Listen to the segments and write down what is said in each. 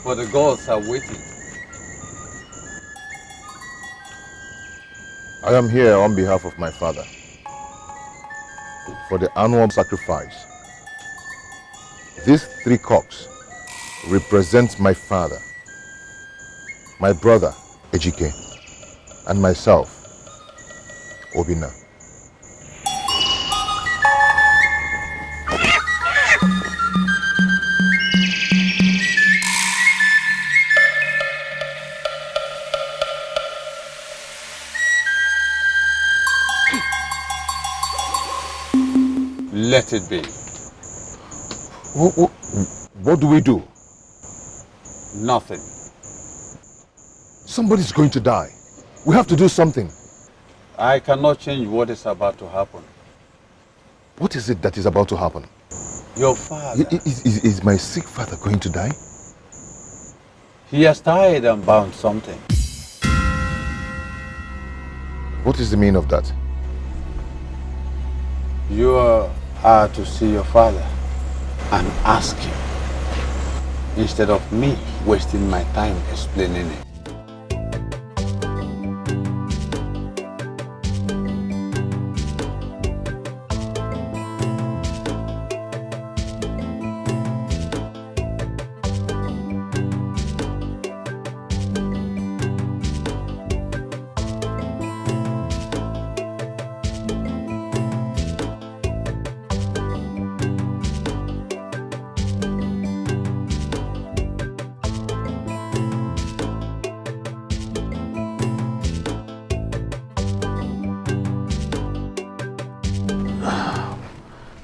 For the gods are waiting. I am here on behalf of my father for the annual sacrifice. These 3 cocks represent my father, my brother, Ejike, and myself, Obina. Let it be. What do we do? Nothing. Somebody's going to die. We have to do something. I cannot change what is about to happen. What is it that is about to happen? Your father. Is my sick father going to die? He has tied and bound something. What is the meaning of that? You are to see your father and ask him, instead of me wasting my time explaining it.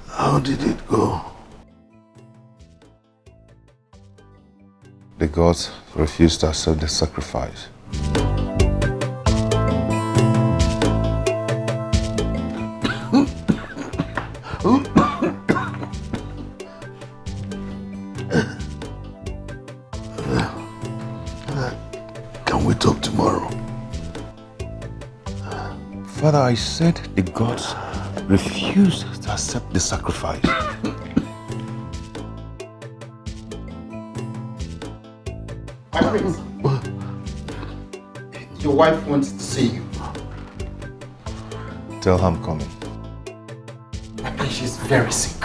How did it go? The gods refused to accept the sacrifice. Can we talk tomorrow? Father, I said the gods refused to accept the sacrifice. My prince, your wife wants to see you. Tell her I'm coming. I think she's very sick.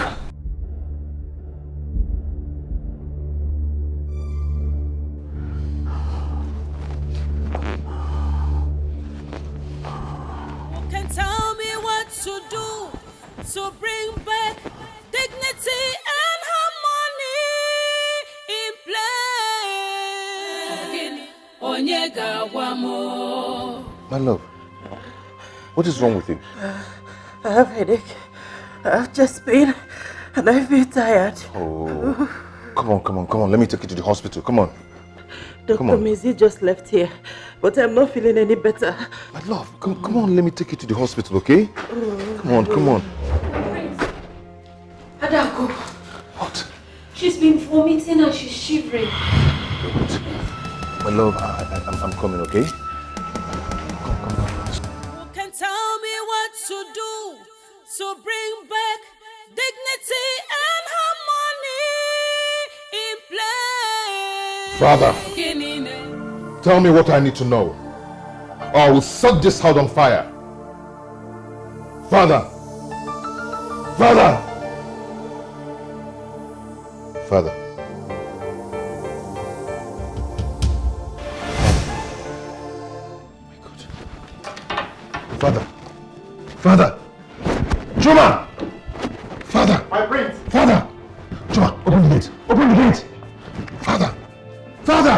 My love, what is wrong with you? I have a headache. I've just been and I feel tired. Oh, come on. Let me take you to the hospital. Come on. Dr. Maisie just left here, but I'm not feeling any better. My love, come on. Let me take you to the hospital, okay? Come on. Adako. What? She's been vomiting and she's shivering. My love, I'm coming, okay? Tell me what to do to bring back dignity and harmony in Father, tell me what I need to know, or I will set this house on fire. Father! Father! Juma! Father! My prince! Father! Juma, open the gate! Father! God.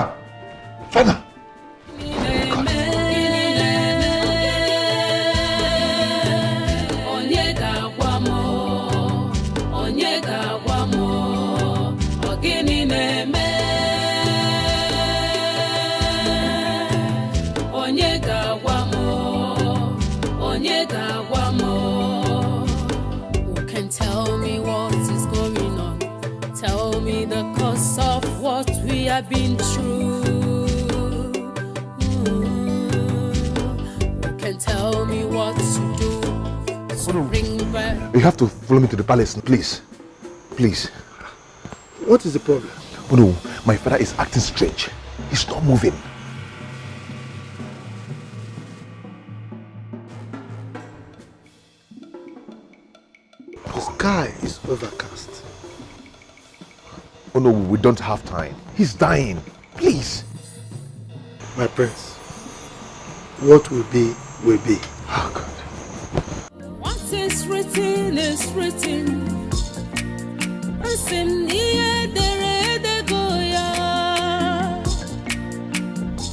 I've been through. You can tell me what to do. So bring back. You have to follow me to the palace, please. What is the problem? Oh no, my father is acting strange. He's not moving. The sky is overcast. Oh no, we don't have time. He's dying. Please. My prince, what will be, will be. Oh God. Once it's written, it's written.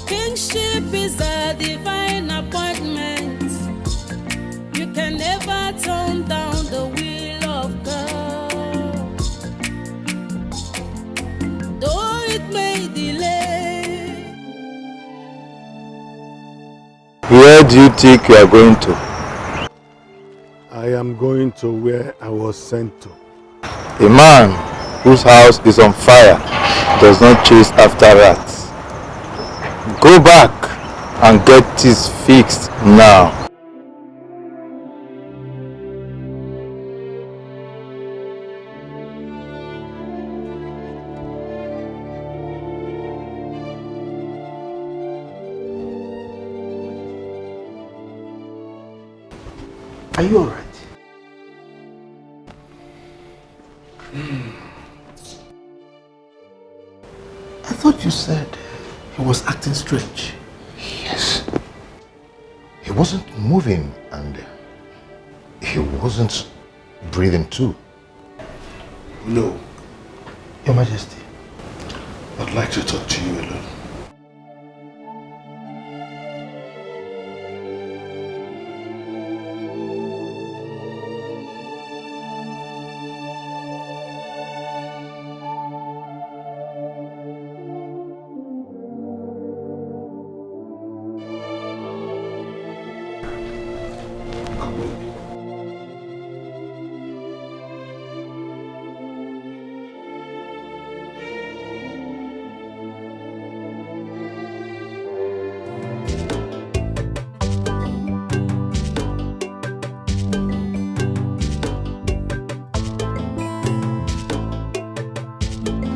Kingship is a divine appointment. You can never turn down the will of God. Though it may delay. Where do you think you are going to? I am going to where I was sent to. A man whose house is on fire does not chase after rats. Go back and get this fixed now. Are you alright? I thought you said he was acting strange. Yes. He wasn't moving and he wasn't breathing too. No. Your Majesty, I'd like to talk to you alone.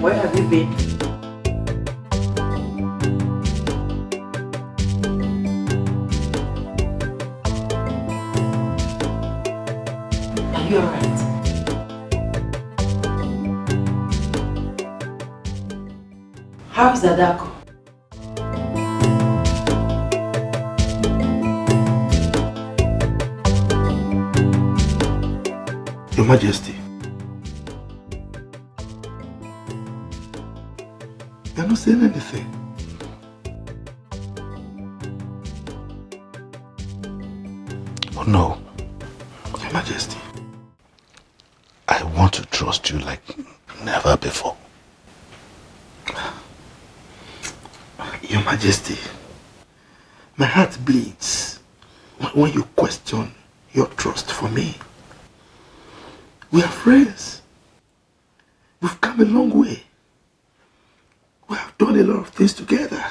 Where have you been? Are you alright? How is Adako? Your Majesty, you're not saying anything. Oh no. Your Majesty, I want to trust you like never before. Your Majesty, my heart bleeds when you question your trust for me. We are friends. We've come a long way. We have done a lot of things together.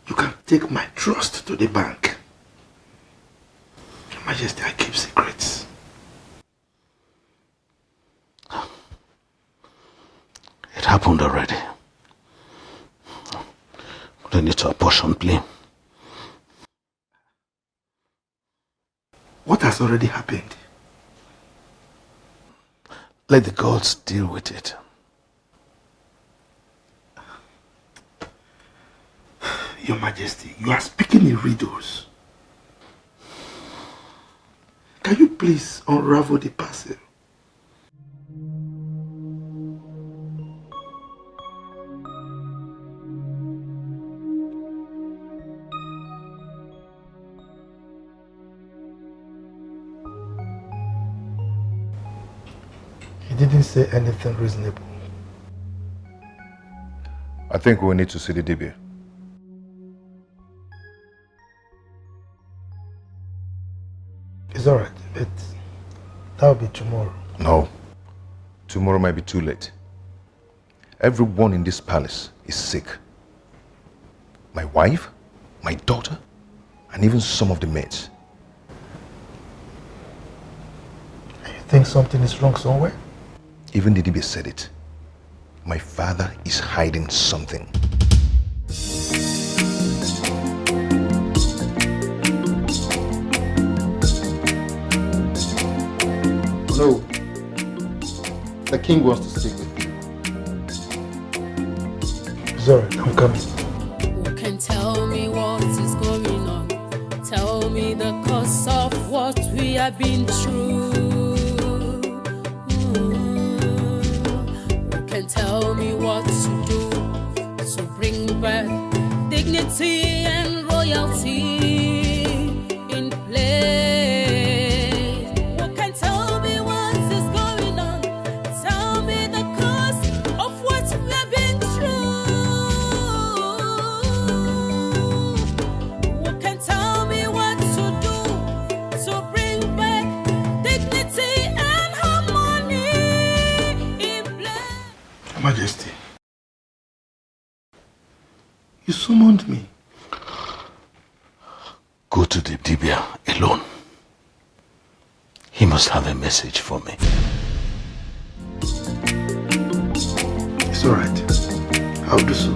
You can take my trust to the bank. Your Majesty, I keep secrets. It happened already. We need to apportion blame. What has already happened? Let the gods deal with it. Your Majesty, you are speaking in riddles. Can you please unravel the parcel? He didn't say anything reasonable. I think we need to see the DB. It's alright, but that'll be tomorrow. No. Tomorrow might be too late. Everyone in this palace is sick. My wife, my daughter, and even some of the maids. You think something is wrong somewhere? Even the DB said it. My father is hiding something. No. The king wants to speak with you. Sorry, I'm coming. Who can tell me what is going on? Tell me the cause of what we have been through. Who can tell me what to do to bring back dignity and royalty in place? Who can tell me what is going on? Tell me the cause of what we have been through. Who can tell me what to do to bring back dignity and harmony in place? Majesty, you summoned me. Go to the Dibia alone. He must have a message for me. It's all right. I'll do so.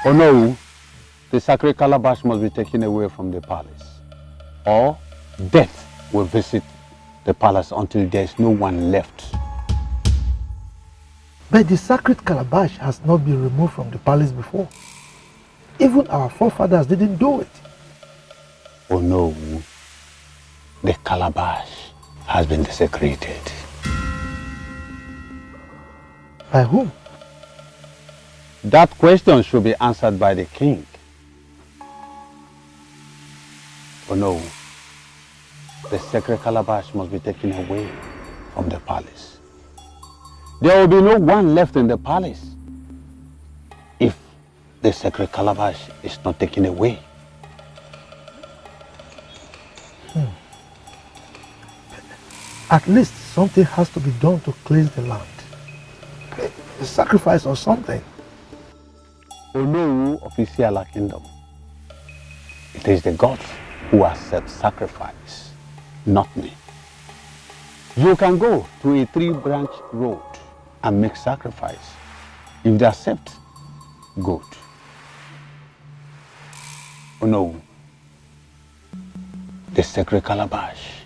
Oh no, the sacred calabash must be taken away from the palace, or death will visit the palace until there is no one left. But the sacred calabash has not been removed from the palace before. Even our forefathers didn't do it. Oh no, the calabash has been desecrated. By whom? That question should be answered by the king. Oh no, the sacred calabash must be taken away from the palace. There will be no one left in the palace if the sacred calabash is not taken away. At least something has to be done to cleanse the land. A sacrifice or something. Oh no, official kingdom. It is the gods who accept sacrifice, not me. You can go to a 3-branch road and make sacrifice. If they accept, good. Oh no, the sacred calabash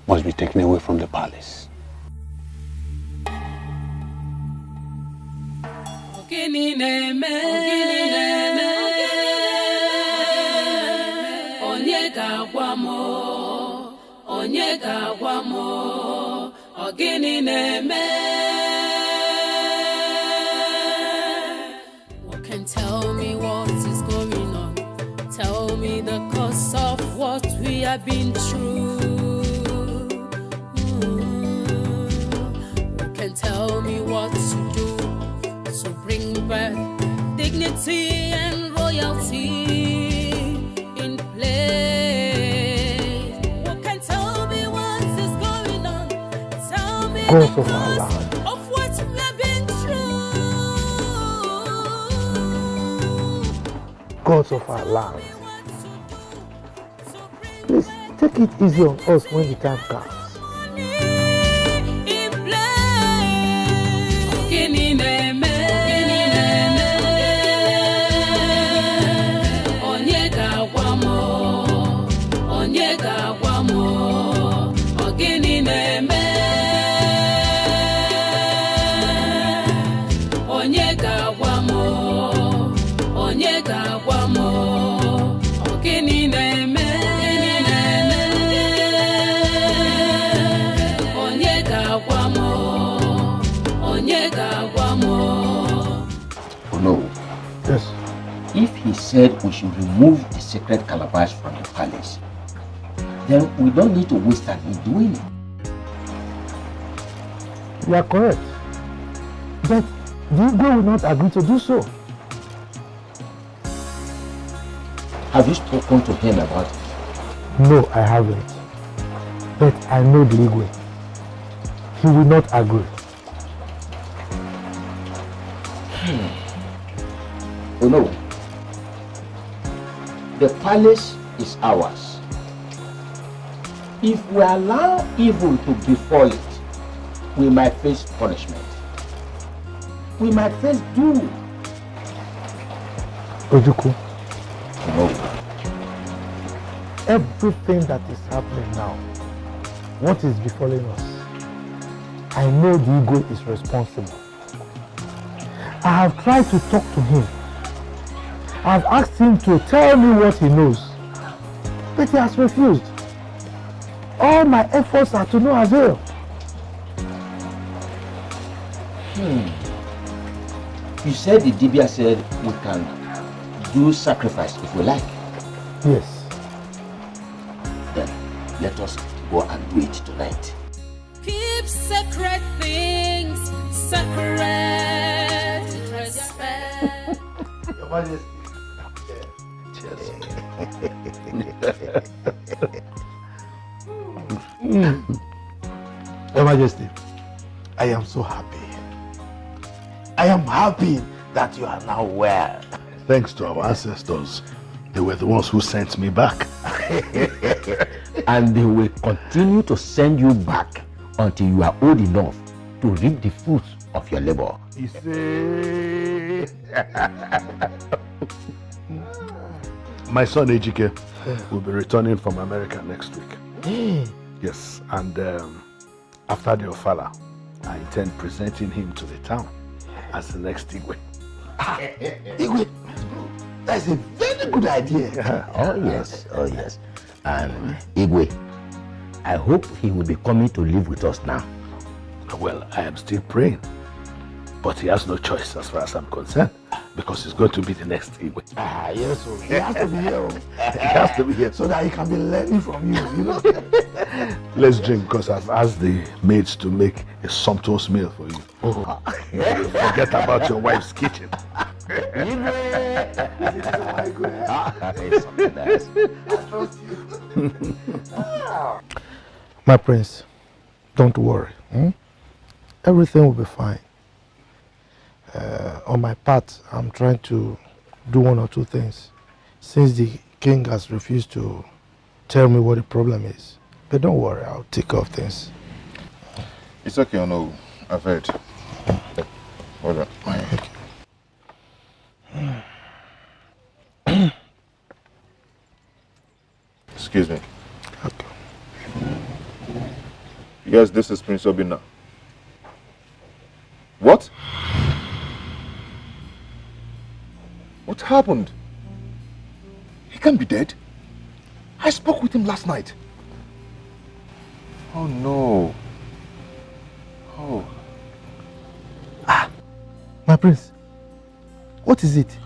must be taken away from the palace. Ogini na-eme, onye ga-agwa m, onye ga-agwa m, ogini na-eme. Who can tell me what is going on? Tell me the cause of what we have been through. Who can tell me what to do to bring back dignity and royalty in place? Who can tell me what is going on? Tell me the cause of what we have been through. Gods of our land. Please take it easy on us when the time comes. No. Yes. If he said we should remove the sacred calabash from the palace, then we don't need to waste time in doing it. You are correct. But the Igwe will not agree to do so. Have you spoken to him about it? No, I haven't. But I know the Igwe. He will not agree. Oh no. The palace is ours. If we allow evil to befall it, we might face punishment. We might face doom. Ojuku, No. everything that is happening now, what is befalling us, I know the Igwe is responsible. I have tried to talk to him. I have asked him to tell me what he knows, but he has refused. All my efforts are to no avail. You said the Dibia said we can do sacrifice if we like. Yes. Then let us go and do it tonight. Keep sacred things sacred. Respect. Your Majesty. Your Majesty, I am so happy. I am happy that you are now well. Thanks to our ancestors. They were the ones who sent me back. And they will continue to send you back until you are old enough to reap the fruits of your labor. You see? My son Ejike will be returning from America next week. Yes, and after the Ofala, I intend presenting him to the town as the next Igwe. Igwe, that's a very good idea. Oh yes, oh yes. And Igwe, I hope he will be coming to live with us now. Well, I am still praying, but he has no choice as far as I'm concerned, because he's going to be the next Igwe. Yes, so he has to be here. He has to be here. So that he can be learning from you, you know. Let's drink, because I've asked the maids to make a sumptuous meal for you. Forget about your wife's kitchen. My prince, don't worry. Everything will be fine. On my part, I'm trying to do one or two things, since the king has refused to tell me what the problem is. But don't worry, I'll take care of things. It's okay, no. I've heard. Hold on. Excuse me. Okay. Yes, this is Prince Obina. What? What happened? He can't be dead. I spoke with him last night. Oh no. Oh. My prince, what is it?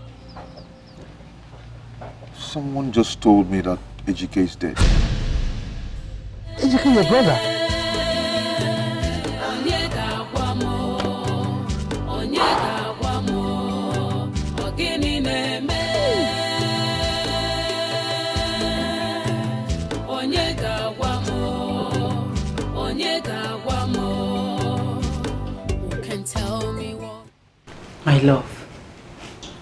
Someone just told me that Ejike is dead. Ejike, your brother? My love,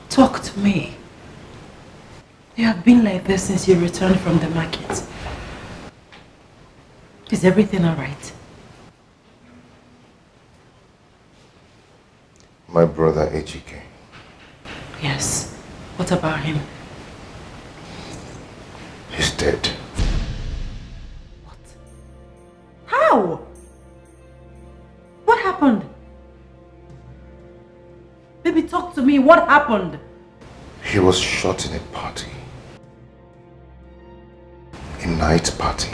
talk to me. You have been like this since you returned from the market. Is everything all right? My brother Ejike. Yes. What about him? He's dead. What? How? What happened? Baby, talk to me. What happened? He was shot in a party. A night party.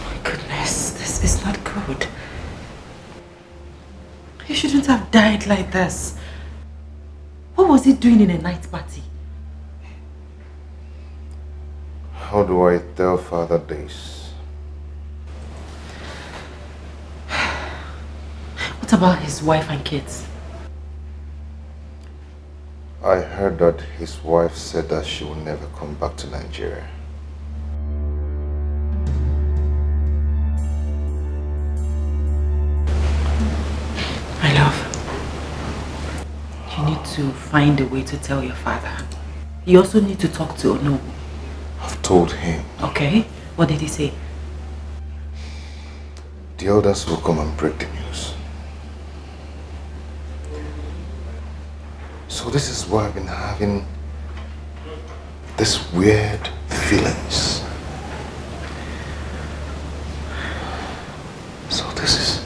My goodness, this is not good. He shouldn't have died like this. What was he doing in a night party? How do I tell Father this? What about his wife and kids? I heard that his wife said that she will never come back to Nigeria. need to find a way to tell your father. You also need to talk to Ono. I've told him. Okay, what did he say? The elders will come and break the news. So this is why I've been having this weird feelings. So this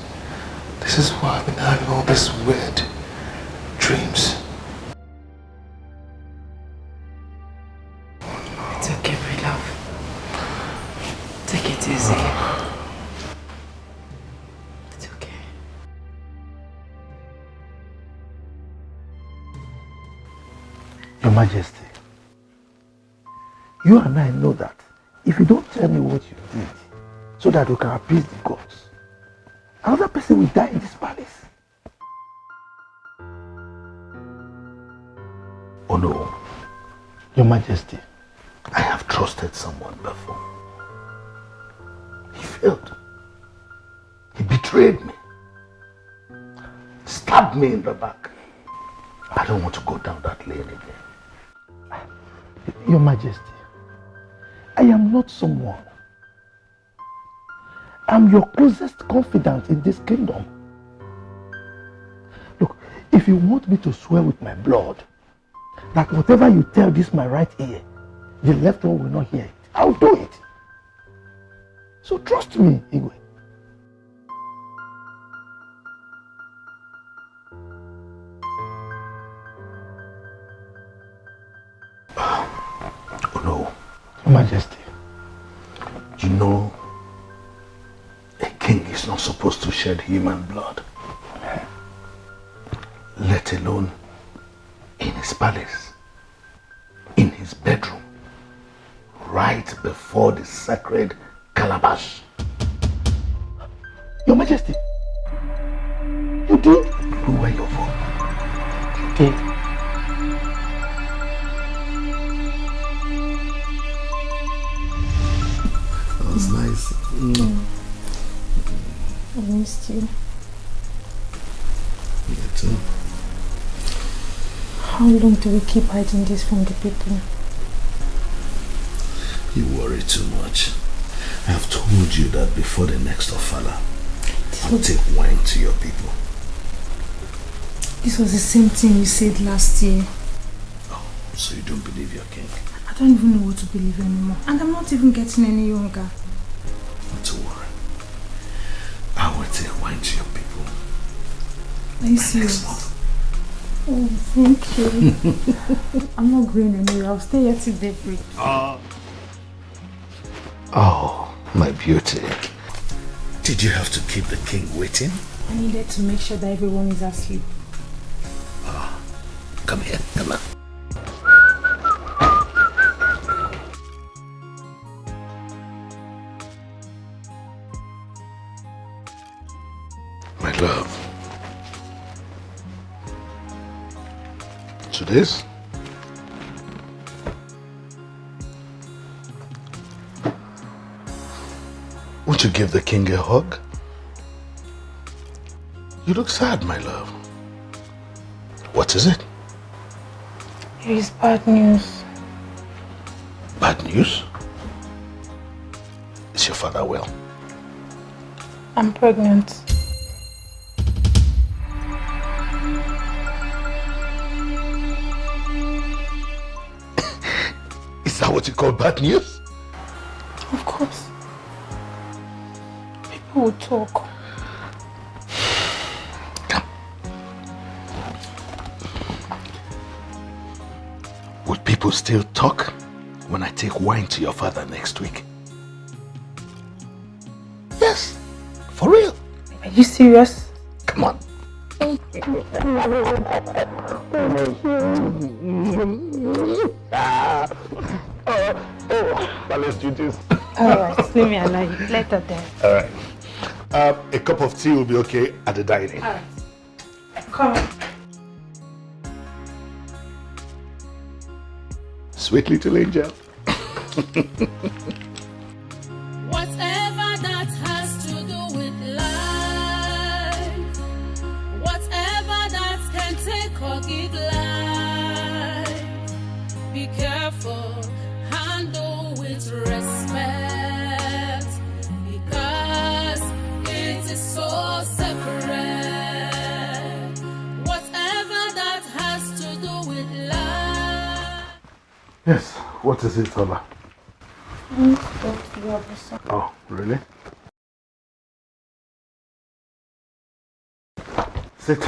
is why I've been having all these weird dreams. It's okay, my love. Take it easy. It's okay. Your Majesty, you and I know that if you don't tell me what you did so that we can appease the gods, another person will die in this palace. Oh no, Your Majesty, I have trusted someone before. He failed. He betrayed me. Stabbed me in the back. I don't want to go down that lane again. Your Majesty, I am not someone. I'm your closest confidant in this kingdom. Look, if you want me to swear with my blood that whatever you tell this my right ear, the left one will not hear it, I'll do it. So trust me, Igwe. Oh no, Your Majesty, you know a king is not supposed to shed human blood, let alone in his palace, in his bedroom, right before the sacred calabash. Your Majesty, you did? Who were your fault? You did. That was nice. I missed you. Me too. How long do we keep hiding this from the people? You worry too much. I have told you that before the next Ofala, I'll take wine to your people. This was the same thing you said last year. Oh, so you don't believe your king? I don't even know what to believe anymore. And I'm not even getting any younger. Not to worry. I will take wine to your people. Are you serious? Oh, thank you. I'm not going anywhere. I'll stay here till daybreak. Oh, my beauty. Did you have to keep the king waiting? I needed to make sure that everyone is asleep. Come here, come on. My love. To this? Won't you give the king a hug? You look sad, my love. What is it? It is bad news. Bad news? Is your father well? I'm pregnant. Is that what you call bad news? Of course. People will talk. Would people still talk when I take wine to your father next week? Yes, for real. Are you serious? Come on. Palace duties. Alright, leave me alone. Later then. Alright. A cup of tea will be okay at the dining. Alright. Come on. Sweet little angel. Whatever that has to do with life, whatever that can take or give life. careful, handle with respect, because it is so sacred. Whatever that has to do with love. Yes, what is it, Ola? I need to talk to you, officer. Oh, really? Sit.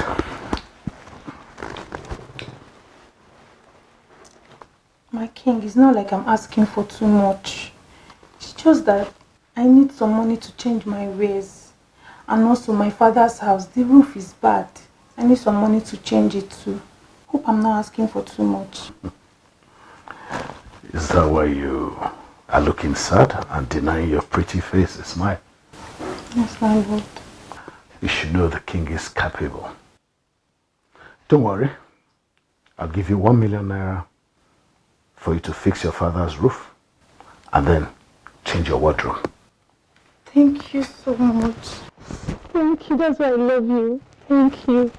My king, it's not like I'm asking for too much. It's just that I need some money to change my ways. And also my father's house, the roof is bad. I need some money to change it too. Hope I'm not asking for too much. Is that why you are looking sad and denying your pretty face a smile? Yes, my lord. You should know the king is capable. Don't worry. I'll give you 1 million naira for you to fix your father's roof and then change your wardrobe. Thank you so much. Thank you. That's why I love you. Thank you.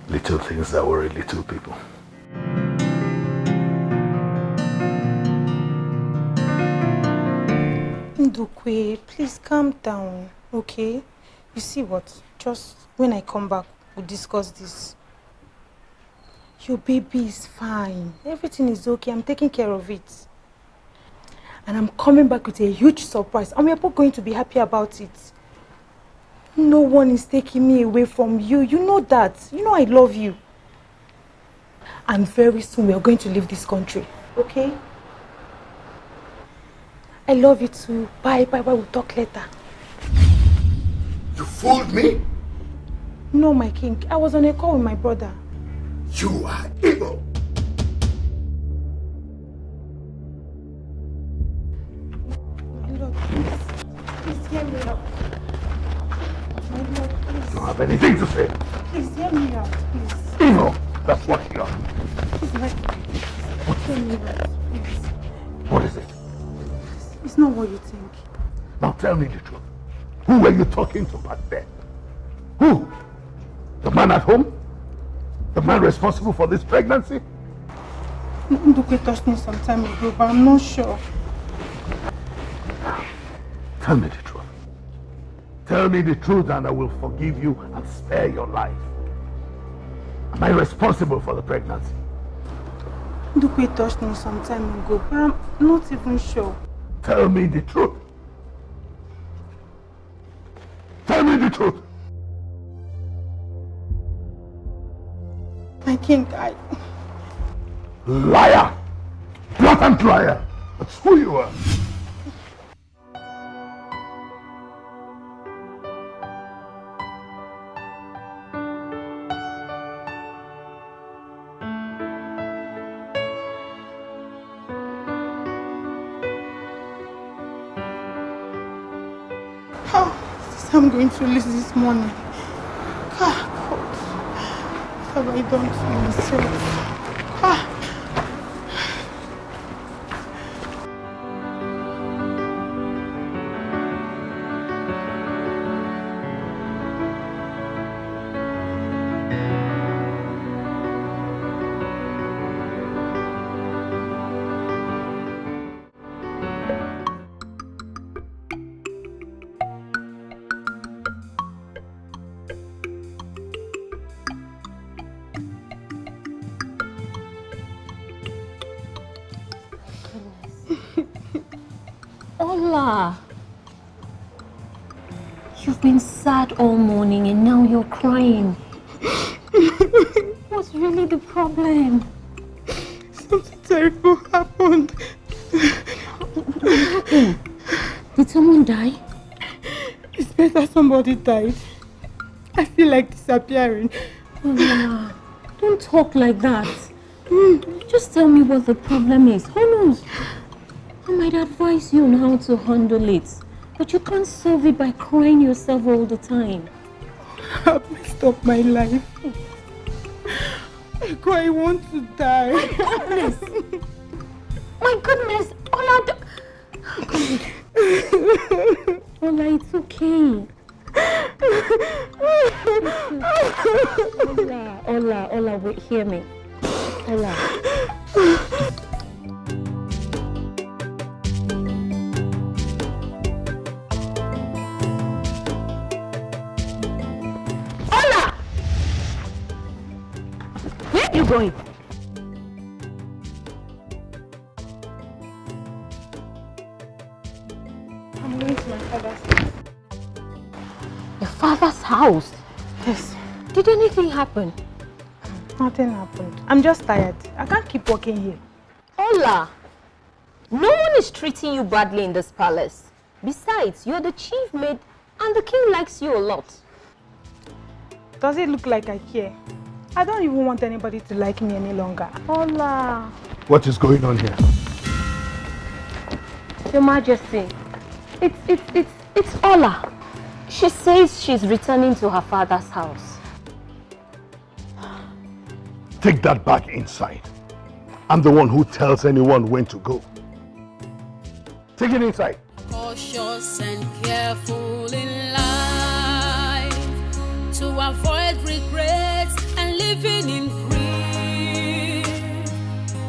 Little things that worry little people. Ndukwe, please calm down, okay? You see what? Just when I come back, we'll discuss this. Your baby is fine. Everything is okay. I'm taking care of it. And I'm coming back with a huge surprise. And we're both going to be happy about it. No one is taking me away from you. You know that. You know I love you. And very soon we are going to leave this country. Okay? I love you too. Bye, bye, bye. We'll talk later. You fooled me? No, my king. I was on a call with my brother. You are evil. My lord, please. Please hear me out. My lord, please. You don't have anything to say. Please hear me out, please. Evil. That's what you are. Please, my hear me out, please. What is it? It's not what you think. Now tell me the truth. Who were you talking to back there? Who? The man at home? The man responsible for this pregnancy? Ndukwe touched me some time ago, but I'm not sure. Tell me the truth. Tell me the truth and I will forgive you and spare your life. Am I responsible for the pregnancy? Ndukwe touched me some time ago, but I'm not even sure. Tell me the truth. Tell me the truth. My king, Liar! Blatant liar! That's who you are. How is I'm going to lose this money? God, what have I done to myself? Ola, you've been sad all morning and now you're crying. What's really the problem? Something terrible happened. What happened? Did someone die? It's better somebody died. I feel like disappearing. Ola, don't talk like that. Just tell me what the problem is. Who knows? I might advise you on how to handle it, but you can't solve it by crying yourself all the time. I've messed up my life. I want to die. My goodness! My goodness! Ola, Ola, it's okay. Ola, wait, hear me. Ola. Ola! Where are you going? I'm going to my father's house. Your father's house? Yes. Did anything happen? Nothing happened. I'm just tired. I can't keep working here. Ola, no one is treating you badly in this palace. Besides, you're the chief maid and the king likes you a lot. Does it look like I care? I don't even want anybody to like me any longer. Ola. What is going on here? Your Majesty, it's Ola. She says she's returning to her father's house. Take that back inside. I'm the one who tells anyone when to go. Take it inside. Cautious and careful in life to avoid regrets and living in grief.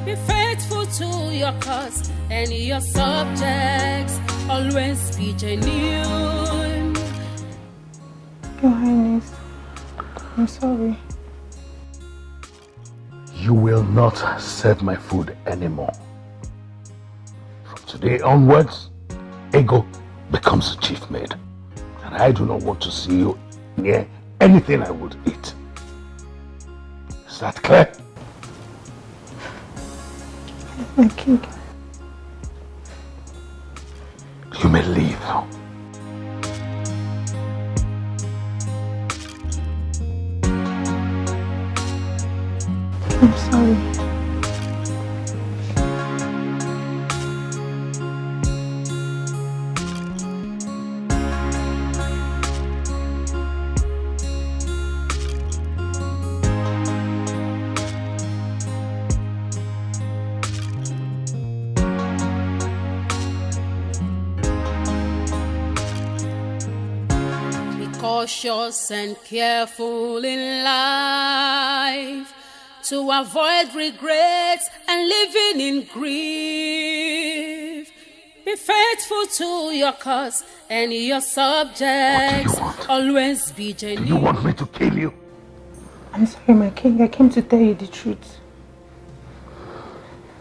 Be faithful to your cause and your subjects. Always be genuine. Your Highness, I'm sorry. You will not serve my food anymore. From today onwards, Ego becomes a chief maid. And I do not want to see you near anything I would eat. Is that clear? My king. You may leave now. I'm sorry. Be cautious and careful in life to avoid regrets and living in grief. Be faithful to your cause and your subjects. Always be genuine. Do you want me to kill you? I'm sorry, my king. I came to tell you the truth.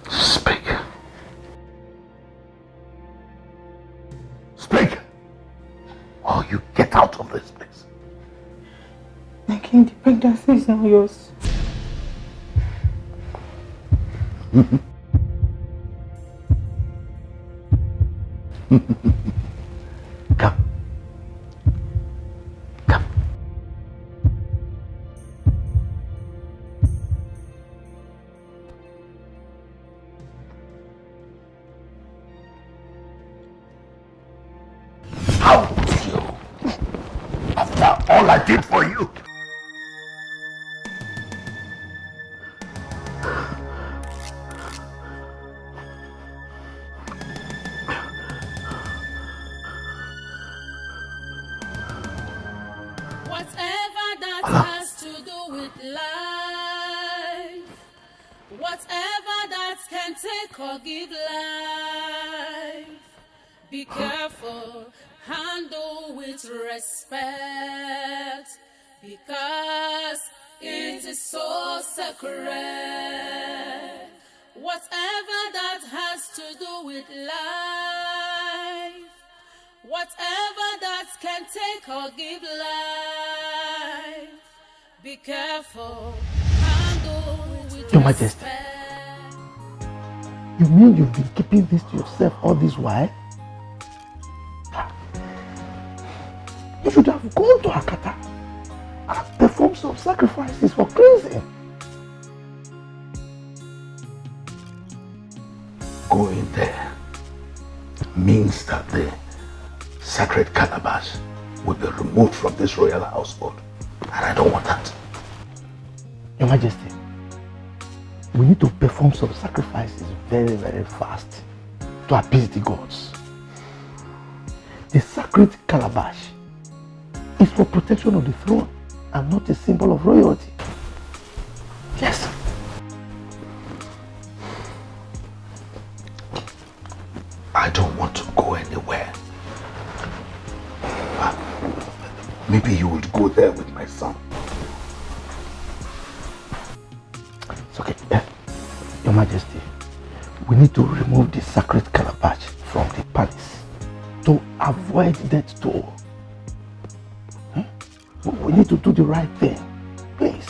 Speak. Speak! Or you get out of this place. My king, the pregnancy is not yours. Come. Come. How dare you? After all I did for you. Whatever that has to do with life, whatever that can take or give life, be careful, handle with respect, because it is so sacred. Whatever that has to do with life, whatever that can take or give life, be careful, handle with Your Majesty. You mean you've been keeping this to yourself all this while? You should have gone to Hakata and performed some sacrifices for cleansing. Going there means that the sacred calabash will be removed from this royal household. And I don't want that. Your Majesty, we need to perform some sacrifices very, very fast to appease the gods. The sacred calabash is for protection of the throne and not a symbol of royalty. Yes. I don't want to go anywhere. Maybe you would go there with my son. It's okay. Your Majesty, we need to remove the sacred calabash from the palace to avoid death toll. We need to do the right thing. Please,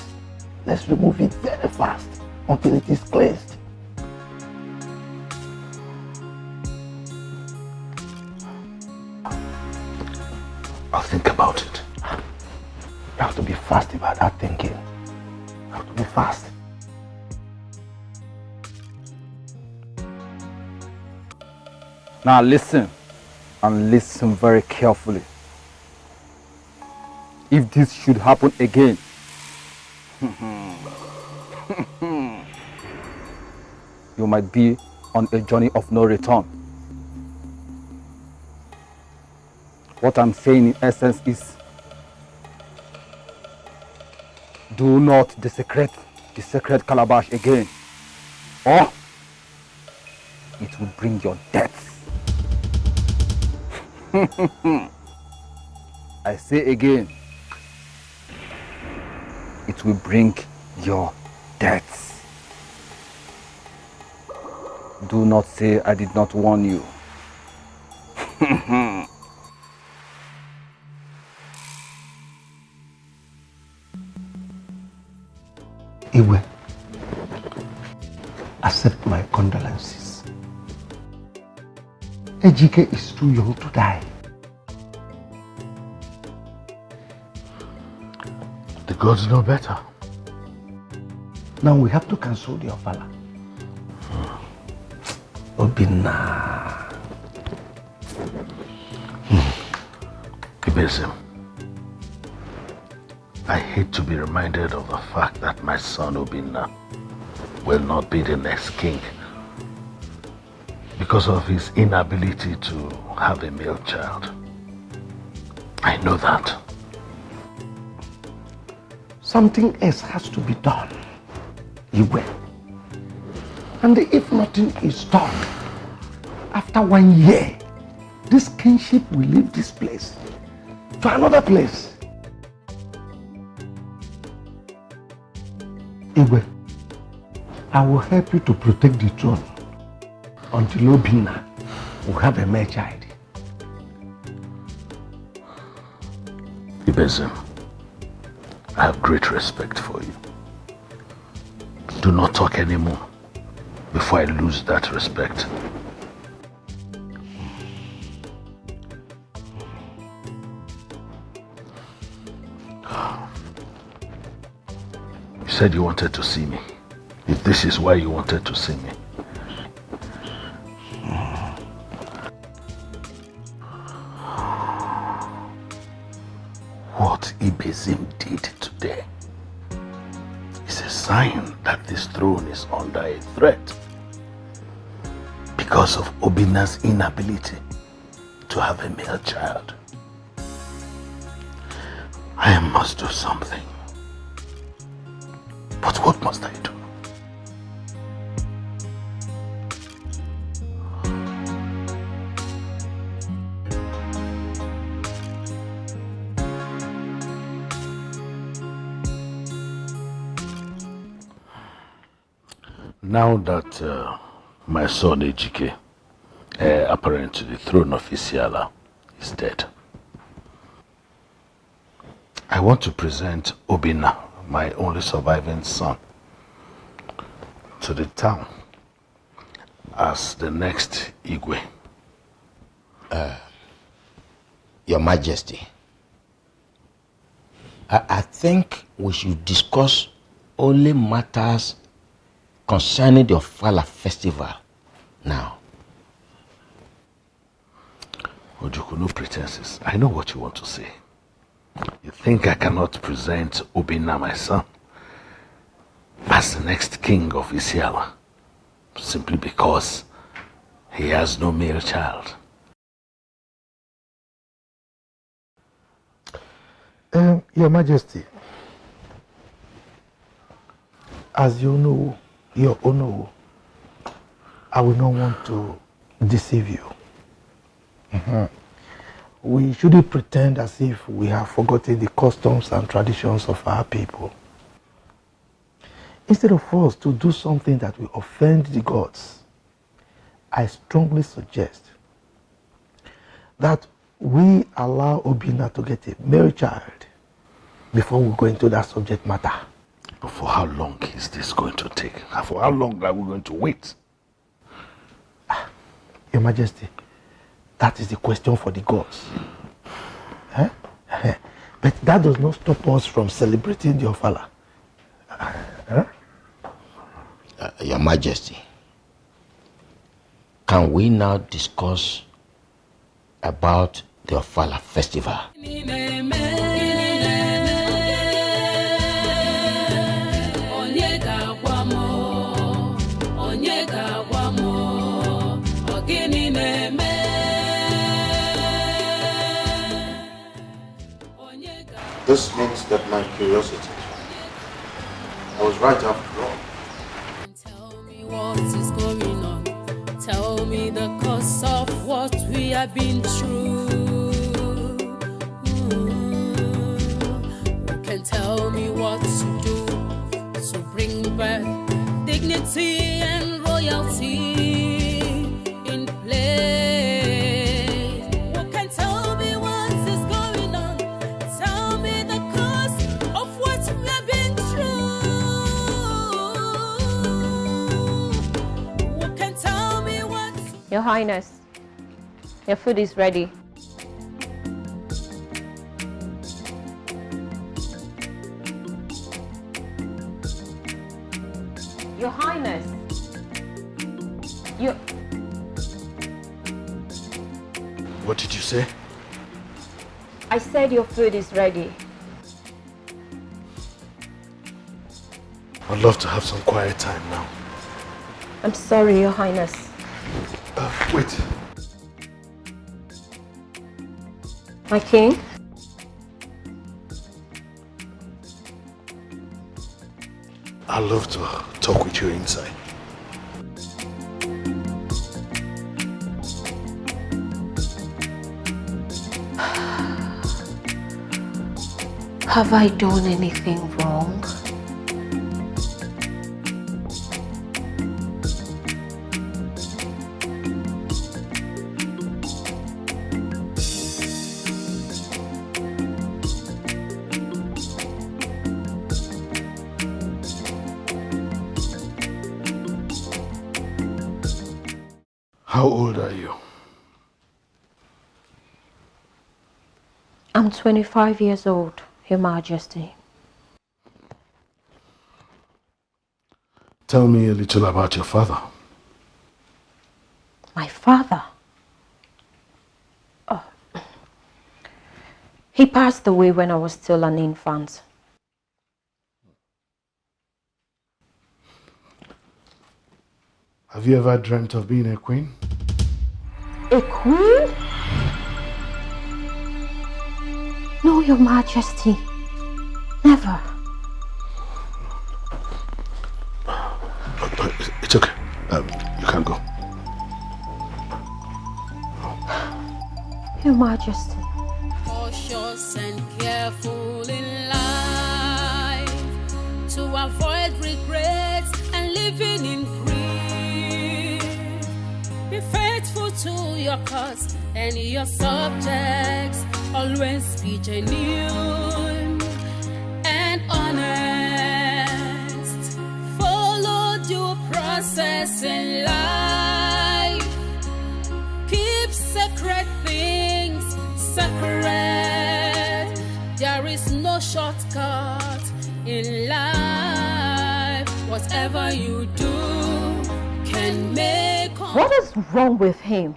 let's remove it very fast until it is cleansed. I'll think about it. You have to be fast about that thinking. You have to be fast. Now listen, and listen very carefully. If this should happen again, you might be on a journey of no return. What I'm saying in essence is, do not desecrate the sacred calabash again, or it will bring your death. I say again, it will bring your death. Do not say I did not warn you. Iwe, accept my condolences. Ejike is too young to die. The gods know better. Now we have to cancel the ofala. Obina. Ibezim, I hate to be reminded of the fact that my son Obinna will not be the next king because of his inability to have a male child. I know that. Something else has to be done. Iwe. And if nothing is done, after 1 year, this kingship will leave this place to another place. Iwe, I will help you to protect the throne until Obinna will have a male child. Ibezim, I have great respect for you. Do not talk anymore before I lose that respect. You said you wanted to see me. If this is why you wanted to see me. What Ibezim did today is a sign that this throne is under a threat because of Obinna's inability to have a male child. I must do something. But what must I do? Now that my son Ejike, apparent to the throne of Isiala, is dead, I want to present Obinna, my only surviving son, to the town as the next Igwe. Your Majesty, I think we should discuss only matters concerning the Ofala festival now. Ojuku, no pretenses. I know what you want to say. You think I cannot present Obinna, my son, as the next king of Isiala simply because he has no male child? Your Majesty, as you know, your honor, I will not want to deceive you. We shouldn't pretend as if we have forgotten the customs and traditions of our people. Instead of us to do something that will offend the gods, I strongly suggest that we allow Obinna to get a male child before we go into that subject matter. But for how long is this going to take? For how long are we going to wait? Your Majesty, that is the question for the gods. But that does not stop us from celebrating the Ofala. Your Majesty, can we now discuss about the Ofala festival? This means that my curiosity, I was right after all. Tell me what is going on. Tell me the cause of what we have been through. You can tell me what to do to bring back dignity and royalty in place. You can tell me what is going on. Tell me the cause of what we have been through. You can tell me what. Your Highness, your food is ready. Your Highness, What did you say? I said your food is ready. I'd love to have some quiet time now. I'm sorry, Your Highness. Wait. My king? I'd love to talk with you inside. Have I done anything wrong? How old are you? I'm 25 years old, Your Majesty. Tell me a little about your father. My father? Oh. He passed away when I was still an infant. Have you ever dreamt of being a queen? A queen? No, Your Majesty. Never. But it's okay. You can go. Your Majesty. Cautious and careful in life to avoid regrets and living in grief. Be faithful to your cause and your subjects. Always be genuine and honest. Follow due process in life. Keep sacred things sacred. There is no shortcut in life. Whatever you do can make. What is wrong with him?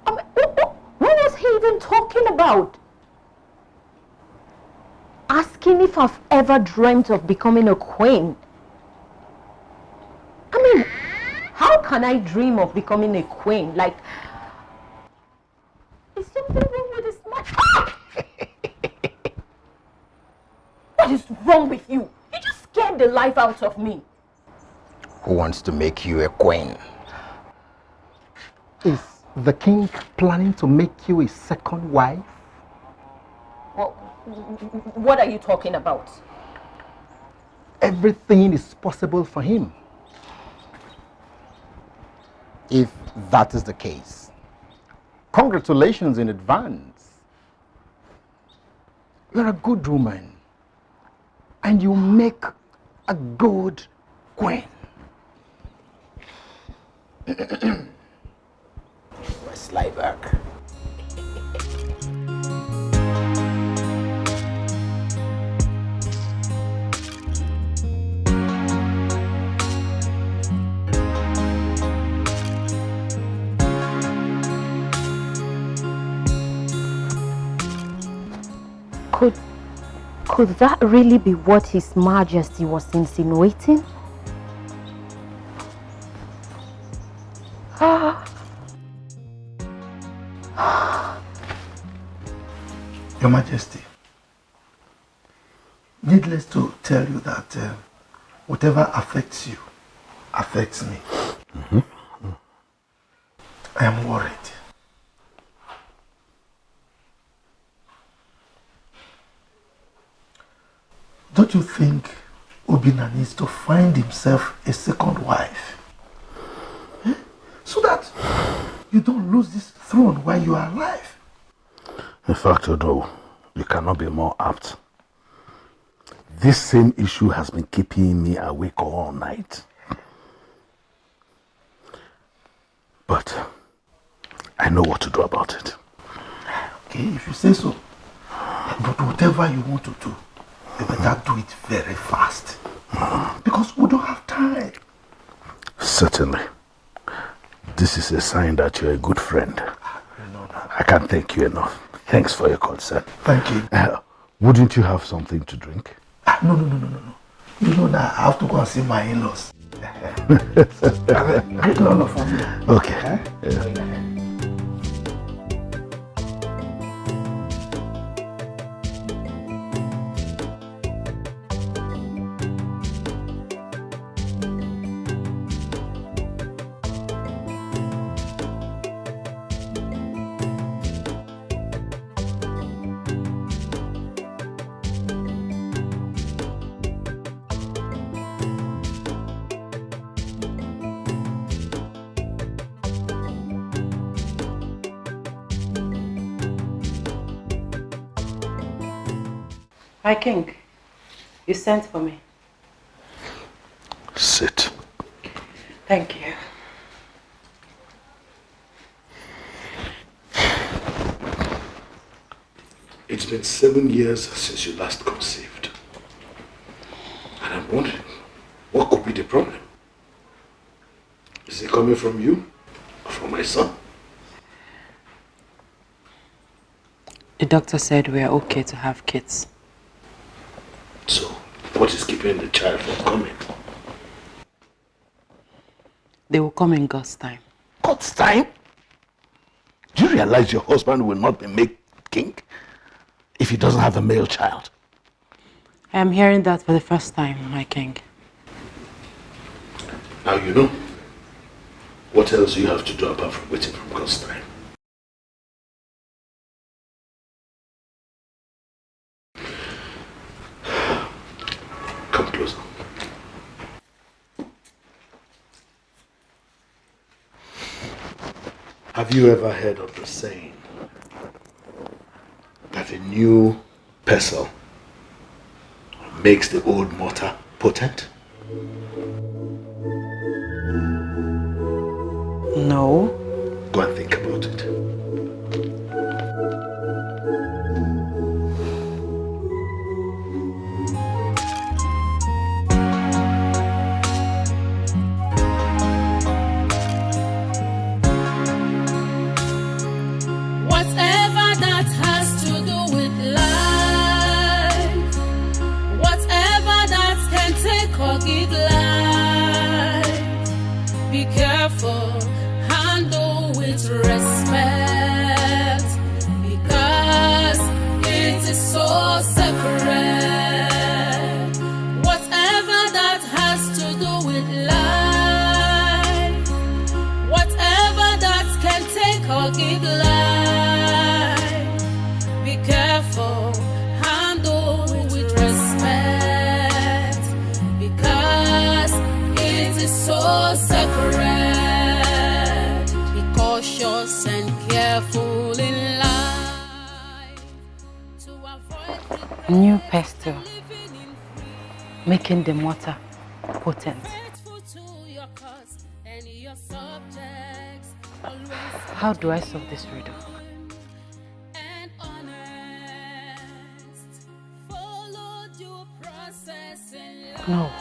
I mean, what was he even talking about? Asking if I've ever dreamt of becoming a queen. I mean, how can I dream of becoming a queen? Like, is something wrong with this man? What is wrong with you? You just scared the life out of me. Who wants to make you a queen? Is the king planning to make you a second wife? What are you talking about? Everything is possible for him. If that is the case, congratulations in advance. You're a good woman, and you make a good queen. Where's Lieberg? Could that really be what His Majesty was insinuating? Your Majesty, needless to tell you that whatever affects you affects me. I am worried. Don't you think Obina needs to find himself a second wife? So that you don't lose this throne while you are alive. In fact, Odo, you cannot be more apt. This same issue has been keeping me awake all night. But I know what to do about it. Okay, if you say so. But whatever you want to do, you better do it very fast. Because we don't have time. Certainly. This is a sign that you're a good friend. I can't thank you enough. Thanks for your concern. Thank you. Wouldn't you have something to drink? No. You know that I have to go and see my in-laws. Great honor for me. Okay. My king, you sent for me. Sit. Thank you. It's been 7 years since you last conceived. And I'm wondering, what could be the problem? Is it coming from you or from my son? The doctor said we are okay to have kids. So, what is keeping the child from coming? They will come in God's time. God's time? Do you realize your husband will not be made king if he doesn't have a male child? I am hearing that for the first time, my king. Now you know. What else do you have to do apart from waiting for God's time? Come closer. Have you ever heard of the saying that a new pestle makes the old mortar potent? No. Go and think about it. Whatever that has to do with life, whatever that can take or give life, be careful, handle with respect, because it is so sacred. careful in life to avoid New pestle, making the mortar potent. How do I solve this riddle? No.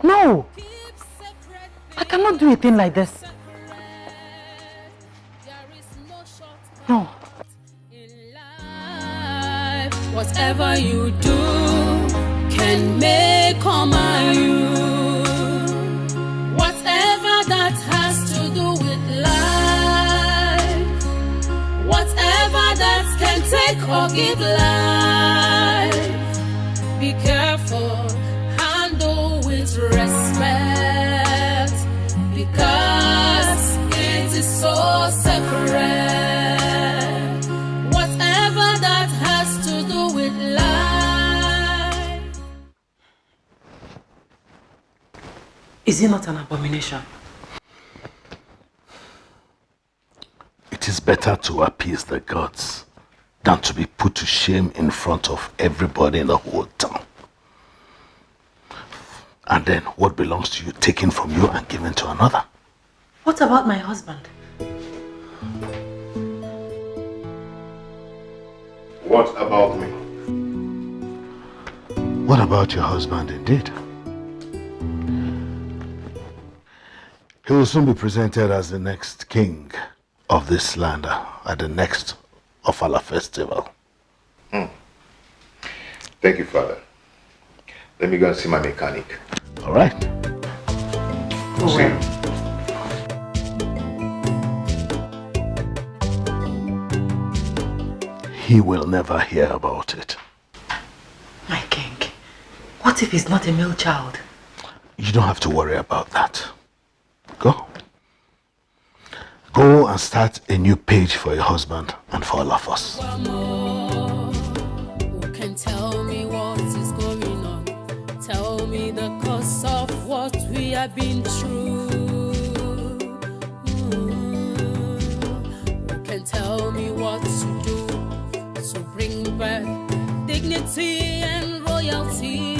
No! I cannot do a thing like this. No. Whatever you do can make or mar you. Whatever that has to do with life, whatever that can take or give life, be careful, handle with respect, because it is so sacred. Whatever that has to do with life. Is it not an abomination? It is better to appease the gods than to be put to shame in front of everybody in the whole town. And then what belongs to you taken from you and given to another. What about my husband? What about me? What about your husband indeed? He will soon be presented as the next king of this land at the next Ofala festival. Thank you, Father. Let me go and see my mechanic. All right. See you. He will never hear about it. My king, what if he's not a male child? You don't have to worry about that. Go. Go and start a new page for your husband and for all of us. Who can tell me what is going on? Tell me the cause of what we have been through. Who can tell me what to do to bring back dignity and royalty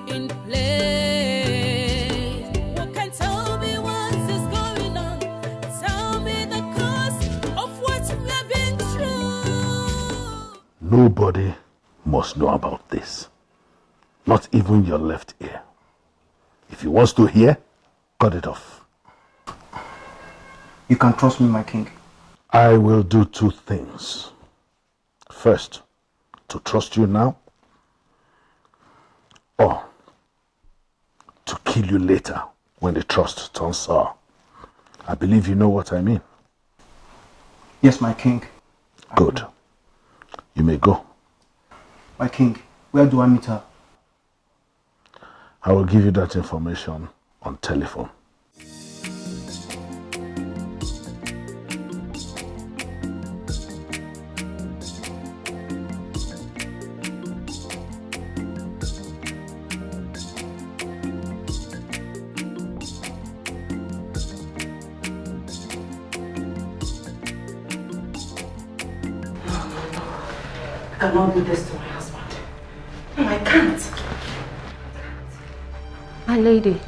in place? Who can tell me what is going on? Tell me the cause of what we have been through. Nobody must know about this. Not even your left ear. If he wants to hear, cut it off. You can trust me, my king. I will do two things. First, to trust you now, or to kill you later when the trust turns sour. I believe you know what I mean. Yes, my king. Good. You may go. My king, where do I meet her? I will give you that information on telephone. I cannot do this to my husband. No, I can't. My lady,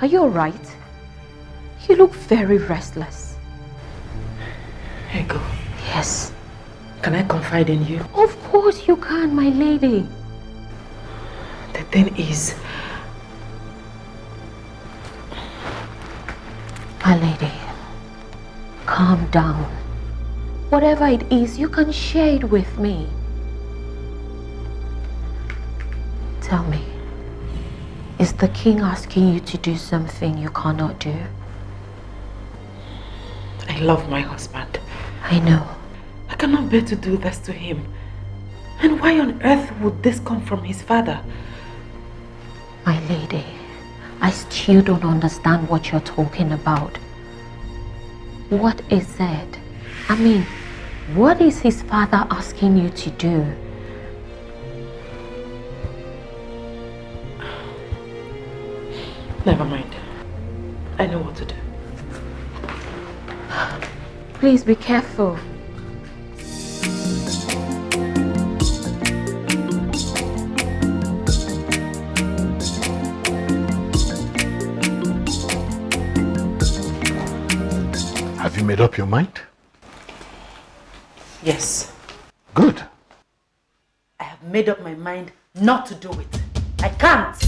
are you alright? You look very restless. Ego. Yes. Can I confide in you? Of course you can, my lady. The thing is... My lady, calm down. Whatever it is, you can share it with me. Tell me, is the king asking you to do something you cannot do? I love my husband. I know. I cannot bear to do this to him. And why on earth would this come from his father? My lady, I still don't understand what you're talking about. What is it? I mean, what is his father asking you to do? Never mind. I know what to do. Please be careful. Have you made up your mind? Yes. Good. I have made up my mind not to do it. I can't.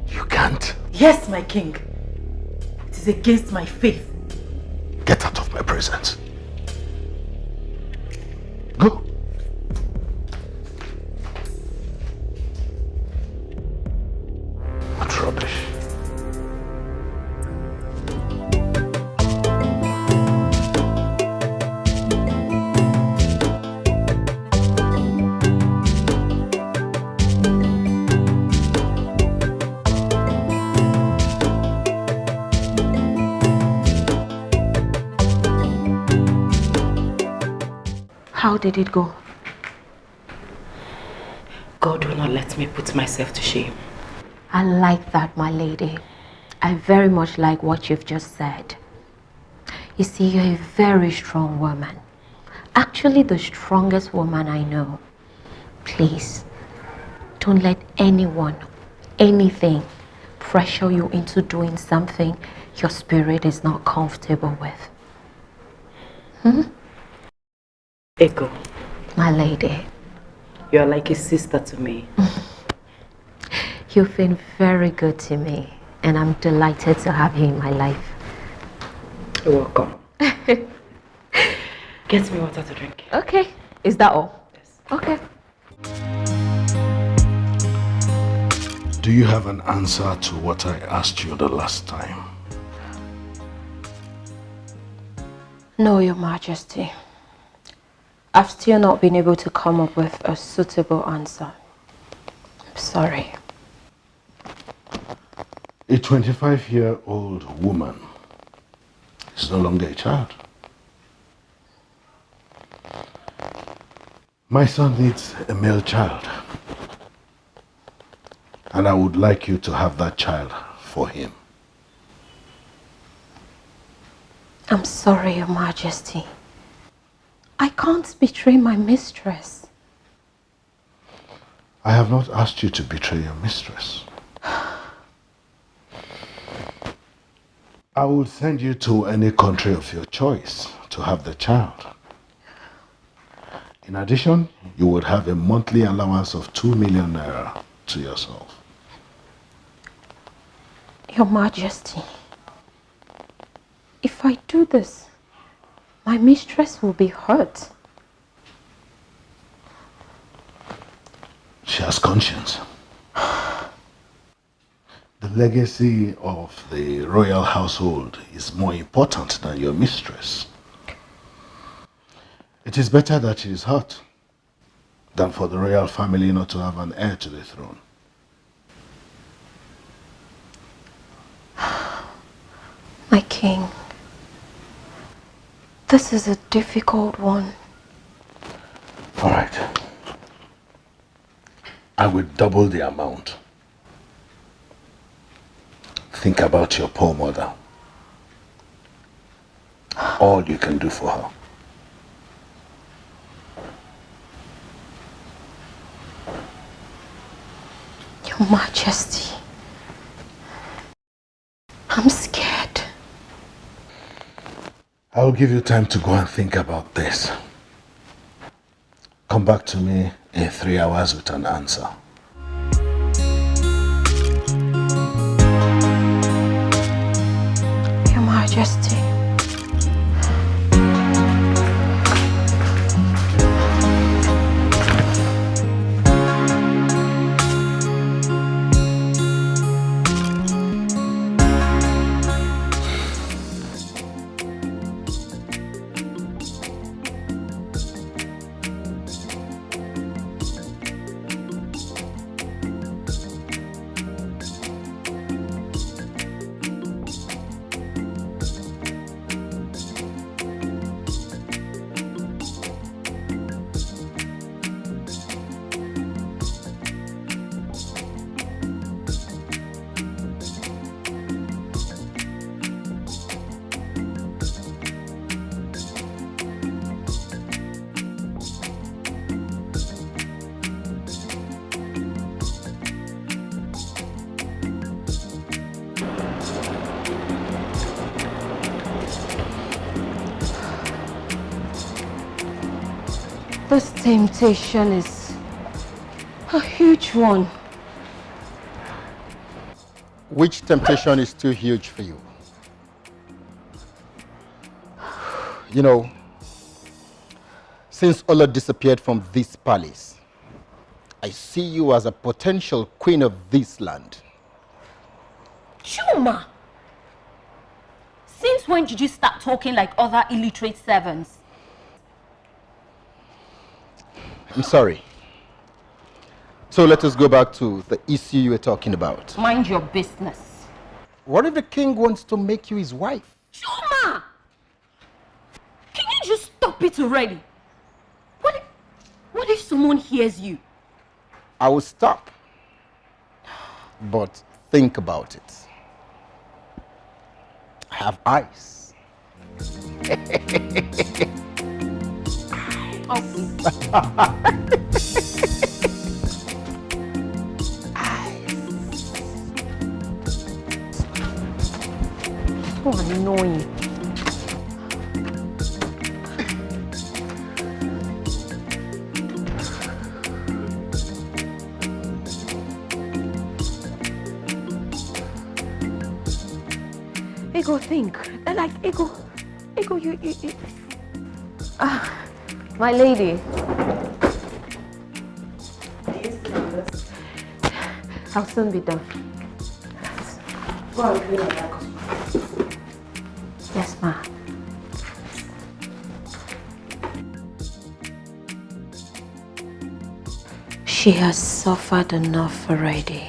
You can't? Yes, my king. It is against my faith. Get out of my presence. Go. What rubbish. How did it go? God will not let me put myself to shame. I like that, my lady. I very much like what you've just said. You see, you're a very strong woman. Actually, the strongest woman I know. Please, don't let anyone, anything, pressure you into doing something your spirit is not comfortable with. Echo. My lady. You're like a sister to me. You've been very good to me, and I'm delighted to have you in my life. You're welcome. Get me water to drink. Okay. Is that all? Yes. Okay. Do you have an answer to what I asked you the last time? No, Your Majesty. I've still not been able to come up with a suitable answer. I'm sorry. A 25-year-old woman is no longer a child. My son needs a male child. And I would like you to have that child for him. I'm sorry, Your Majesty. I can't betray my mistress. I have not asked you to betray your mistress. I will send you to any country of your choice to have the child. In addition, you would have a monthly allowance of 2 million naira to yourself. Your Majesty, if I do this, my mistress will be hurt. She has conscience. The legacy of the royal household is more important than your mistress. It is better that she is hurt than for the royal family not to have an heir to the throne. My king, this is a difficult one. All right. I will double the amount. Think about your poor mother. All you can do for her. Your Majesty, I'm scared. I will give you time to go and think about this. Come back to me in 3 hours with an answer. Your Majesty. This temptation is a huge one. Which temptation is too huge for you? You know, since Ola disappeared from this palace, I see you as a potential queen of this land. Chuma! Since when did you start talking like other illiterate servants? I'm sorry. So let us go back to the issue you were talking about. Mind your business. What if the king wants to make you his wife? Chuma! Can you just stop it already? What if someone hears you? I will stop. But think about it. I have eyes. So annoying. Ego, think. Like, Ego, you. My lady. I'll soon be done. Go and clean up that costume. Yes, ma. She has suffered enough already.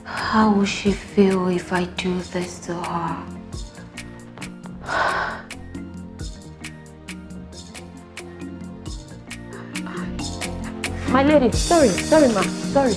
How will she feel if I do this to her? My lady, sorry, ma, sorry.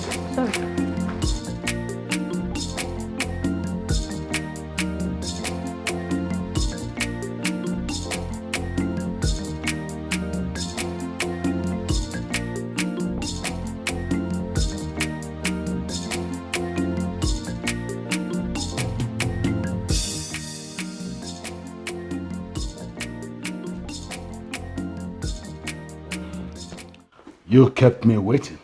You kept me waiting.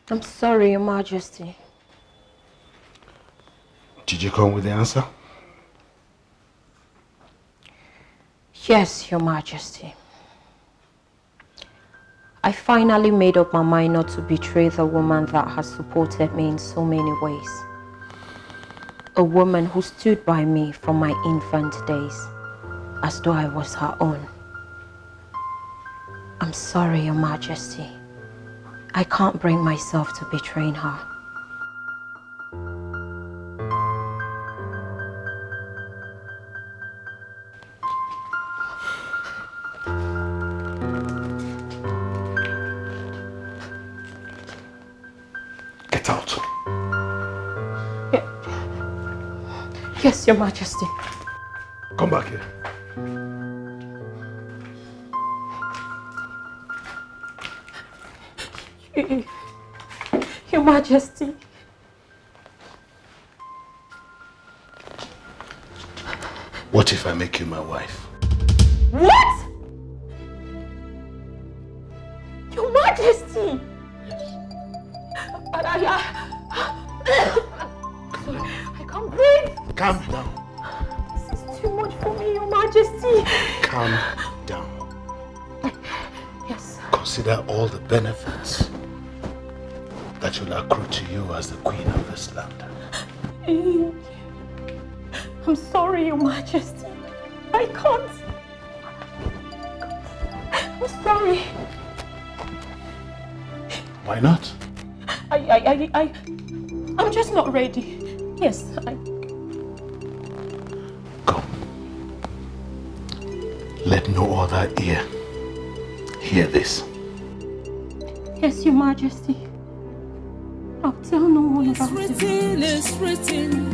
I'm sorry, Your Majesty. Did you come with the answer? Yes, Your Majesty. I finally made up my mind not to betray the woman that has supported me in so many ways. A woman who stood by me from my infant days, as though I was her own. I'm sorry, Your Majesty. I can't bring myself to betraying her. Get out. Yes, Your Majesty. Come back here. Your Majesty. What if I make you my wife? What? Your Majesty! Yes. I can't breathe. Calm down. This is too much for me, Your Majesty. Calm down. Yes. Consider all the benefits that will accrue to you as the queen of this land. I'm sorry, Your Majesty. I can't. I'm sorry. Why not? I'm just not ready. Yes, Go. Let no other ear hear this. Yes, Your Majesty. I'll tell no one about it. It's written.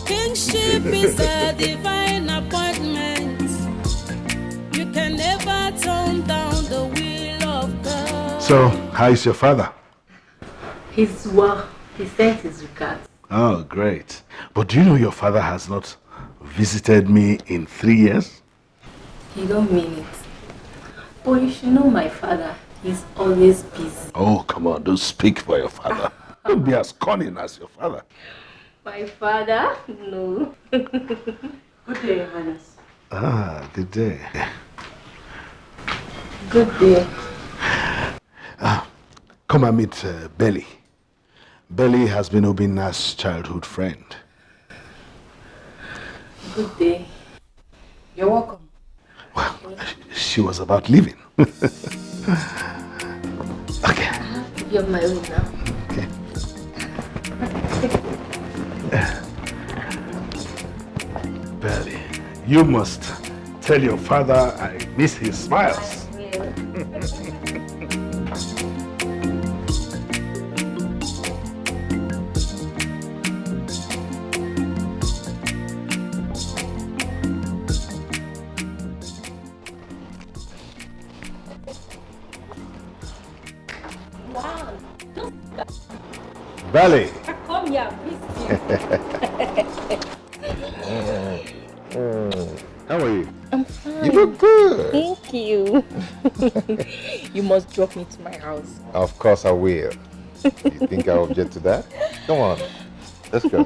Kingship is a divine appointment. You can never turn down the will of God. So, how is your father? He's well. He sent his regards. Oh, great. But do you know your father has not visited me in 3 years? You don't mean it. But you should know my father. He's always busy. Oh, come on, don't speak for your father. Don't be as cunning as your father. My father? No. Good day, Your Highness. Ah, good day. Good day. Come and meet Belly. Belly has been Obinna's childhood friend. Good day. You're welcome. Well, she was about leaving. Okay. You're my own now. Okay. Belly, you must tell your father I miss his smiles. Wow. Belly. Come here, How are you? I'm fine. You look good. Thank you. You must drop me to my house. Of course I will. You think I'll object to that? Come on. Let's go.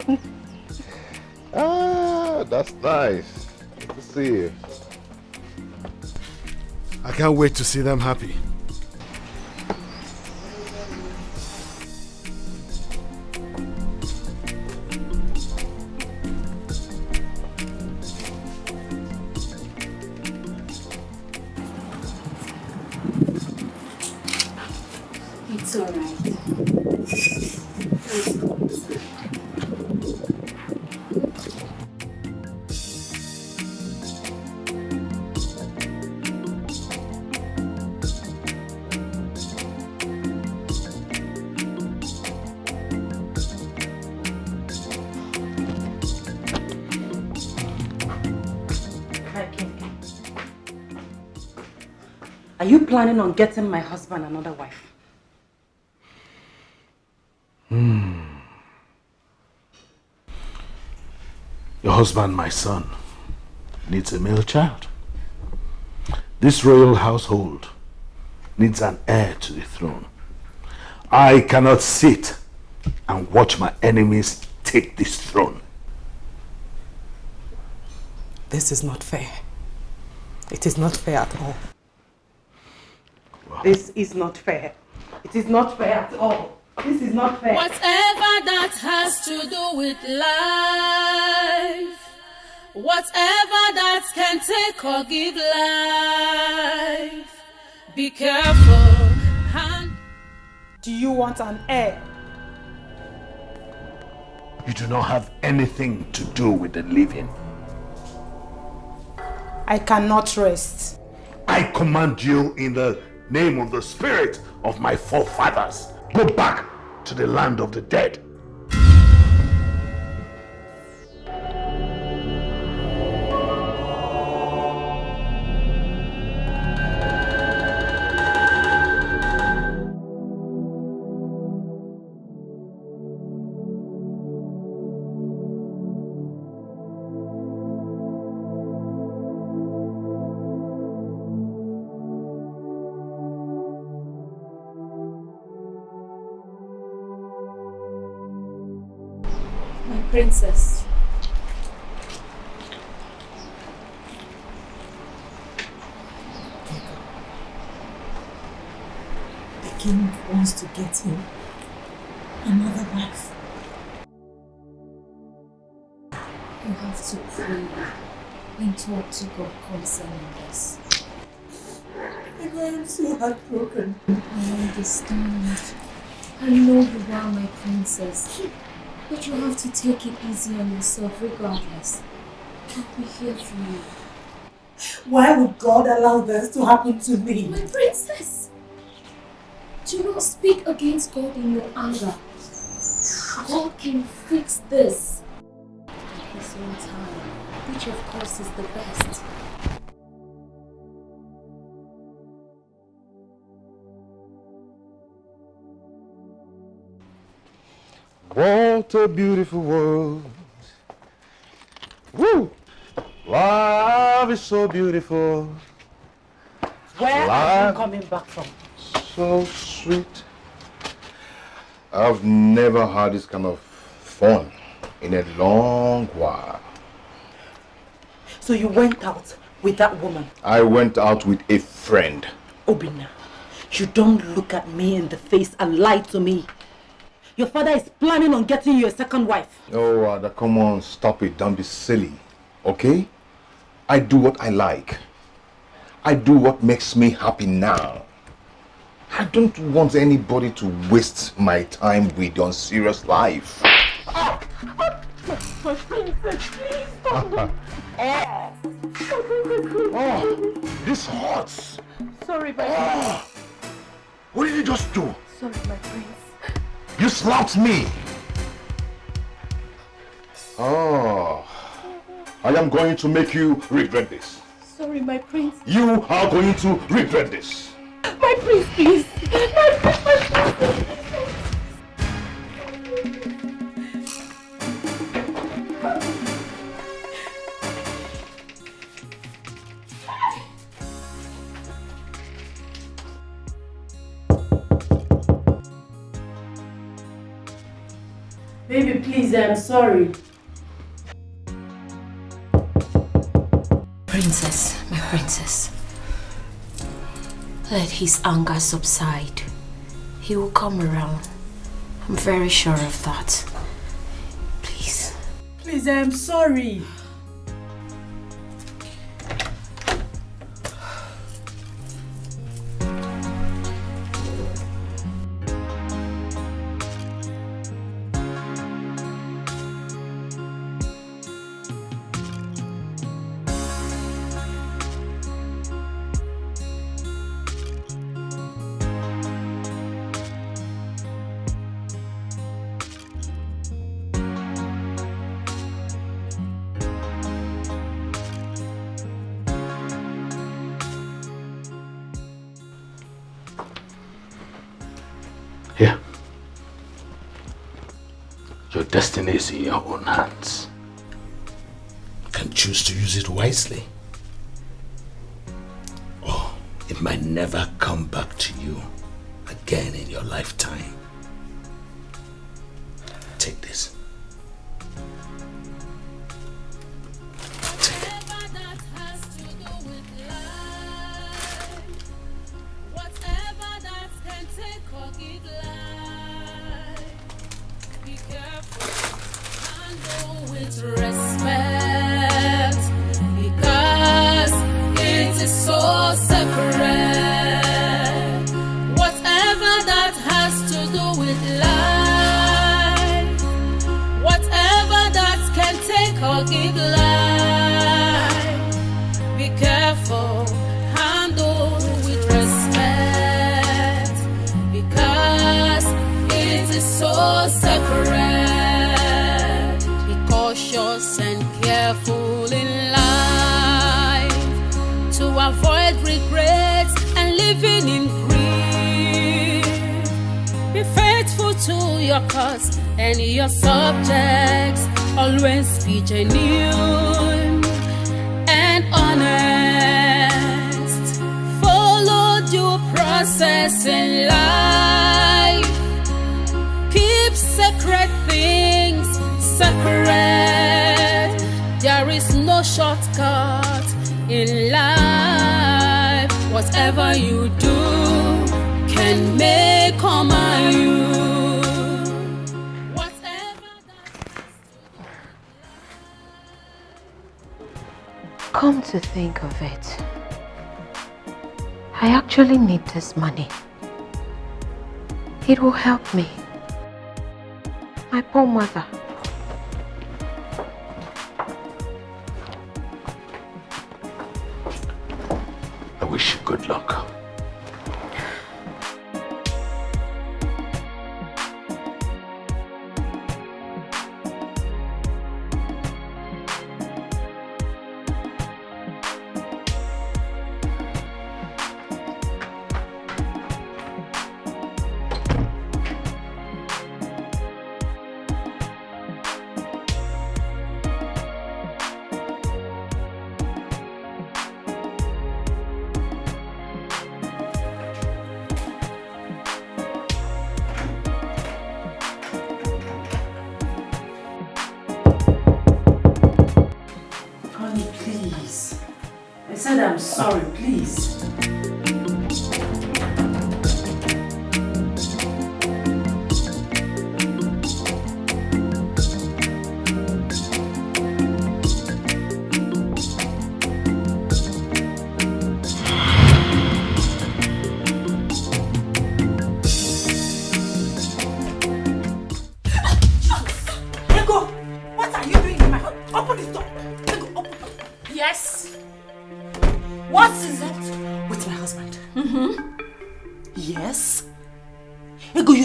Ah, that's nice. Good to see you. I can't wait to see them happy. It's all right. Let's go inside. Are you planning on getting my husband another wife? Your husband, my son, needs a male child. This royal household needs an heir to the throne. I cannot sit and watch my enemies take this throne. This is not fair. It is not fair at all. This is not fair. It is not fair at all. This is not fair. Whatever that has to do with life, whatever that can take or give life, be careful. Do you want an heir? You do not have anything to do with the living. I cannot rest. I command you in the name of the spirit of my forefathers. Go back to the land of the dead. Princess. The king wants to get him another wife. You have to pray and talk to God concerning this. I am so heartbroken. I understand. I know you are my princess. But you have to take it easy on yourself regardless. I'll be here for you. Why would God allow this to happen to me? My princess! Do not speak against God in your anger. God can fix this at His own time, which of course is the best. What a beautiful world. Woo! Love is so beautiful. Where are you coming back from? So sweet. I've never had this kind of fun in a long while. So you went out with that woman? I went out with a friend. Obina, you don't look at me in the face and lie to me. Your father is planning on getting you a second wife. Oh, Ada, come on, stop it. Don't be silly, okay? I do what I like. I do what makes me happy now. I don't want anybody to waste my time with on serious life. My princess, please stop. This hurts. Sorry, my prince. What did you just do? Sorry, my prince. You slapped me. Oh, I am going to make you regret this. Sorry, my prince. You are going to regret this. My prince, please. My prince. Baby, please, I'm sorry. Princess, my princess. Let his anger subside. He will come around. I'm very sure of that. Please. Please, I'm sorry. Here. Your destiny is in your own hands. You can choose to use it wisely. Or it might never come back to you again in your lifetime. Take this. Respect, because it is so separate. Whatever that has to do with life, whatever that can take or give life, be careful, handle with respect, because it is so separate. Cautious and careful in life to avoid regrets and living in grief. Be faithful to your cause and your subjects. Always be genuine and honest. Follow due process in life. Keep sacred things sacred. There is no shortcut in life. Whatever you do can make or mar you. Come to think of it, I actually need this money. It will help me. My poor mother. I wish you good luck. said I'm sorry, please.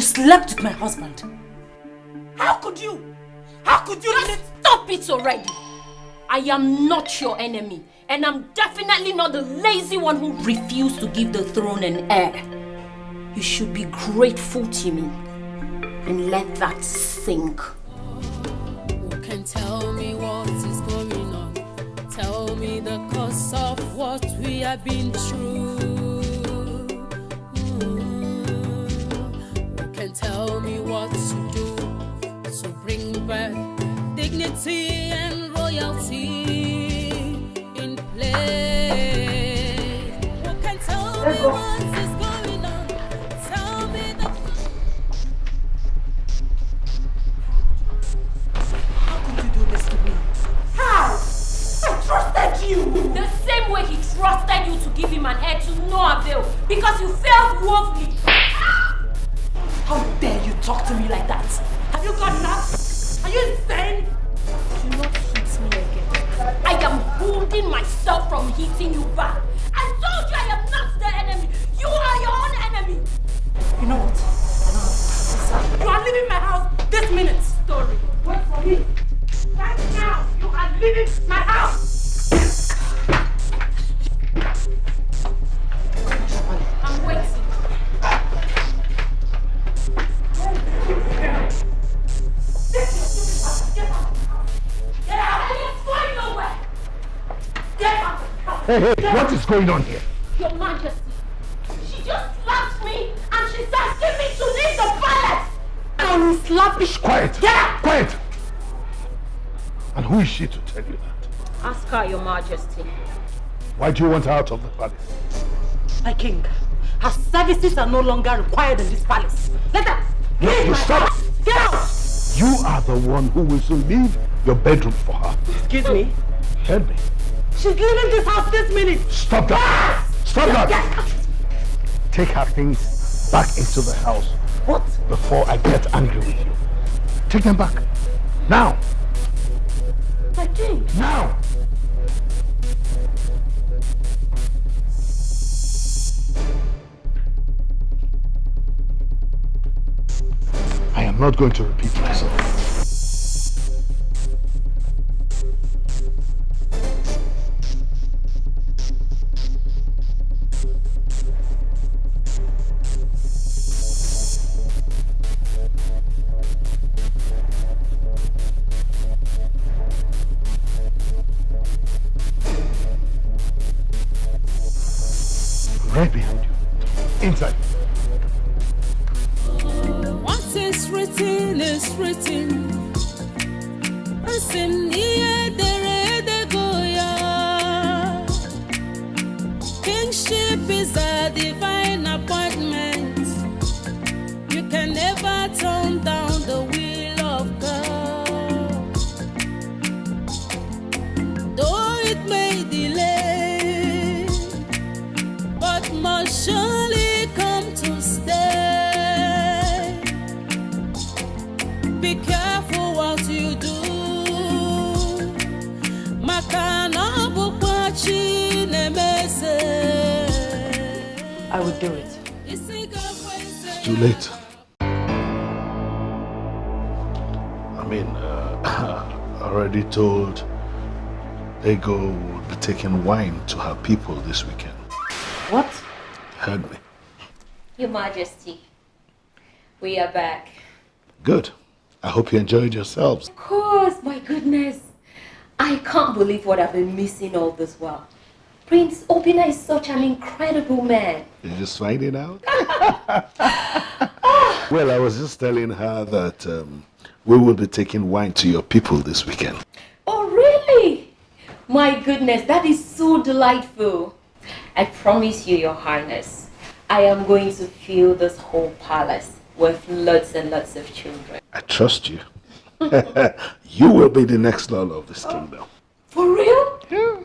Slept with my husband. How could you? How could you? Just stop it already. I am not your enemy, and I'm definitely not the lazy one who refused to give the throne an heir. You should be grateful to me and let that sink. Who can tell me what is going on? Tell me the cause of what we have been through. Tell me what to do to bring back dignity and royalty in place. Who can tell me what is going on? Tell me the... How could you do this to me? How? I trusted you! The same way he trusted you to give him an heir to no avail because you failed woefully. How dare you talk to me like that? Have you got nuts? Are you insane? Do not hit me again. I am holding myself from hitting you back. I told you I am not the enemy. You are your own enemy. You know what? You are leaving my house this minute. Story. Wait for me. Right now, you are leaving my house. I'm waiting. Hey, what is going on here? Your Majesty, she just slapped me and she's asking me to leave the palace! And slapping. Quiet! Get out! Quiet! And who is she to tell you that? Ask her, Your Majesty. Why do you want her out of the palace? My king, her services are no longer required in this palace. Let her leave my house. Get out! You are the one who will soon leave your bedroom for her. Excuse me? Help me. She's leaving this house this minute. Stop that! Yes! Stop that! Yes! Take her things back into the house. What? Before I get angry with you. Take them back. Now! My king! Now! I am not going to repeat myself. Right behind you. Inside. What is written is written. Kingship is a divine appointment. You can never turn down the will of God. Though it may delay, but must surely come to stay. Be careful what you do. I would do it. It's too late. I mean, I already told Ego will be taking wine to her people this weekend. What? Heard me. Your Majesty, we are back. Good. I hope you enjoyed yourselves. Of course, my goodness. I can't believe what I've been missing all this while. Prince Obina is such an incredible man. You're just finding out? Well, I was just telling her that we will be taking wine to your people this weekend. Oh, really? My goodness, that is so delightful. I promise you, Your Highness, I am going to fill this whole palace with lots and lots of children. I trust you. You will be the next Lord of this kingdom. For real? Yeah.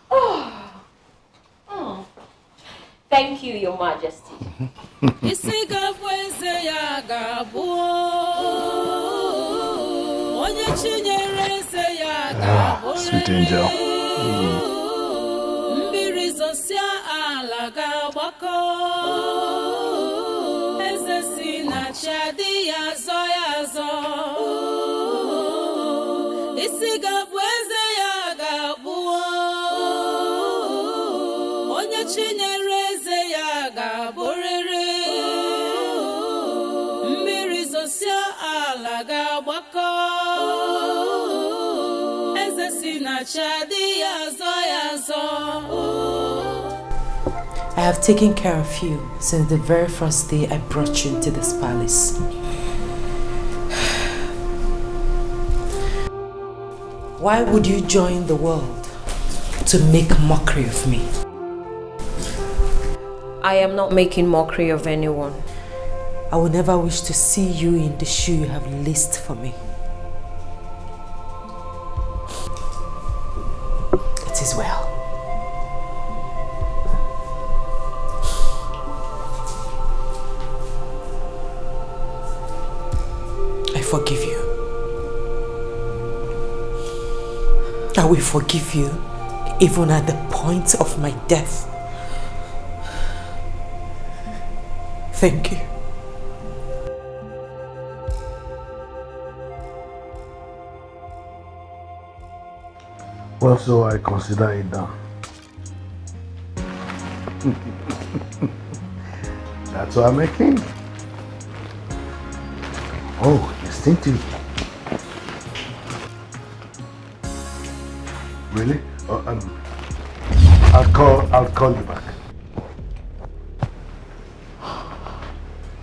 Oh. Thank you, Your Majesty. Sweet angel. I have taken care of you since the very first day I brought you into this palace. Why would you join the world to make mockery of me? I am not making mockery of anyone. I will never wish to see you in the shoe you have laced for me. It is well. I forgive you. I will forgive you even at the point of my death. Thank you. Well, so I consider it done. That's why I'm a king. Oh, distinctive. Really? I'll call you back.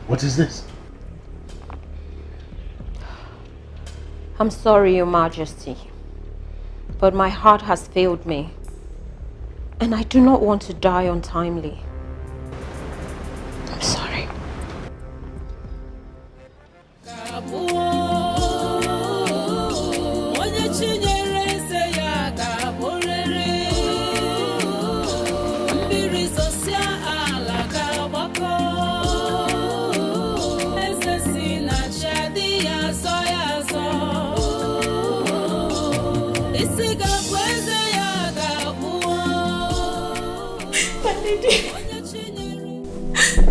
What is this? I'm sorry, Your Majesty, but my heart has failed me, and I do not want to die untimely. I'm sorry.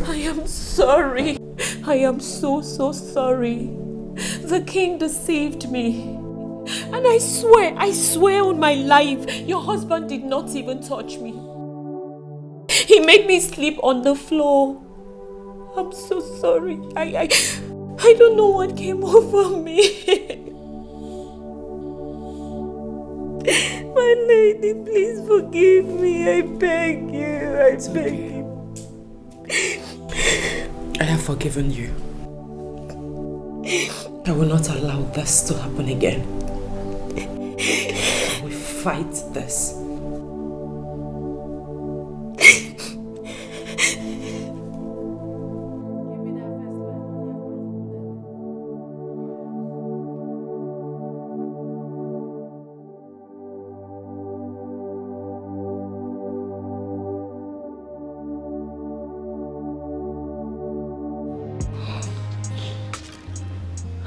I am sorry. I am so sorry. The king deceived me. And I swear on my life, your husband did not even touch me. He made me sleep on the floor. I'm so sorry. I don't know what came over me. My lady, please forgive me. I beg you. I beg you. I have forgiven you. I will not allow this to happen again. I will fight this.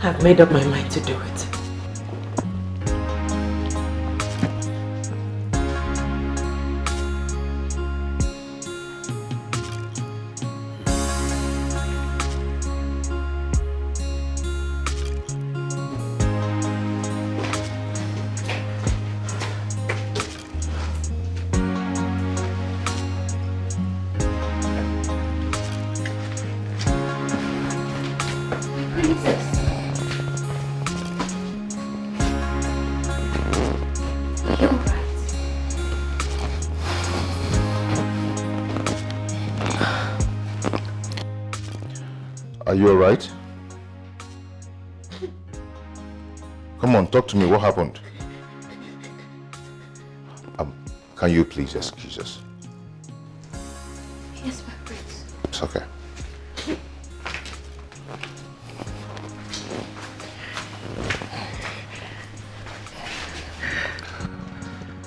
I've made up my mind to do it. Are you alright? Come on, talk to me. What happened? Can you please excuse us? Yes, my prince. It's okay.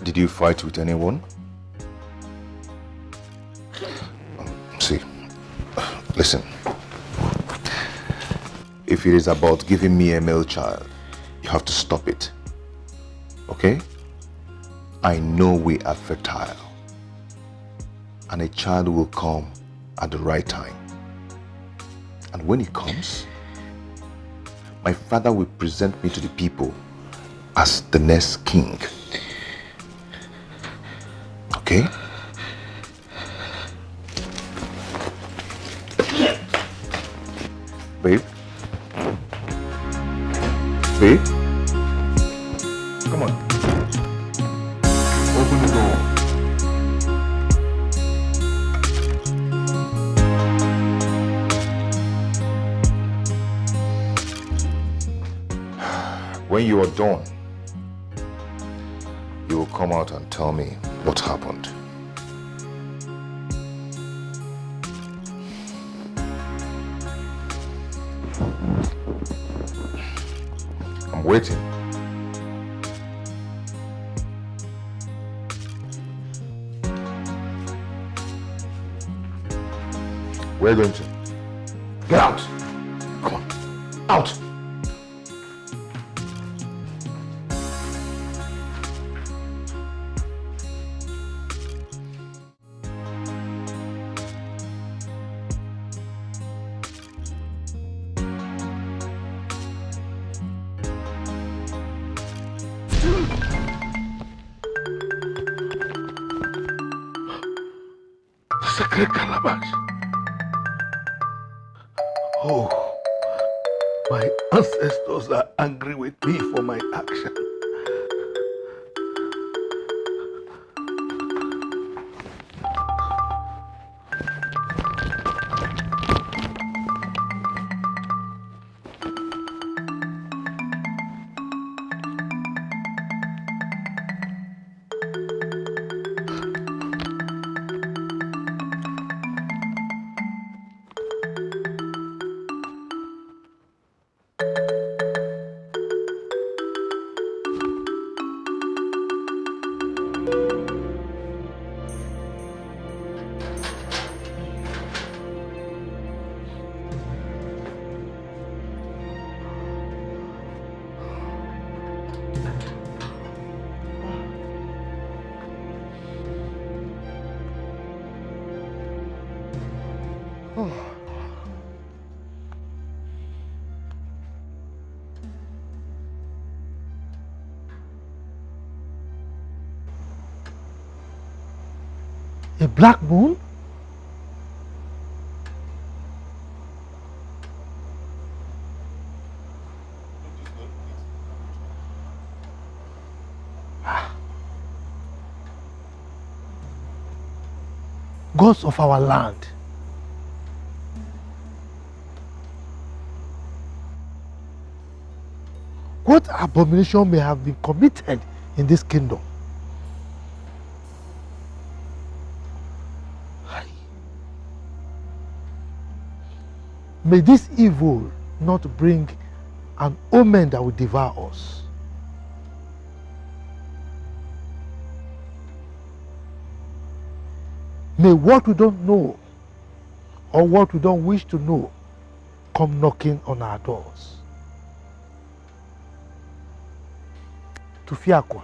Did you fight with anyone? See, listen. If it is about giving me a male child, you have to stop it. Okay? I know we are fertile. And a child will come at the right time. And when it comes, my father will present me to the people as the next king. Okay? Babe? Babe? Come on. Open the door. When you are done, you will come out and tell me what happened. I'm waiting. We're going to. Get out! Come on. Out! Sacred calabash. Oh, my ancestors are angry with me for my action. A black moon? Gods of our land. What abomination may have been committed in this kingdom? May this evil not bring an omen that will devour us. May what we don't know or what we don't wish to know come knocking on our doors. Tufiakwa.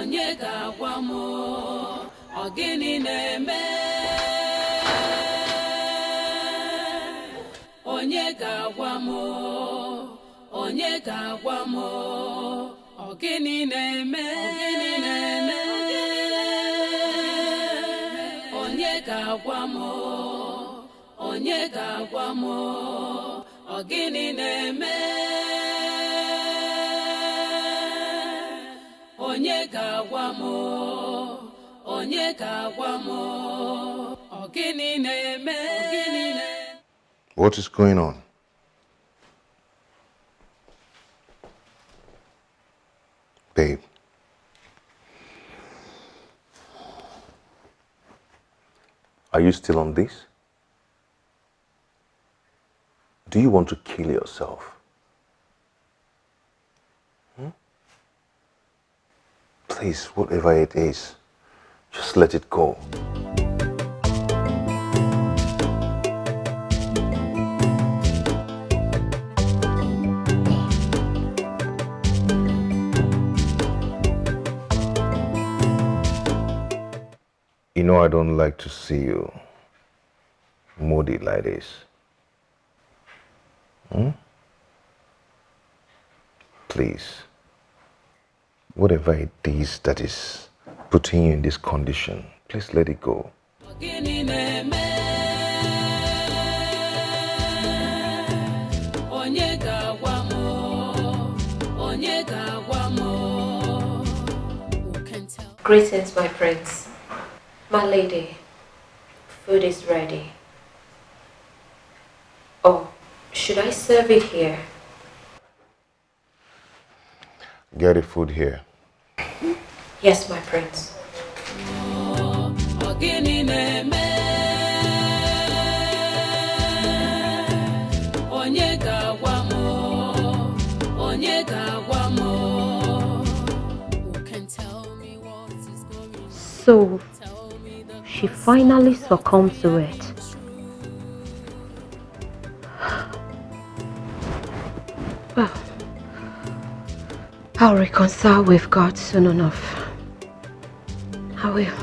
Onye ga-agwa m ọ gịnị na-eme? Onye ga-agwa m onye ga-agwa m ọ gịnị na-eme? Onye ga-agwa m onye ga-agwa m ọ gịnị na-eme? Onye ga-agwa m onye ga-agwa m ọ gịnị na-eme? What is going on? Babe. Are you still on this? Do you want to kill yourself? Please, whatever it is, just let it go. You know I don't like to see you moody like this. Please, whatever it is that is putting you in this condition, please let it go. Greetings, my prince. My lady, food is ready. Oh, should I serve it here? Get the food here. Yes, my prince. So, she finally succumbed to it. Well, I'll reconcile with God soon enough. I will.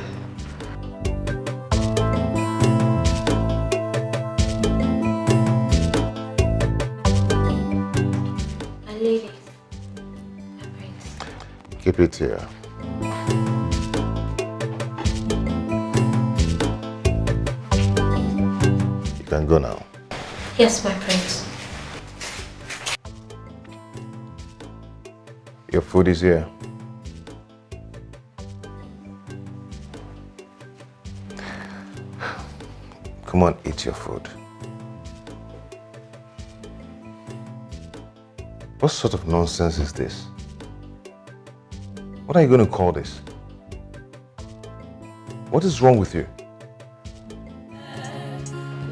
My lady, my prince. Keep it here. You can go now. Yes, my prince. Your food is here. Come on, eat your food. What sort of nonsense is this? What are you going to call this? What is wrong with you?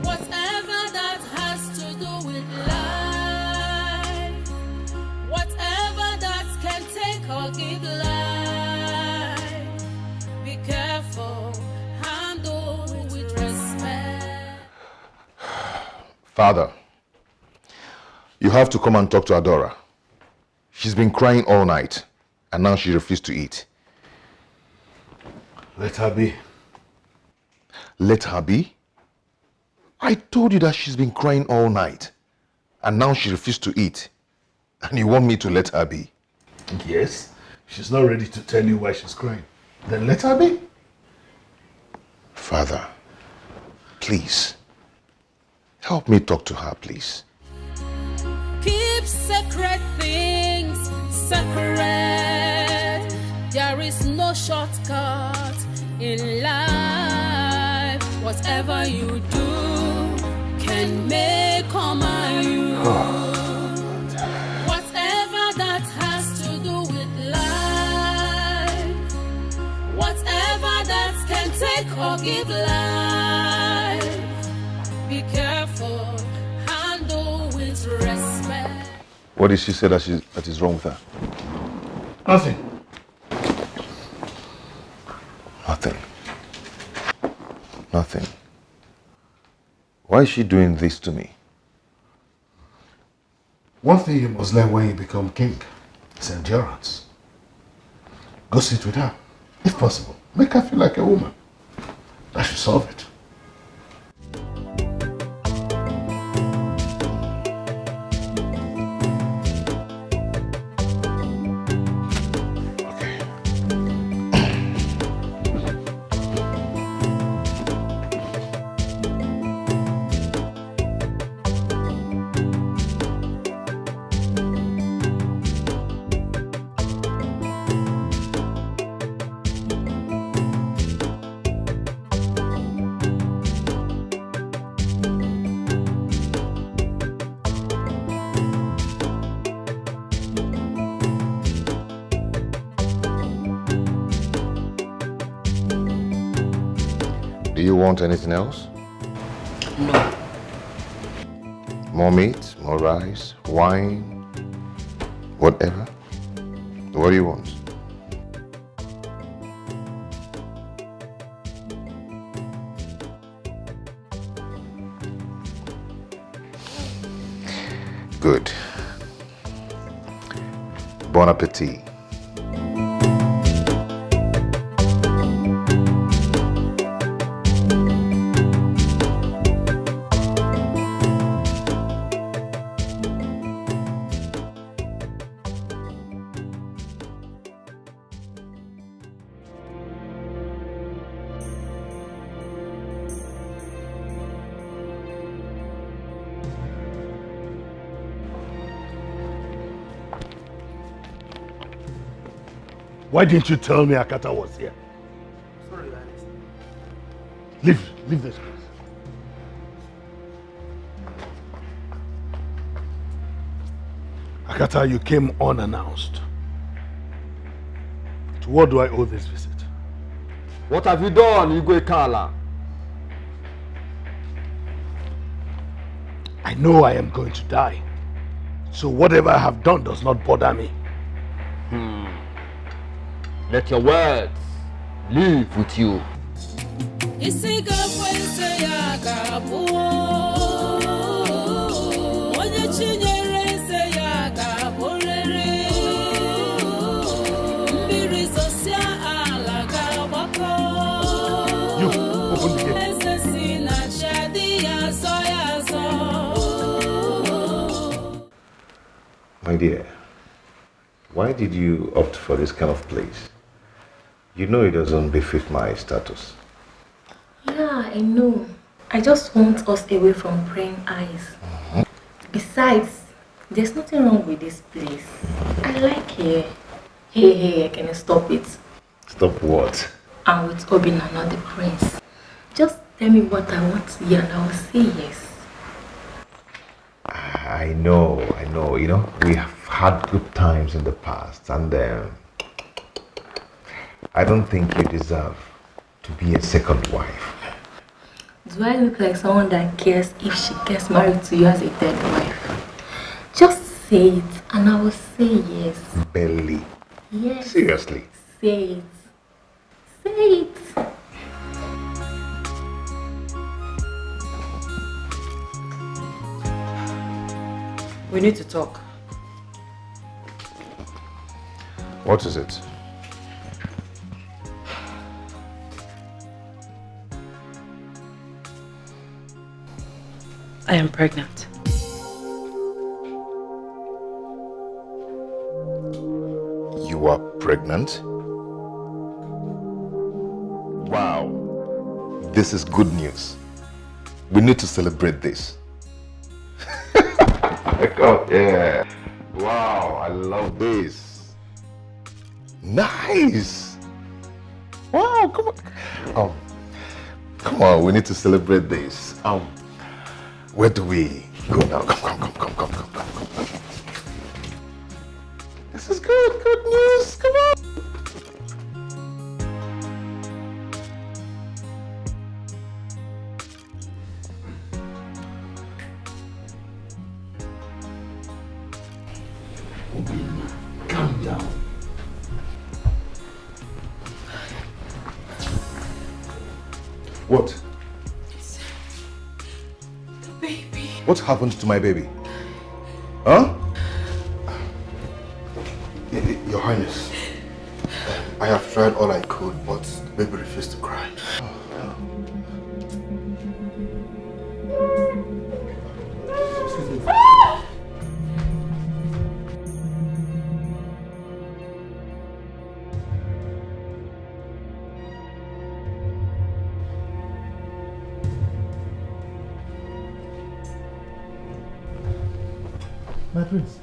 Whatever that has to do with life, whatever that can take or give life, be careful, handle with respect. Father, you have to come and talk to Adora. She's been crying all night, and now she refused to eat. Let her be. Let her be? I told you that she's been crying all night, and now she refused to eat. And you want me to let her be? Yes, she's not ready to tell you why she's crying. Then let her be. Father, please, help me talk to her, please. Keep sacred things sacred. There is no shortcut in life. Whatever you do can make or mar you. Whatever that has to do with life, whatever that can take or give life, be careful, handle with respect. What did she say that is wrong with her? Nothing. Nothing. Nothing. Why is she doing this to me? One thing you must learn when you become king is endurance. Go sit with her, if possible. Make her feel like a woman. That should solve it. Do you want anything else? No. More meat, more rice, wine, whatever? What do you want? Good. Bon appetit. Why didn't you tell me Akata was here? Sorry, Ernest. Leave this place. Akata, you came unannounced. To what do I owe this visit? What have you done, Igwe Kala? I know I am going to die. So whatever I have done does not bother me. Let your words live with you. You, open the gate. My dear, why did you opt for this kind of place? You know it doesn't befit my status. Yeah, I know. I just want us away from praying eyes. Besides, there's nothing wrong with this place. I like it. Hey, can you stop it? Stop what? I'm with Obina, not the prince. Just tell me what I want to hear and I will say yes. I know. You know, we have had good times in the past, and I don't think you deserve to be a second wife. Do I look like someone that cares if she gets married to you as a third wife? Just say it and I will say yes. Belly. Yes. Seriously. Say it. Say it. We need to talk. What is it? I am pregnant. You are pregnant? Wow. This is good news. We need to celebrate this. Oh, yeah. Wow, I love this. Nice. Wow, come on. Come on, we need to celebrate this. Where do we go now? Come. This is good news. Come on. Calm down. What? The baby. What happened to my baby? Huh? Your Highness, I have tried all I could, but the baby refused to cry. My prince,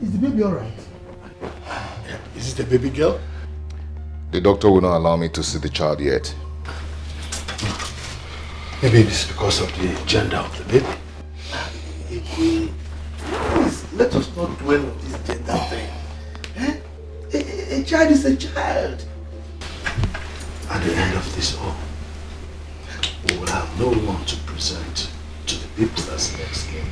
is the baby alright? Is it a baby girl? The doctor will not allow me to see the child yet. Maybe it is because of the gender of the baby. Please, let us not dwell on this gender thing. A child is a child. At the end of this all, we will have no one to present to the people as next king.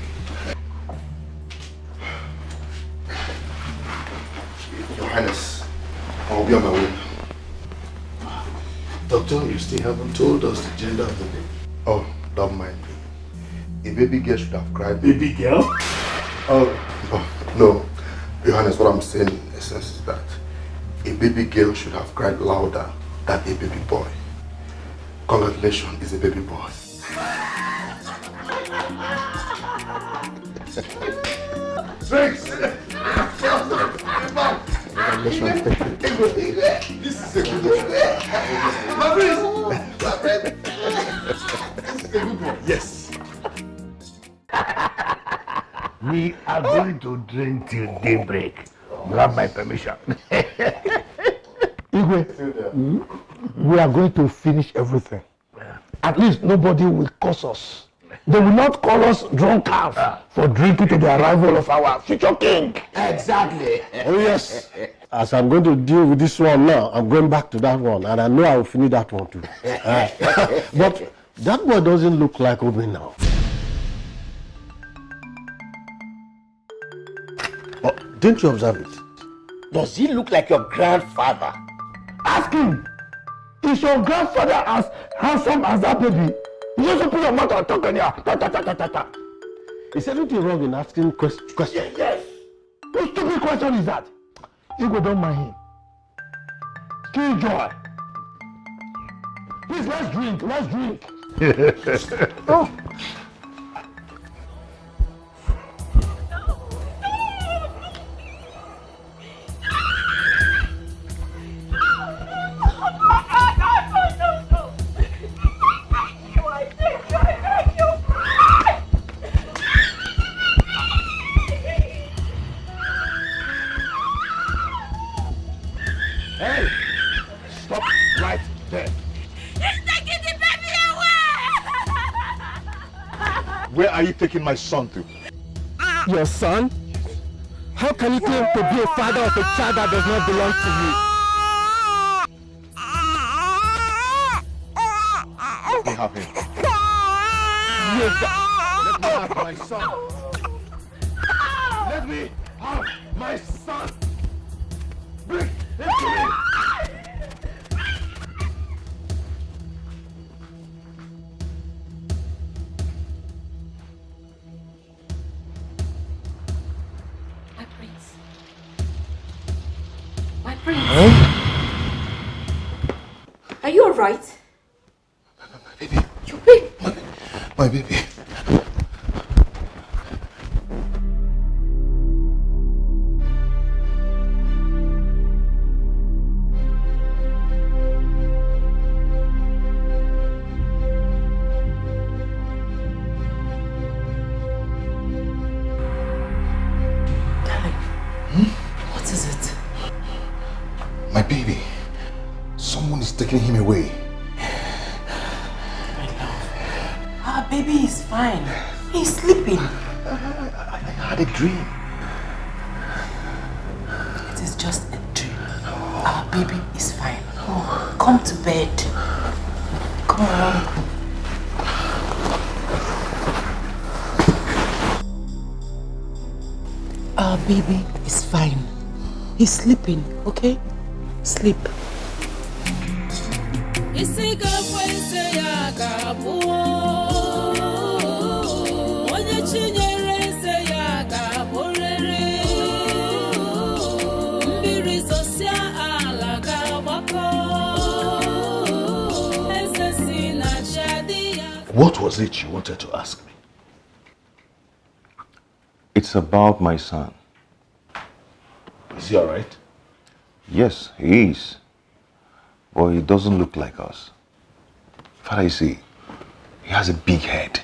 Your Highness, I'll be on my way. Doctor, you still haven't told us the gender of the baby. Oh, don't mind me. A baby girl should have cried. Baby girl? Oh, no. Your Highness, what I'm saying in essence is that a baby girl should have cried louder than a baby boy. Congratulations, is a baby boy. Thanks! This is a good one. Yes. We are going to drink till daybreak. You have my permission. Igwe, we are going to finish everything. At least nobody will curse us. They will not call us drunkards for drinking to the arrival of our future king. Exactly. Oh yes. As I'm going to deal with this one now, I'm going back to that one, and I know I will finish that one too. But that boy doesn't look like Obi now. Oh, didn't you observe it? Does he look like your grandfather? Ask him. Is your grandfather as handsome as that baby? You just open your mouth and talk on here. Is anything wrong in asking questions? Yes. What stupid question is that? Igwe, don't mind him. Killjoy. Please, let's drink. Oh. Hey! Stop right there. He's taking the baby away! Where are you taking my son to? Your son? How can you claim to be a father of a child that does not belong to you? Let me have him. Let me have my son. Let me have my son. Bring him to me. My prince. Are you alright? My baby. Your baby? My baby. My baby. Someone is taking him away. My love. Our baby is fine. He's sleeping. I had a dream. It is just a dream. Our baby is fine. Oh, come to bed. Come on. Our baby is fine. He's sleeping, okay? Sleep. What was it you wanted to ask me? It's about my son. Is he alright? Yes, he is. But he doesn't look like us. Father, you see, he has a big head,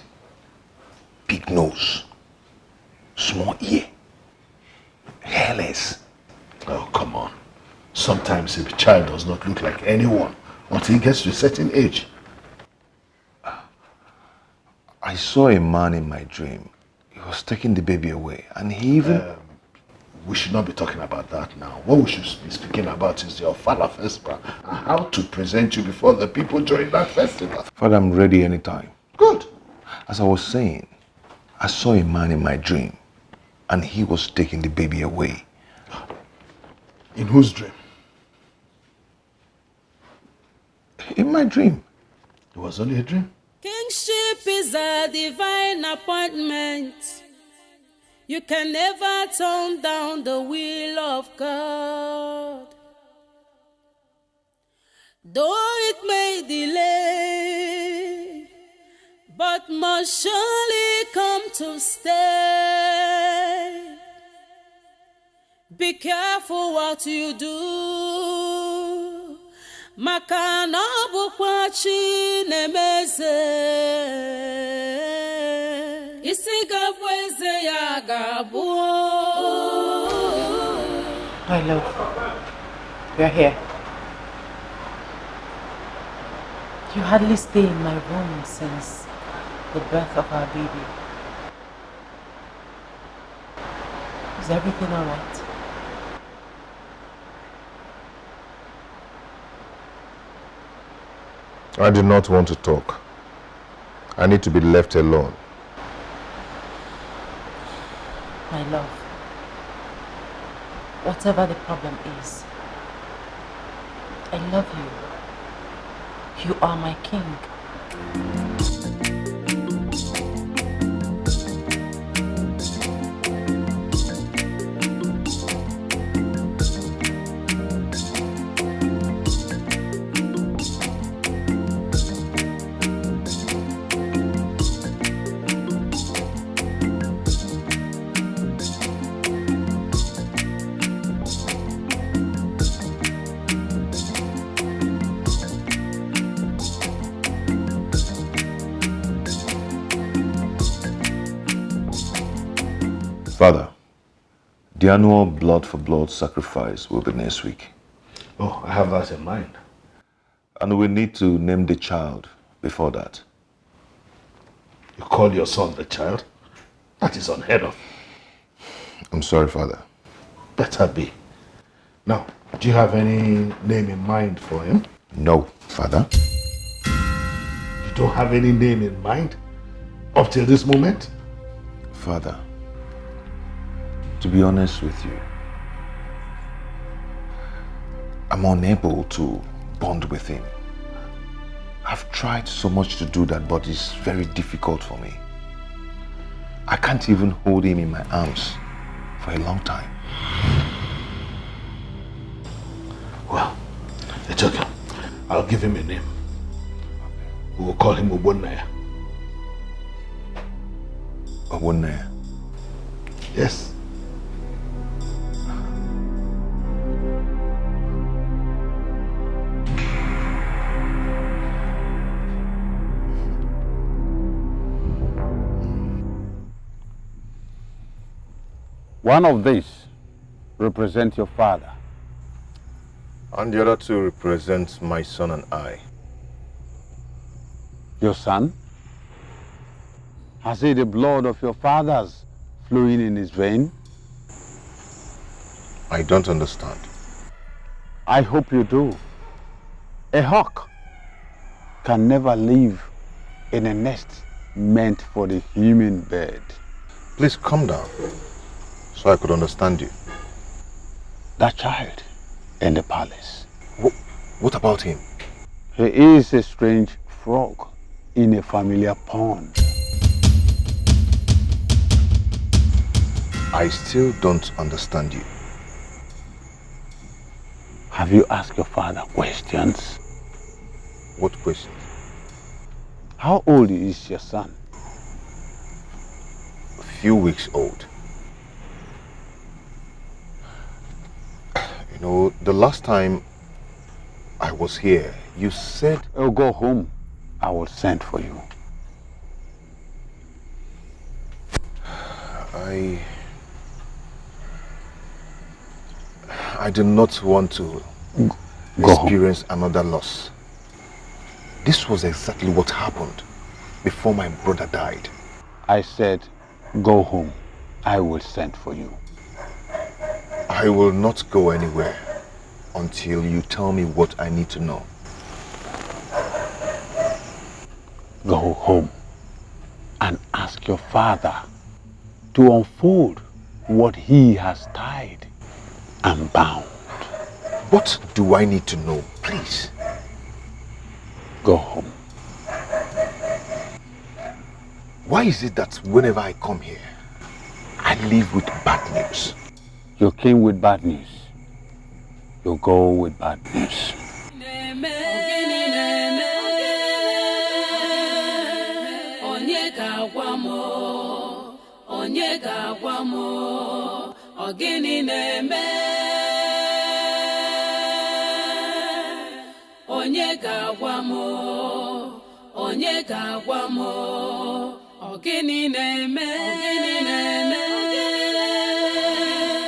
big nose, small ear, hairless. Oh, come on. Sometimes a child does not look like anyone until he gets to a certain age. I saw a man in my dream. He was taking the baby away, and he even... we should not be talking about that now. What we should be speaking about is your Fala Festival and how to present you before the people during that festival. Father, I'm ready anytime. Good. As I was saying, I saw a man in my dream and he was taking the baby away. In whose dream? In my dream. It was only a dream? Kingship is a divine appointment. You can never turn down the will of God. Though it may delay, but must surely come to stay. Be careful what you do. Maka na bukwa Chinemeze. Isi gabu eze ya gabu. My love, you're here. You hardly stay in my room since the birth of our baby. Is everything all right? I do not want to talk. I need to be left alone. My love, whatever the problem is, I love you. You are my king. Father, the annual blood for blood sacrifice will be next week. Oh, I have that in mind. And we need to name the child before that. You call your son the child? That is unheard of. I'm sorry, Father. Better be. Now, do you have any name in mind for him? No, Father. You don't have any name in mind? Up till this moment? Father, to be honest with you, I'm unable to bond with him. I've tried so much to do that, but it's very difficult for me. I can't even hold him in my arms for a long time. Well, it's okay. I'll give him a name. We will call him Obonaya. Obonaya? Yes. One of these represents your father. And the other two represent my son and I. Your son? Has he the blood of your father's flowing in his vein? I don't understand. I hope you do. A hawk can never live in a nest meant for the human bird. Please calm down, so I could understand you. That child in the palace. What about him? He is a strange frog in a familiar pond. I still don't understand you. Have you asked your father questions? What questions? How old is your son? A few weeks old. You know, the last time I was here, you said... Oh, go home. I will send for you. I do not want to experience another loss. This was exactly what happened before my brother died. I said, go home. I will send for you. I will not go anywhere until you tell me what I need to know. Go home and ask your father to unfold what he has tied and bound. What do I need to know, please? Go home. Why is it that whenever I come here, I leave with bad news? You came with bad news. You go with bad news.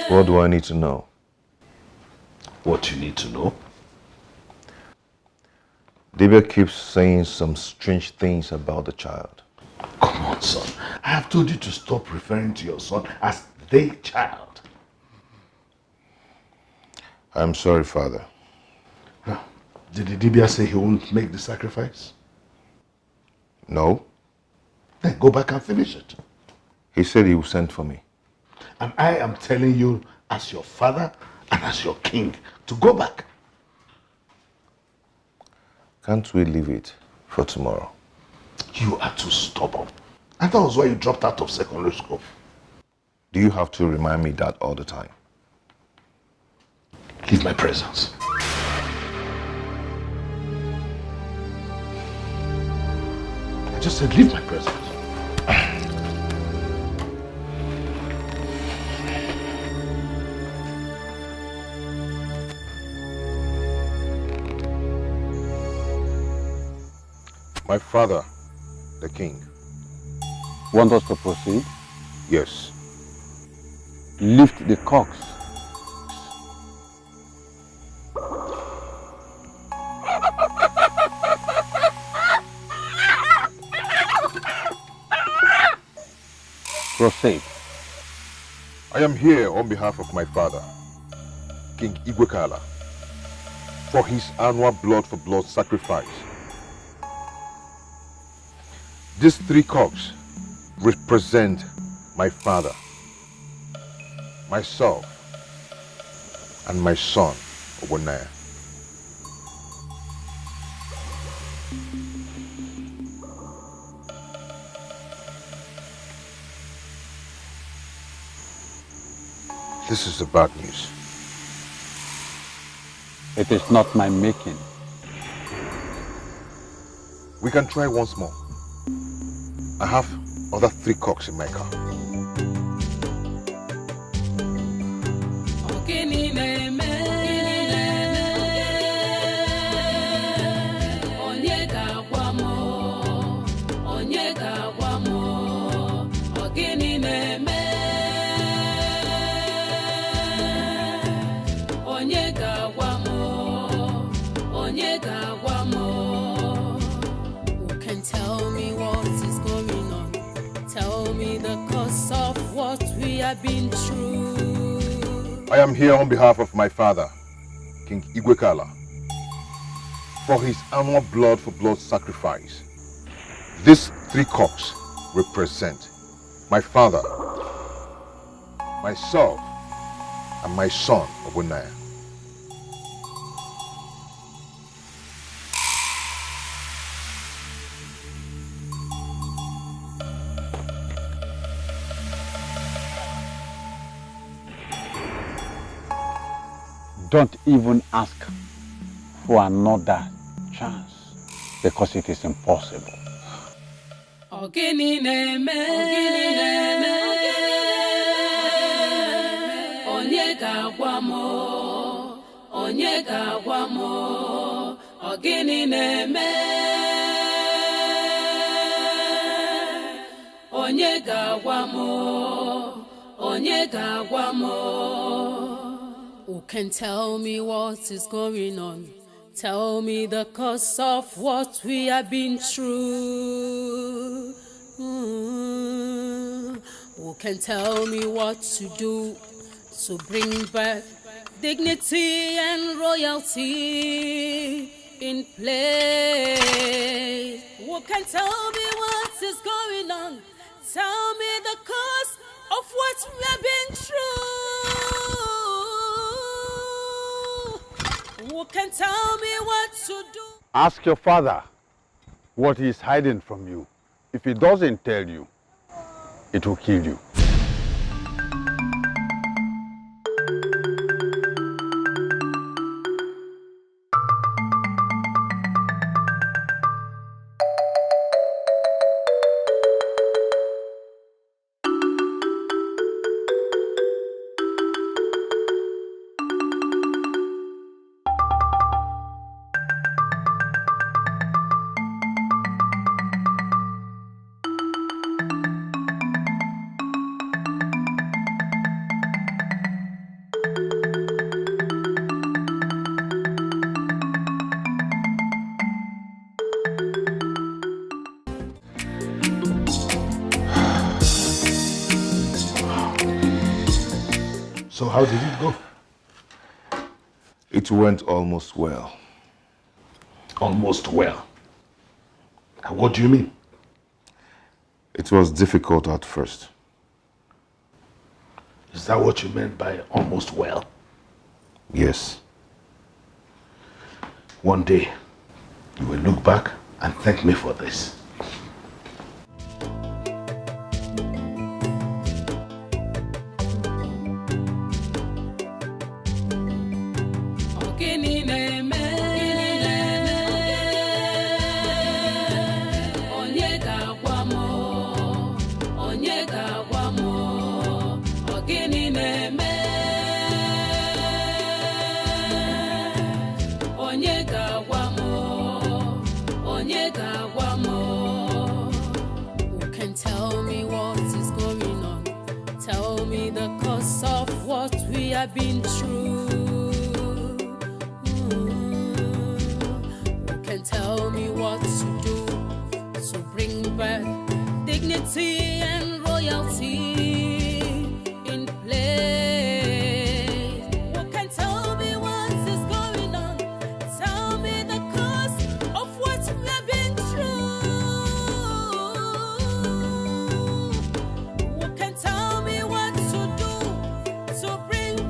What do I need to know? What you need to know? Dibia keeps saying some strange things about the child. Come on, son. I have told you to stop referring to your son as the child. I'm sorry, Father. Now, did the Dibia say he won't make the sacrifice? No. Then go back and finish it. He said he will send for me. And I am telling you as your father and as your king to go back. Can't we leave it for tomorrow? You are too stubborn. And that was why you dropped out of secondary school. Do you have to remind me that all the time? Leave my presence. I just said leave my presence. My father, the king. Want us to proceed? Yes. Lift the cocks. Proceed. I am here on behalf of my father, King EKWEDIKE, for his annual blood for blood sacrifice. These 3 cocks represent my father, myself, and my son, Onny. This is the bad news. It is not my making. We can try once more. I have other 3 cocks in my car. Been true. I am here on behalf of my father, King EKWEDIKE, for his annual blood for blood sacrifice. These 3 cocks represent my father, myself, and my son, Onny. Don't even ask for another chance because it is impossible. Who can tell me what is going on? Tell me the cause of what we have been through. Who can tell me what to do to bring back dignity and royalty in place. Who can tell me what is going on? Tell me the cause of what we have been through. Who can tell me what to do? Ask your father what he is hiding from you. If he doesn't tell you, it will kill you. So how did it go? It went almost well. Almost well? What do you mean? It was difficult at first. Is that what you meant by almost well? Yes. One day, you will look back and thank me for this. I've been through. Who can tell me what to do to bring back dignity and royalty in place? Who can tell me what is going on? Tell me the cause of what we have been through. Who can tell me what to do to bring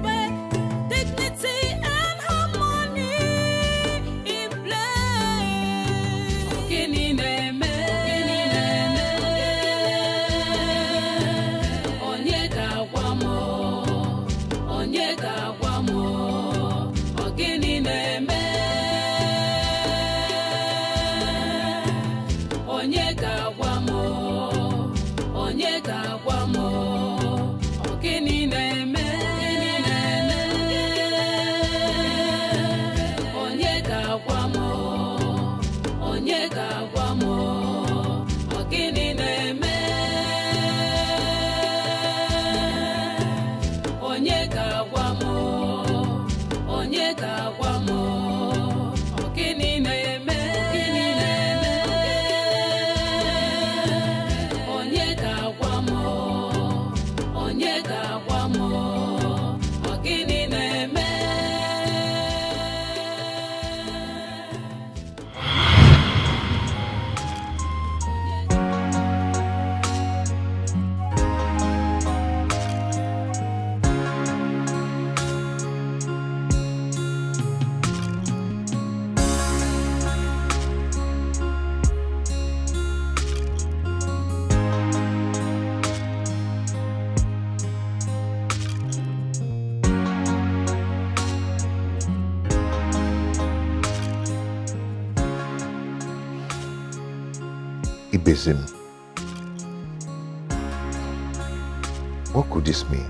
Ibezim. What could this mean?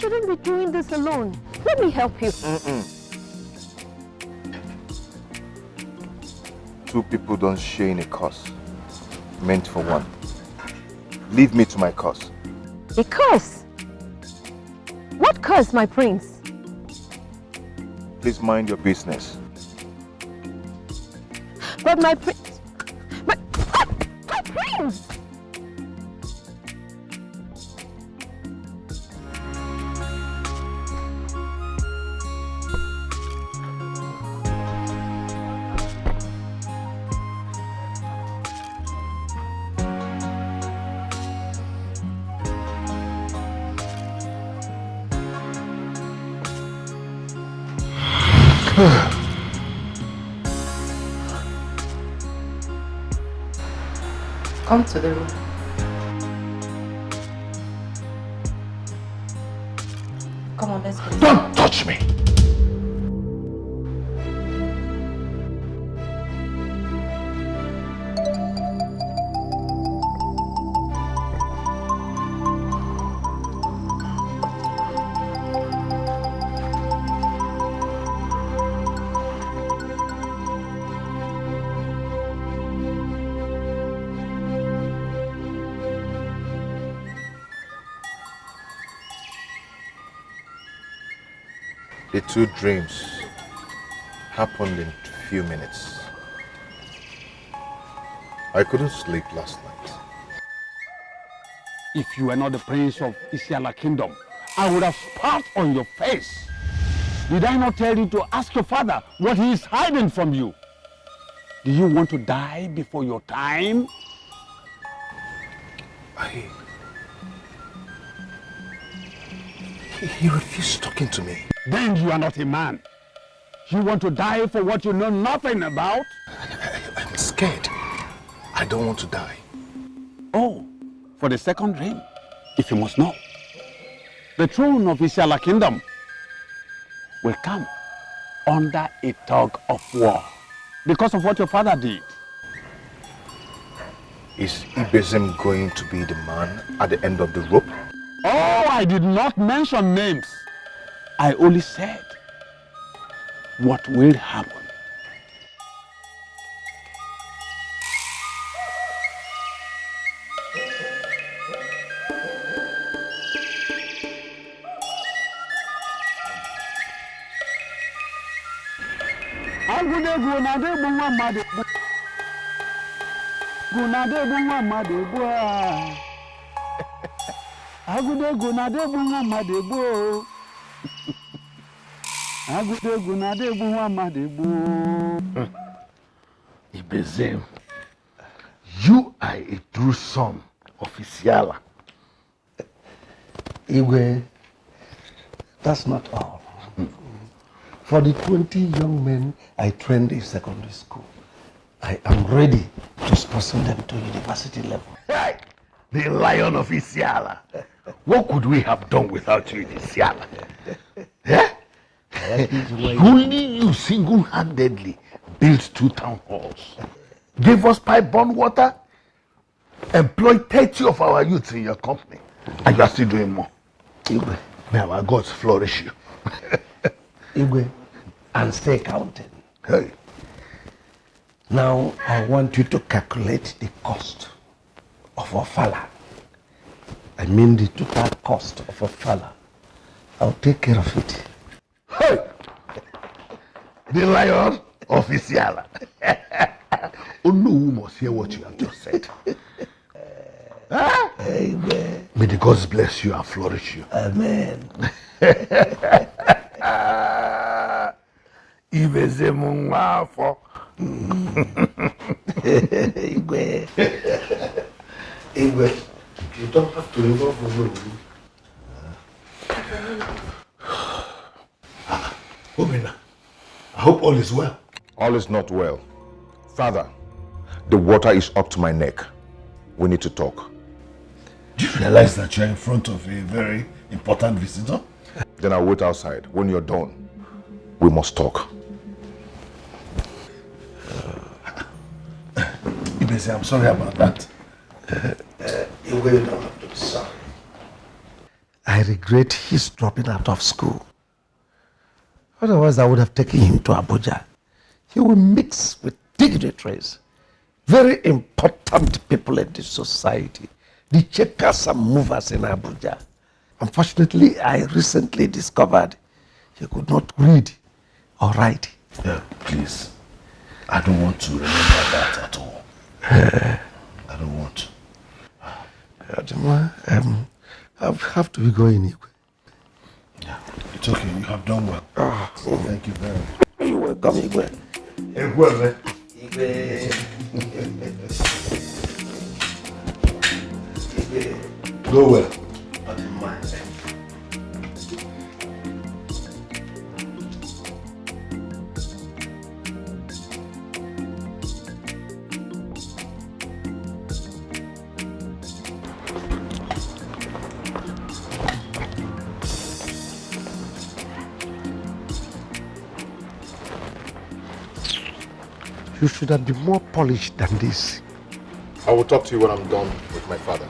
shouldn't be doing this alone. Let me help you. Two people don't share in a cause meant for one. Leave me to my cause. A curse? What curse, my prince? Please mind your business. But my prince... My prince! Come to the room. Come on, let's go. Don't touch me! The two dreams happened in a few minutes. I couldn't sleep last night. If you were not the prince of Isiala Kingdom, I would have spat on your face. Did I not tell you to ask your father what he is hiding from you? Do you want to die before your time? He refused talking to me. Then you are not a man. You want to die for what you know nothing about? I'm scared. I don't want to die. Oh, for the second dream, if you must know. The throne of Isiala Kingdom will come under a tug of war because of what your father did. Is Ibezem going to be the man at the end of the rope? Oh, I did not mention names. I only said what will happen. Ibezem, you are a true son of Isiala. Igwe, that's not all. For the 20 young men I trained in secondary school, I am ready to sponsor them to university level. Hey, the lion of Isiala. What could we have done without you in Isiala? Eh? Only you single-handedly built 2 town halls, gave us pipe-borne water, employed 30 of our youths in your company, and you are still doing more. Igwe. May our gods flourish you. Igwe, and stay counting. Hey. Now, I want you to calculate the cost of Ofala. I mean the total cost of Ofala. I'll take care of it. Hey! The lion of Isiala. Only who must hear what you have just said. Amen. May the gods bless you and flourish you. Amen. Ibezem nwafọ. Igwe. Igwe, you don't have to involve me. Obina, I hope all is well. All is not well. Father, the water is up to my neck. We need to talk. Do you realize that you're in front of a very important visitor? Then I'll wait outside. When you're done, we must talk. Ibeze, I'm sorry about that. You don't have to be sorry. I regret his dropping out of school. Otherwise, I would have taken him to Abuja. He will mix with dignitaries, very important people in the society, the checkers and movers in Abuja. Unfortunately, I recently discovered he could not read or write. Yeah, please. I don't want to remember that at all. I don't want to. I have to be going. Yeah, it's okay. You have done well. Thank you very much. You're welcome, Igwe. Go well. You should have been more polished than this. I will talk to you when I'm done with my father.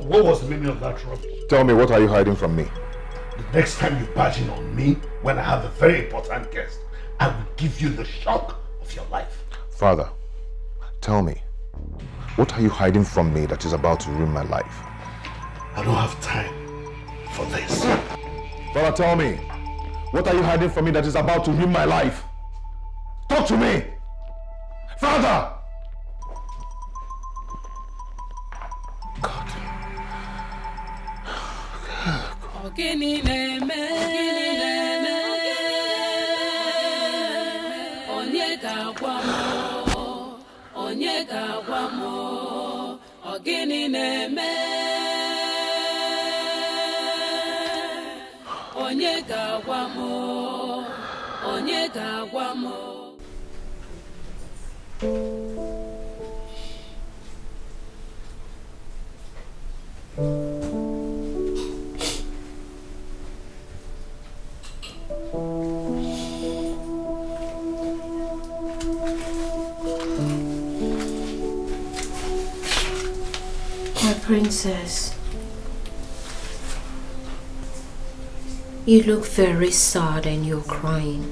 What was the meaning of that rubbish? Tell me, what are you hiding from me? The next time you barge in on me, when I have a very important guest, I will give you the shock of your life. Father, tell me, what are you hiding from me that is about to ruin my life? I don't have time for this. Father, tell me, what are you hiding from me that is about to ruin my life? Talk to me! Father! Ogini na-eme, onye ga-agwa m, onye ga-agwa m, ogini na-eme, onye ga-agwa m, onye ga-agwa m. My princess, you look very sad and you're crying.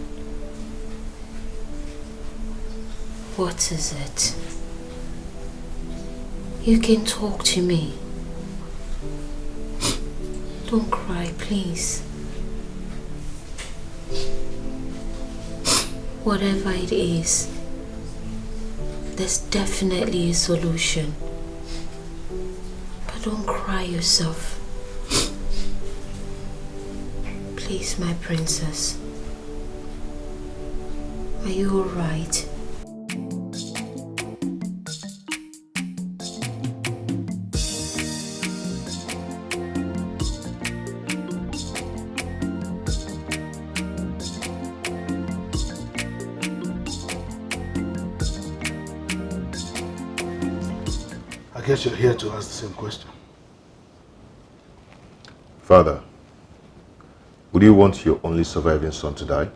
What is it? You can talk to me. Don't cry, please. Whatever it is, there's definitely a solution. But don't cry yourself. Please, my princess. Are you all right? I guess you're here to ask the same question. Father, would you want your only surviving son to die?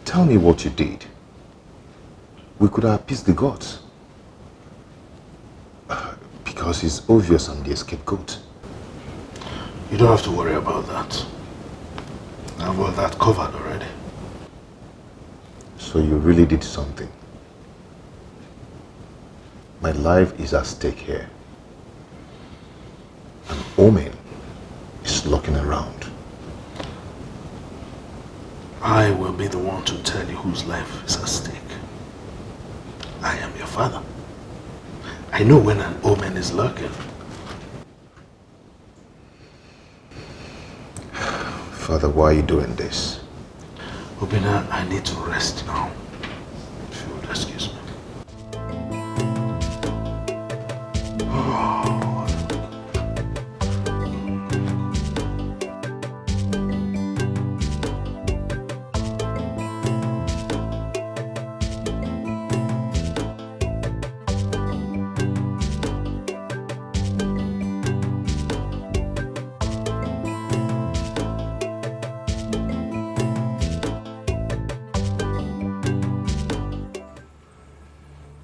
Tell me what you did. We could have appeased the gods. Because it's obvious I'm the scapegoat. You don't have to worry about that. I've got that covered already. So you really did something. My life is at stake here. An omen is lurking around. I will be the one to tell you whose life is at stake. I am your father. I know when an omen is lurking. Father, why are you doing this? Obina, I need to rest now. If you would excuse me.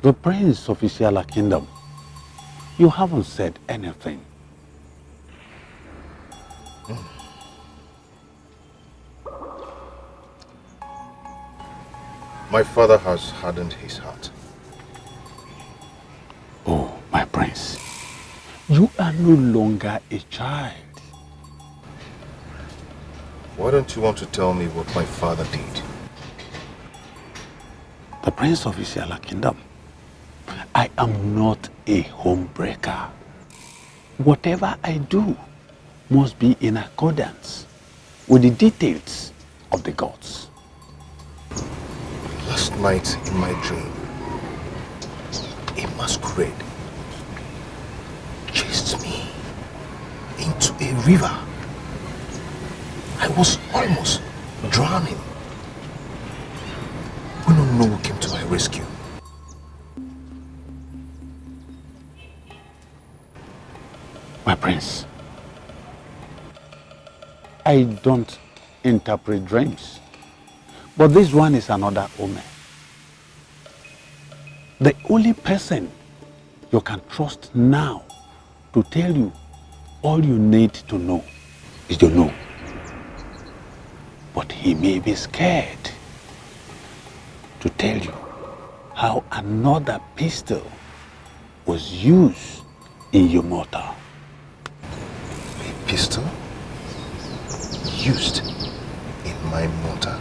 The Prince of Isiala Kingdom, you haven't said anything. My father has hardened his heart. Oh, my prince, you are no longer a child. Why don't you want to tell me what my father did? The Prince of Isiala Kingdom, I am not a homebreaker. Whatever I do must be in accordance with the details of the gods. Last night in my dream, a masquerade chased me into a river. I was almost drowning when Onny came to my rescue. My prince, I don't interpret dreams, but this one is another omen. The only person you can trust now to tell you all you need to know is to know. But he may be scared to tell you how another pistol was used in your mortar. A pistol used in my mortar?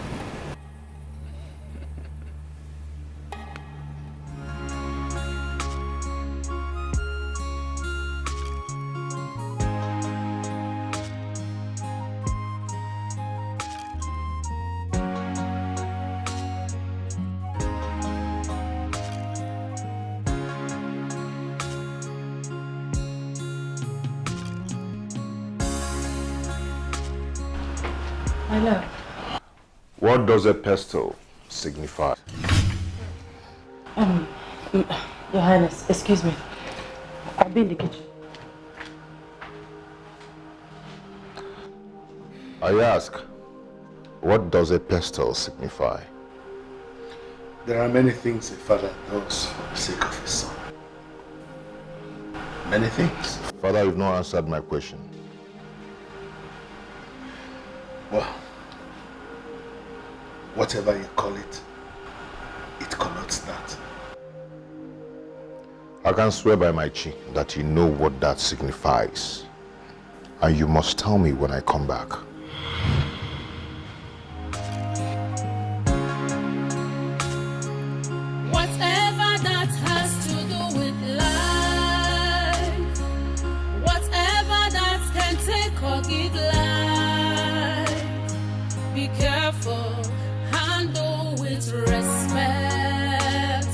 Hello. What does a pestle signify? Your Highness, excuse me. I'll be in the kitchen. I ask, what does a pestle signify? There are many things a father does for the sake of his son. Many things. Father, you've not answered my question. Well, whatever you call it, it connotes that. I can swear by my chi that you know what that signifies. And you must tell me when I come back. Whatever that has to do with life, whatever that can take or give life, be careful, handle with respect,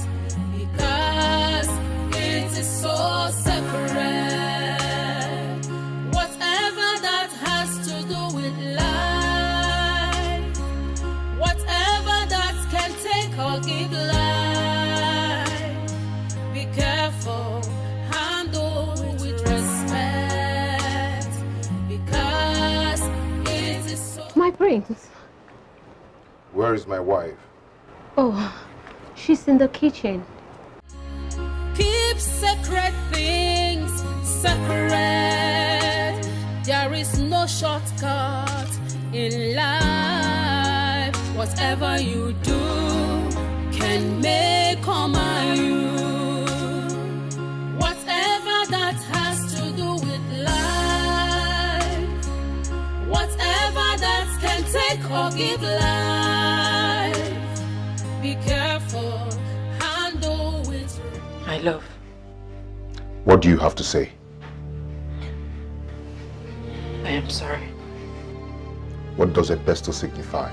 because it is so separate. Whatever that has to do with life, whatever that can take or give life, be careful, handle with respect, because it is so... My prince. Where is my wife? Oh, she's in the kitchen. Keep sacred things sacred. There is no shortcut in life. Whatever you do can make or mar you. Whatever that has to do with life, whatever that can take or give life, be careful, handle with. My love. What do you have to say? I am sorry. What does a pestle signify?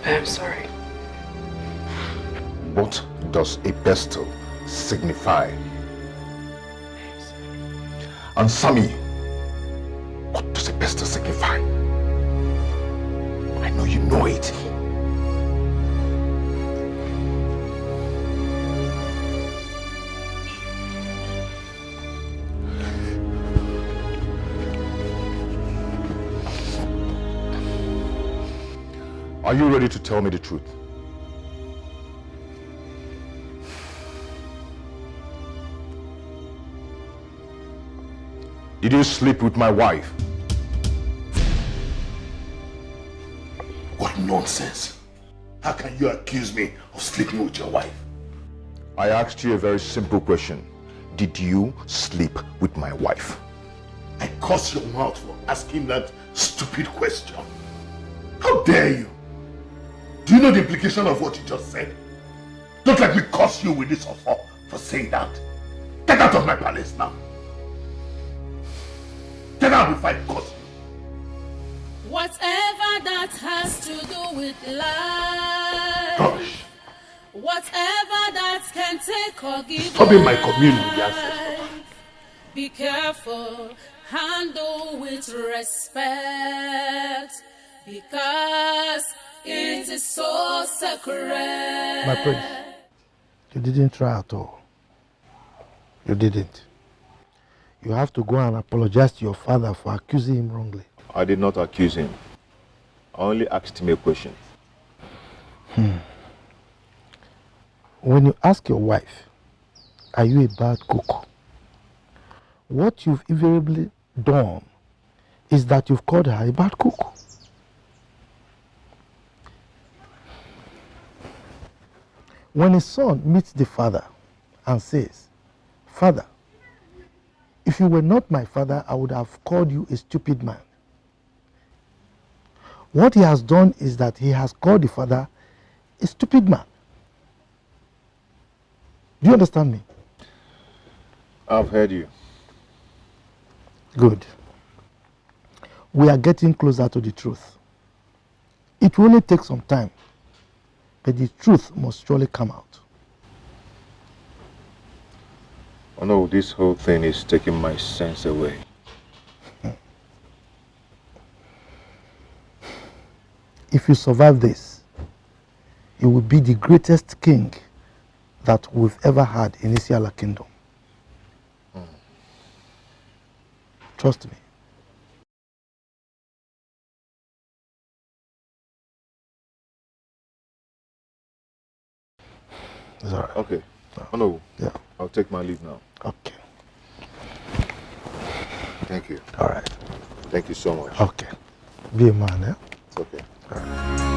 I am sorry. What does a pestle signify? Answer me. What does a pestle signify? I know you know it. Are you ready to tell me the truth? Did you sleep with my wife? What nonsense. How can you accuse me of sleeping with your wife? I asked you a very simple question. Did you sleep with my wife? I curse your mouth for asking that stupid question. How dare you? Do you know the implication of what you just said? Don't let me curse you with this offer for saying that. Get out of my palace now. Get out before I curse you. Whatever that has to do with life. Gosh. Whatever that can take or give. Disturbing my community, ancestors. Be careful, handle with respect, because it is so sacred. My prince, you didn't try at all. You didn't. You have to go and apologize to your father for accusing him wrongly. I did not accuse him. I only asked him a question. When you ask your wife, are you a bad cook? What you've invariably done is that you've called her a bad cook. When a son meets the father and says, "Father, if you were not my father, I would have called you a stupid man." What he has done is that he has called the father a stupid man. Do you understand me? I've heard you. Good. We are getting closer to the truth. It will only take some time, but the truth must surely come out. Oh no, this whole thing is taking my sense away. If you survive this, you will be the greatest king that we've ever had in Isiala Kingdom. Trust me. It's all right. Okay. Oh no. Yeah. I'll take my leave now. Okay. Thank you. All right. Thank you so much. Okay. Be a man, eh? It's okay. All right.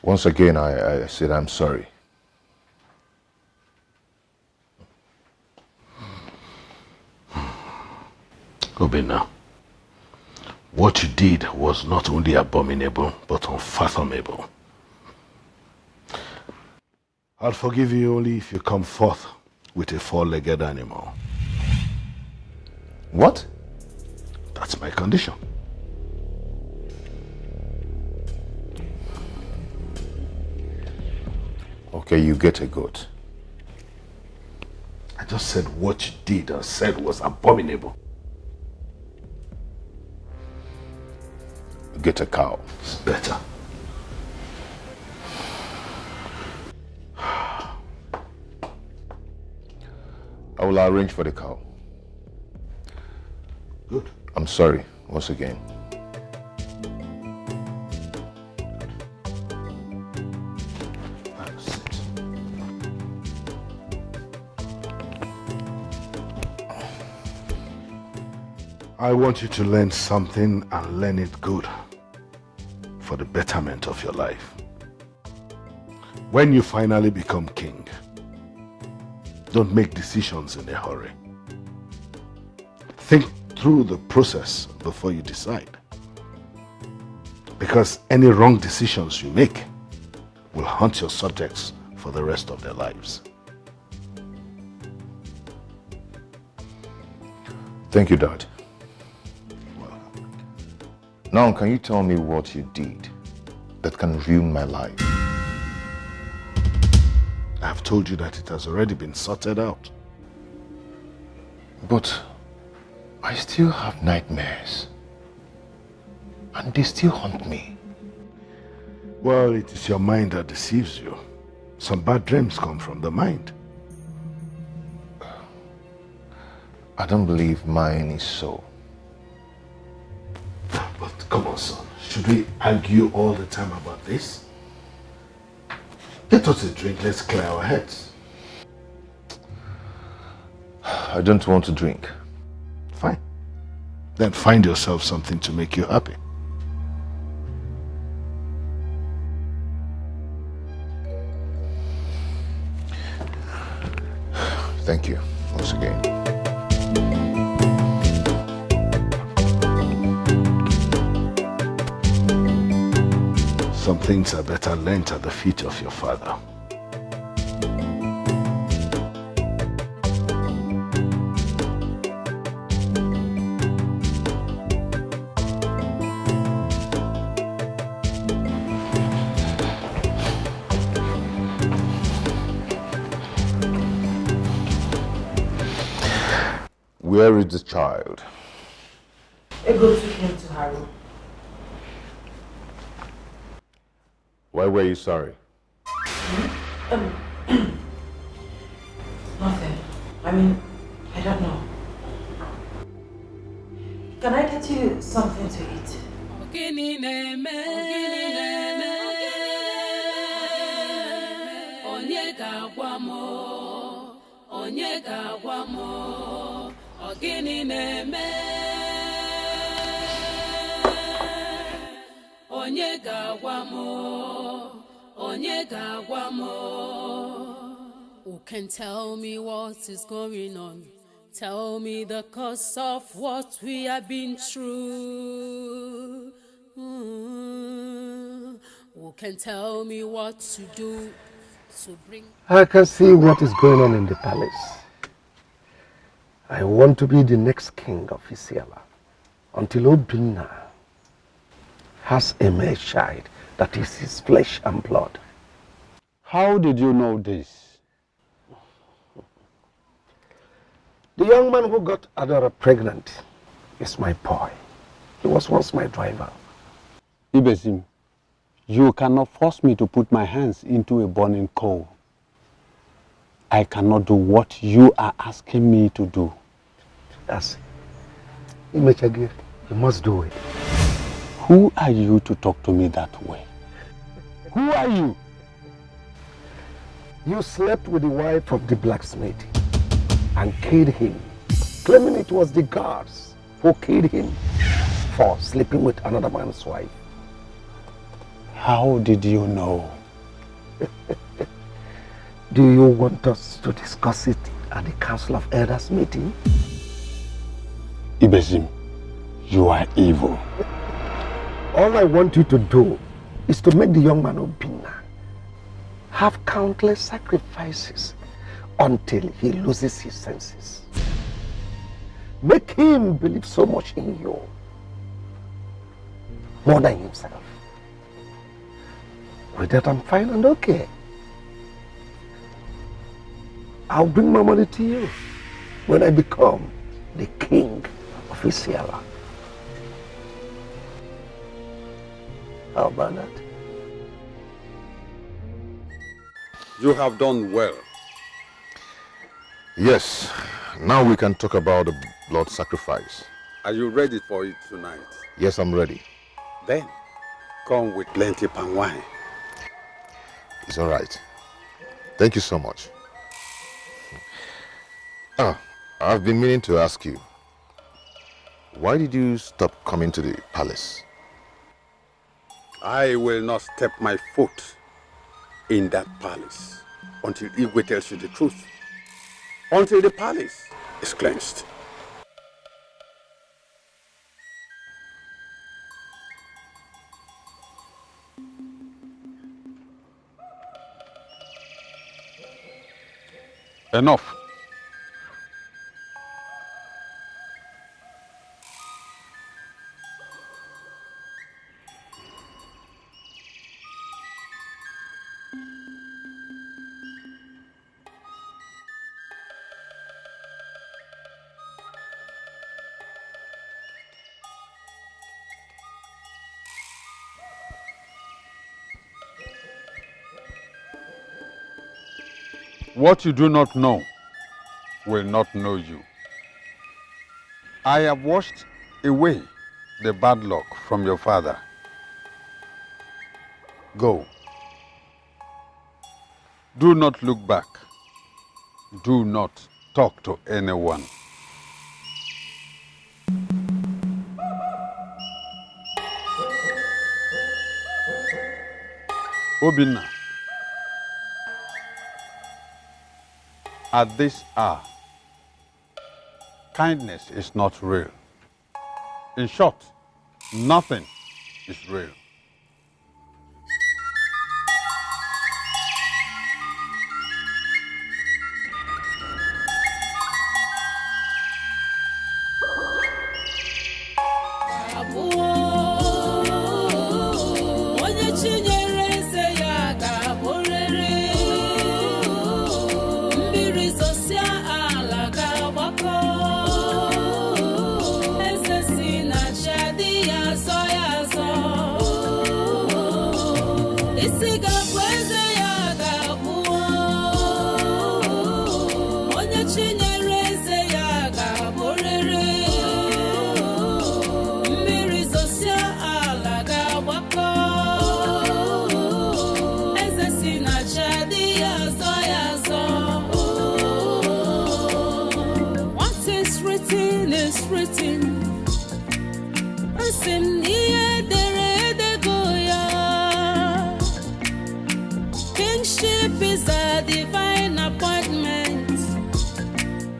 Once again, I said I'm sorry. Obina, what you did was not only abominable, but unfathomable. I'll forgive you only if you come forth with a four-legged animal. What? That's my condition. Okay, you get a goat. I just said what you did and said was abominable. Get a cow. It's better. I will arrange for the cow. Good. I'm sorry, once again. I want you to learn something and learn it good for the betterment of your life. When you finally become king, don't make decisions in a hurry. Think through the process before you decide. Because any wrong decisions you make will haunt your subjects for the rest of their lives. Thank you, Dad. Now, can you tell me what you did that can ruin my life? I have told you that it has already been sorted out. But I still have nightmares. And they still haunt me. Well, it is your mind that deceives you. Some bad dreams come from the mind. I don't believe mine is so. But come on, son. Should we argue all the time about this? Get us a drink. Let's clear our heads. I don't want to drink. Fine. Then find yourself something to make you happy. Thank you once again. Some things are better learnt at the feet of your father. Where is the child? Ego took him to her room. Why were you sorry? Nothing. I mean, I don't know. Can I get you something to eat? Ogini na-eme onye ga-agwa m Who can tell me what is going on? Tell me the cause of what we have been through. Who can tell me what to do to bring... I can see what is going on in the palace. I want to be the next king of Isiala until Obinna has a male child that is his flesh and blood. How did you know this? The young man who got Adora pregnant is my boy. He was once my driver. Ibesim, you cannot force me to put my hands into a burning coal. I cannot do what you are asking me to do. That's it. Micheal, you must do it. Who are you to talk to me that way? Who are you? You slept with the wife of the blacksmith and killed him, claiming it was the guards who killed him for sleeping with another man's wife. How did you know? Do you want us to discuss it at the Council of Elders meeting? Ibesim, you are evil. All I want you to do is to make the young man Obinna have countless sacrifices until he loses his senses. Make him believe so much in you, more than himself. With that, I'm fine and okay. I'll bring my money to you when I become the king of Isiala. How about that? You have done well. Yes. Now we can talk about the blood sacrifice. Are you ready for it tonight? Yes, I'm ready. Then, come with plenty palm wine. It's all right. Thank you so much. I've been meaning to ask you, why did you stop coming to the palace? I will not step my foot in that palace until Igwe tells you the truth. Until the palace is cleansed. Enough. What you do not know will not know you. I have washed away the bad luck from your father. Go. Do not look back. Do not talk to anyone. Obinna, at this hour, kindness is not real. In short, nothing is real. Kingship is a divine appointment.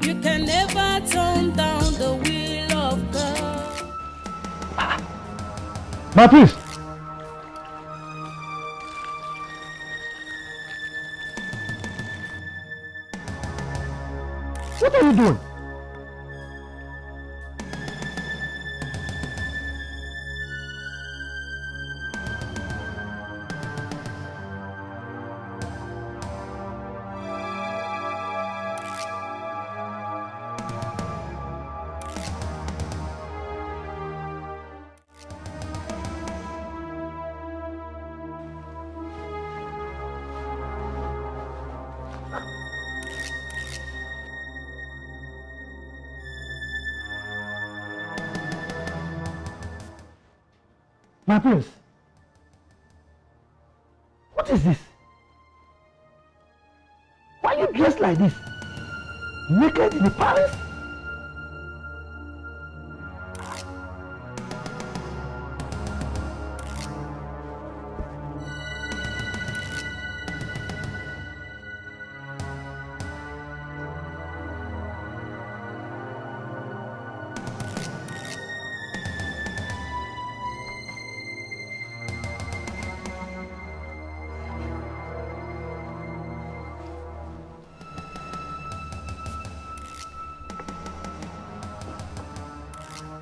You can never turn down the will of God. My priest! What are you doing? My prince, what is this? Why are you dressed like this? Naked in the palace?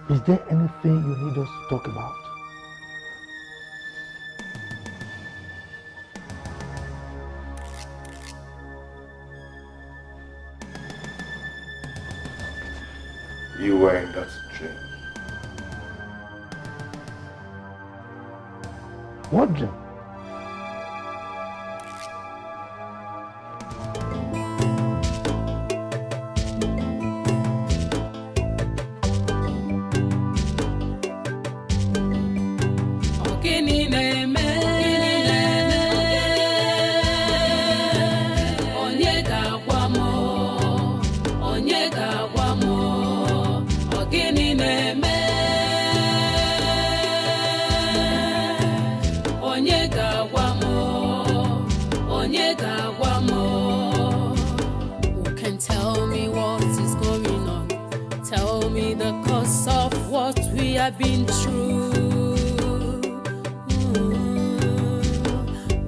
Is there anything you need us to talk about? You were in that dream. What dream? I've been through.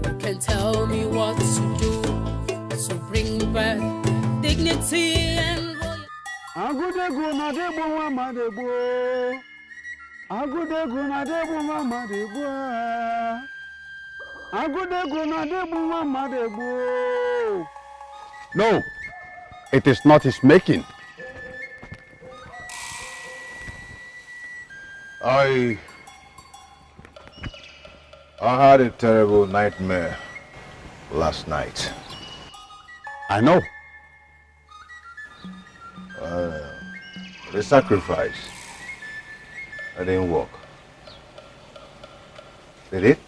You can tell me what to do to bring back dignity and royalty. No, it is not his making. I had a terrible nightmare last night. I know. The sacrifice, that didn't work. Did it?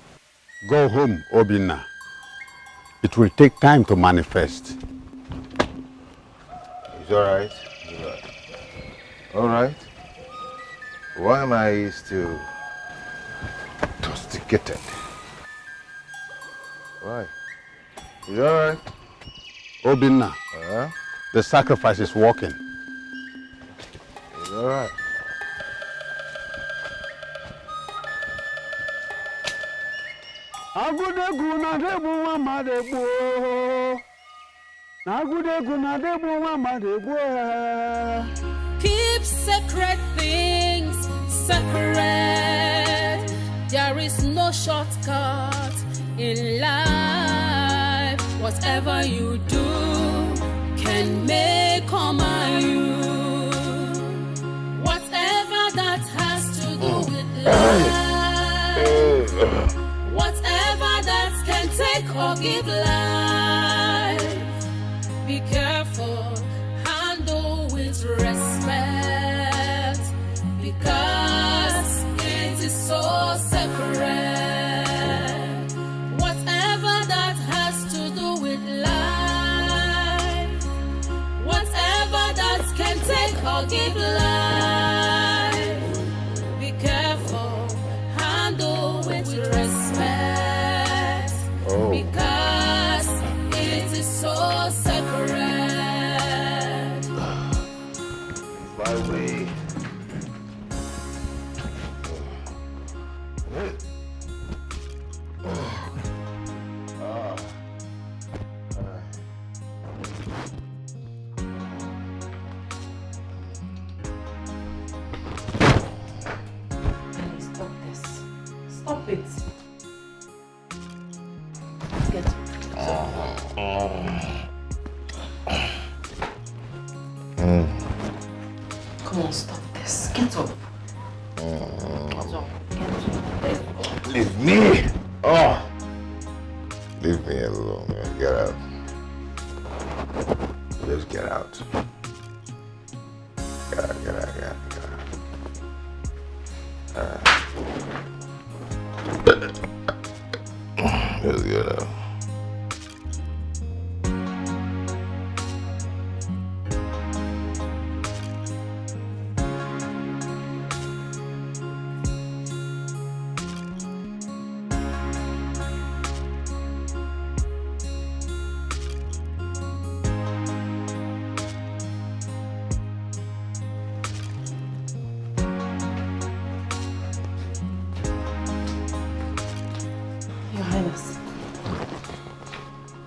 Go home, Obinna. It will take time to manifest. It's all right. All right. Why am I still tosticated? Why? It's all right. Obinna, the sacrifice is working. It's all right. Keep sacred things sacred. There is no shortcut in life. Whatever you do can make or mar you. Whatever that has to do with life. Whatever that can take or give life. Be careful, handle with respect, because it is so sacred. Whatever that has to do with life, whatever that can take or give life, be careful, handle with respect, because it is so sacred. My way. Stop this. Stop it. Get Come on, stop this. Get up. Get up. Leave me. Oh. Leave me alone, man. Get out. Just get out. Get out. Just get out. Your Highness,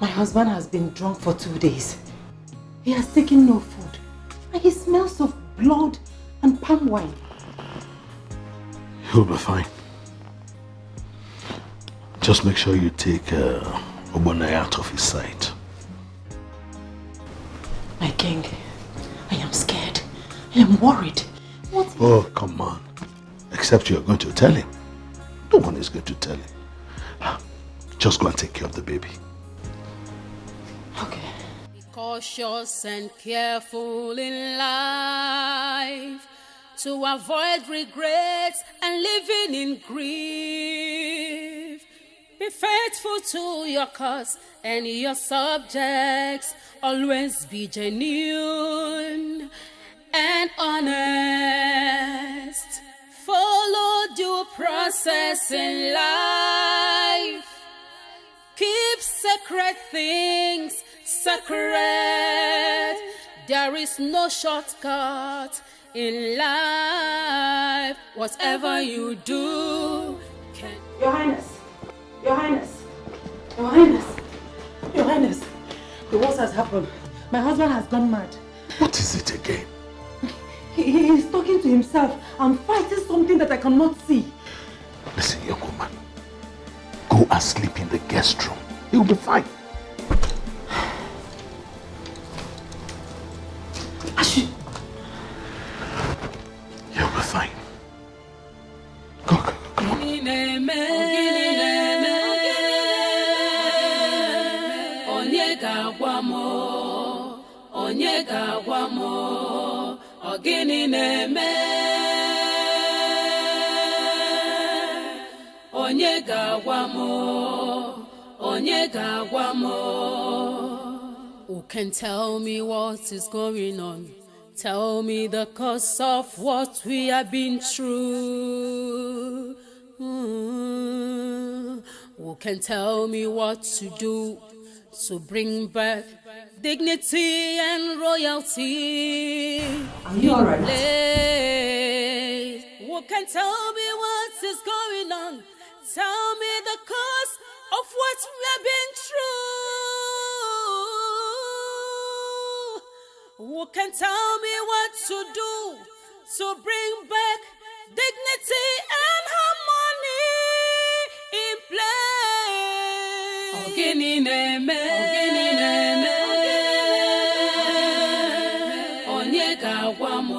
my husband has been drunk for 2 days. He has taken no food, and he smells of blood and palm wine. He'll be fine. Just make sure you take Obonai out of his sight. My king, I am scared. I am worried. What? Oh, come on. Except you're going to tell him. No one is going to tell him. Just go and take care of the baby. Okay. Be cautious and careful in life to avoid regrets and living in grief. Be faithful to your cause and your subjects. Always be genuine and honest. Follow due process in life. Keep sacred things sacred. There is no shortcut in life. Whatever you do can... Your Highness, Your Highness, Your Highness, Your Highness, the worst has happened. My husband has gone mad. What is it again? He is talking to himself and fighting something that I cannot see. Listen, young woman. Go and sleep in the guest room. He'll be fine. He'll be fine. Go. Onye ga-agwa m ga-agwa m ọ gịnị na-eme onye ga-agwa m onye ga-agwa m who can tell me what is going on? Tell me the cause of what we have been through. Who can tell me what to do to bring back dignity and royalty? Are you alright? Who can tell me what is going on? Tell me the cause of what we have been through. Who can tell me what to do to bring back dignity and harmony in place? Ogini neme, onye ga-agwa m.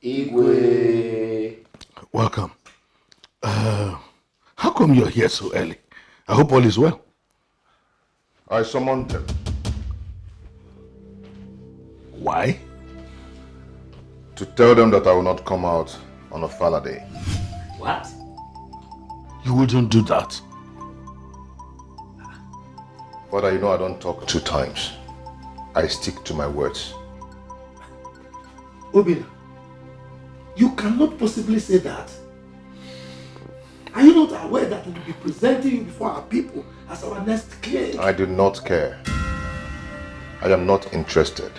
Igwe. Welcome. How come you're here so early? I hope all is well. I summoned them. Why? To tell them that I will not come out on a Fala day. What? You wouldn't do that. Father, you know I don't talk 2 times. I stick to my words. Obina, you cannot possibly say that. Are you not aware that we will be presenting you before our people as our next king? I do not care. I am not interested.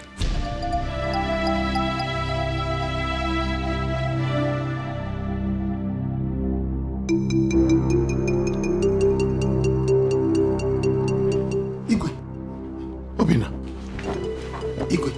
Igwe. Obina. Igwe.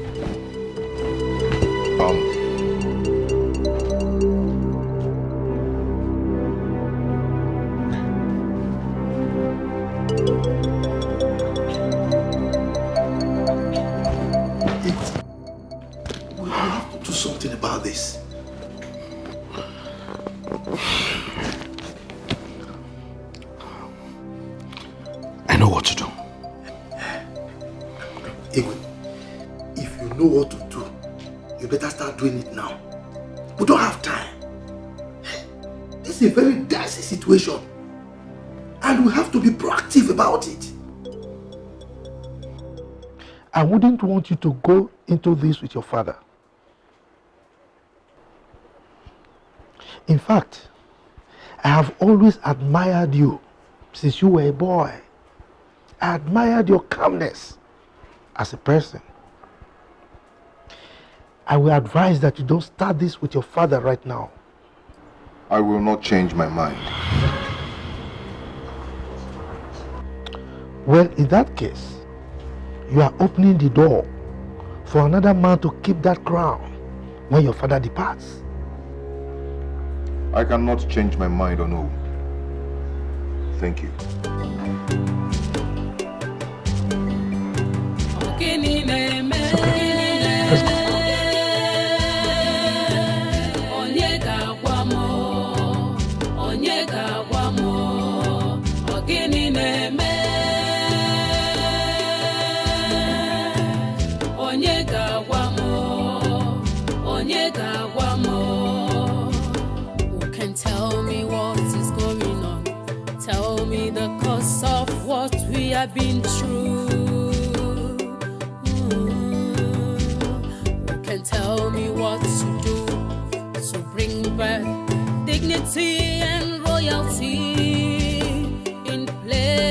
We have to do something about this. I know what to do. Igwe, if you know what to do, you better start doing it now. We don't have time. This is a very dicey situation. And we have to be proactive about it. I wouldn't want you to go into this with your father. In fact, I have always admired you since you were a boy. I admired your calmness as a person. I will advise that you don't start this with your father right now. I will not change my mind. Well, in that case, you are opening the door for another man to keep that crown when your father departs. I cannot change my mind or no. Thank you. Who can tell me what is going on? Tell me the cause of what we have been through. Who can tell me what to do to bring back dignity and royalty in place?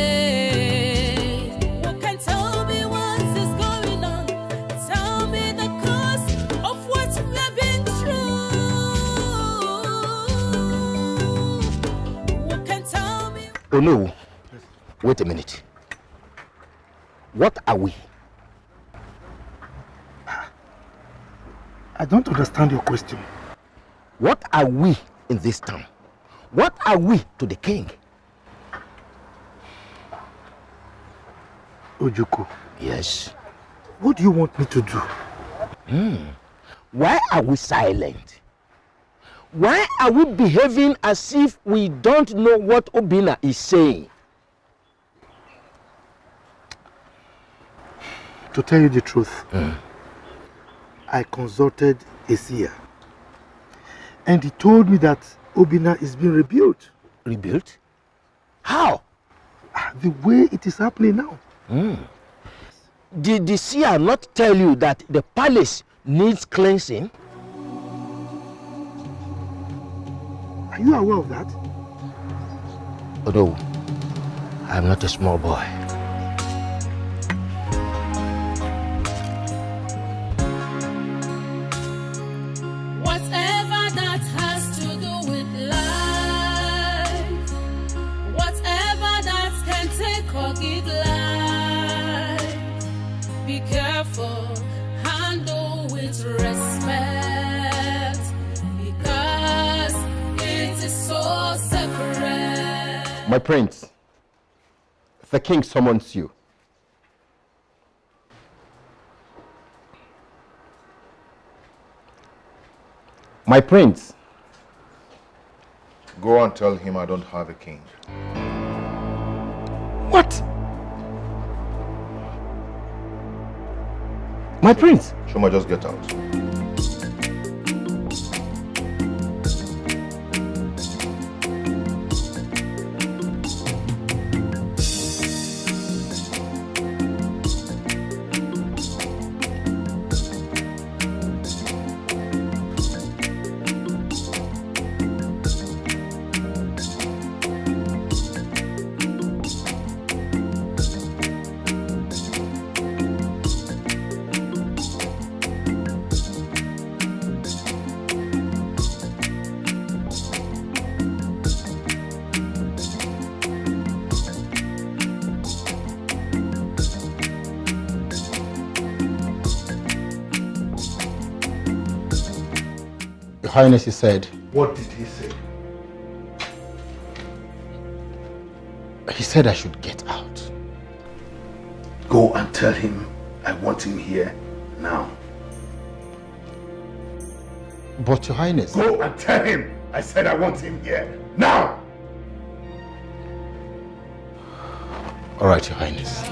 Who can tell me what is going on? Tell me the cause of what we have been through. Who can tell me? Oh no, wait a minute. What are we? I don't understand your question. What are we in this town? What are we to the king? Ojukwu. Yes. What do you want me to do? Why are we silent? Why are we behaving as if we don't know what Obina is saying? To tell you the truth, I consulted a seer. And he told me that Obina is being rebuilt. Rebuilt? How? The way it is happening now. Did the seer not tell you that the palace needs cleansing? Are you aware of that? Oh no, I'm not a small boy. Whatever that has to do with life, whatever that can take or give life, be careful, handle with respect, because it is so sacred. My prince, the king summons you. My prince. Go and tell him I don't have a king. What? My prince. Shoma, just get out. Your Highness, he said. What did he say? He said I should get out. Go and tell him I want him here now. But Your Highness. Go and tell him I said I want him here now. All right, Your Highness.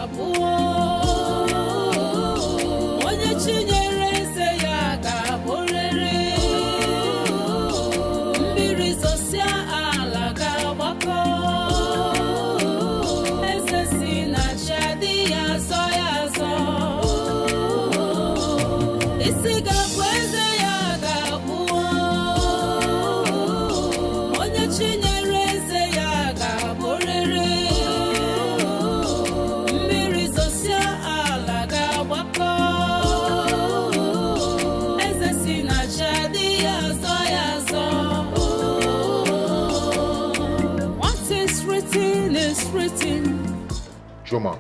Joma.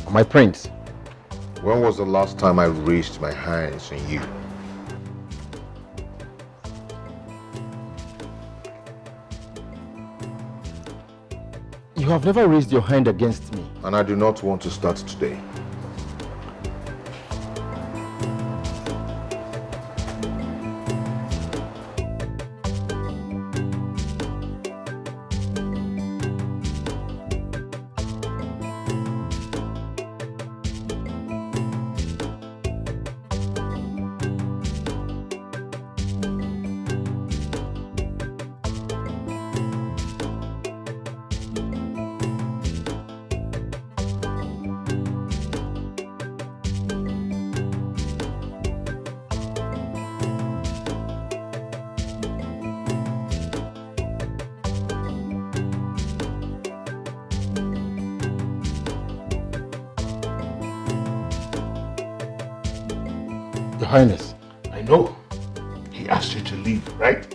My prince. When was the last time I raised my hands on you? You have never raised your hand against me. And I do not want to start today. Your Highness. I know. He asked you to leave, right?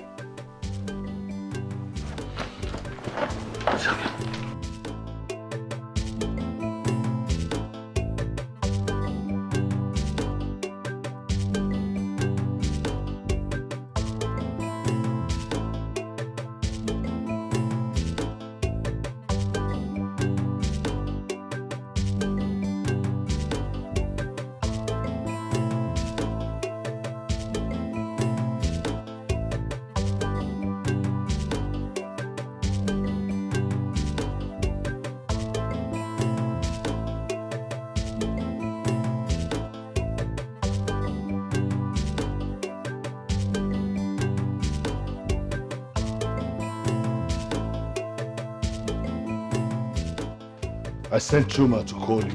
I sent Chuma to call you.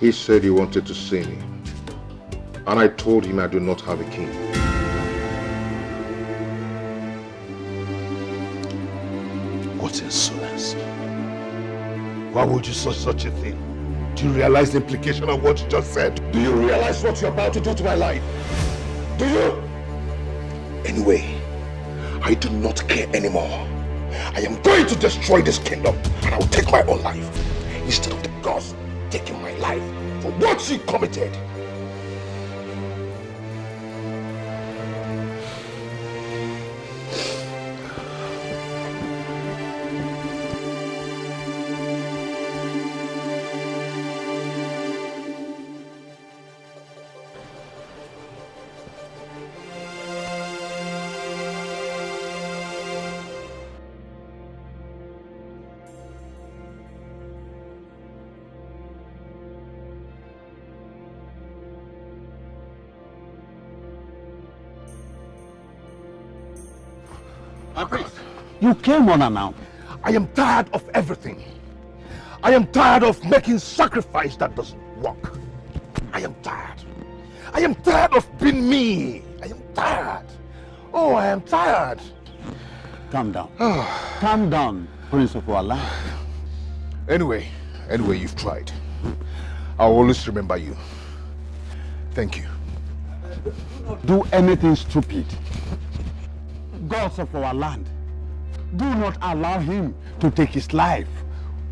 He said he wanted to see me. And I told him I do not have a king. What insolence. Why would you say such a thing? Do you realize the implication of what you just said? Do you realize what you're about to do to my life? Do you? Anyway, I do not care anymore. I am going to destroy this kingdom and I will take my own life instead of the gods taking my life for what she committed. You came unannounced. I am tired of everything. I am tired of making sacrifice that doesn't work. I am tired. I am tired of being me. I am tired. Oh, I am tired. Calm down. Calm down, Prince of our land. Anyway, you've tried. I'll always remember you. Thank you. Do anything stupid. Gods of our land, do not allow him to take his life.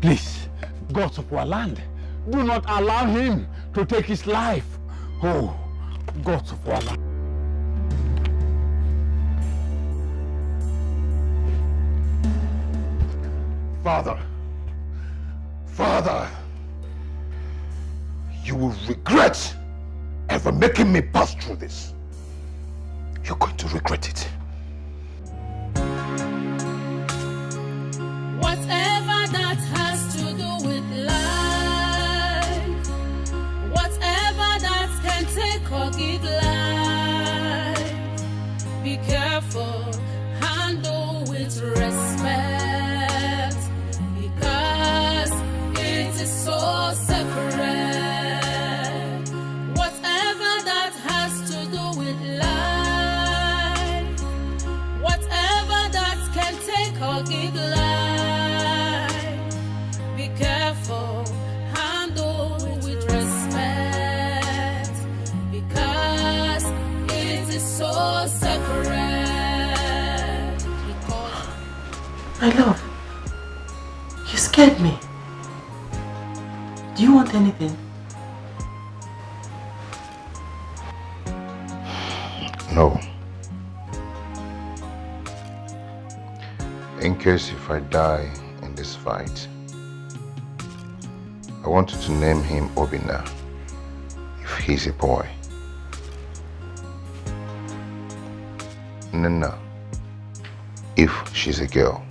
Please, gods of our land, do not allow him to take his life. Oh, gods of our land. Father, you will regret ever making me pass through this. You're going to regret it. Whatever that has to do with life, whatever that can take or give life, be careful, handle with respect, because it is so separate. Whatever that has to do with life, whatever that can take or give life, be careful, handle with respect, because it is so separate. My love, you scared me. Do you want anything? No. In case if I die in this fight, I wanted to name him Obina, if he's a boy. Nana, if she's a girl.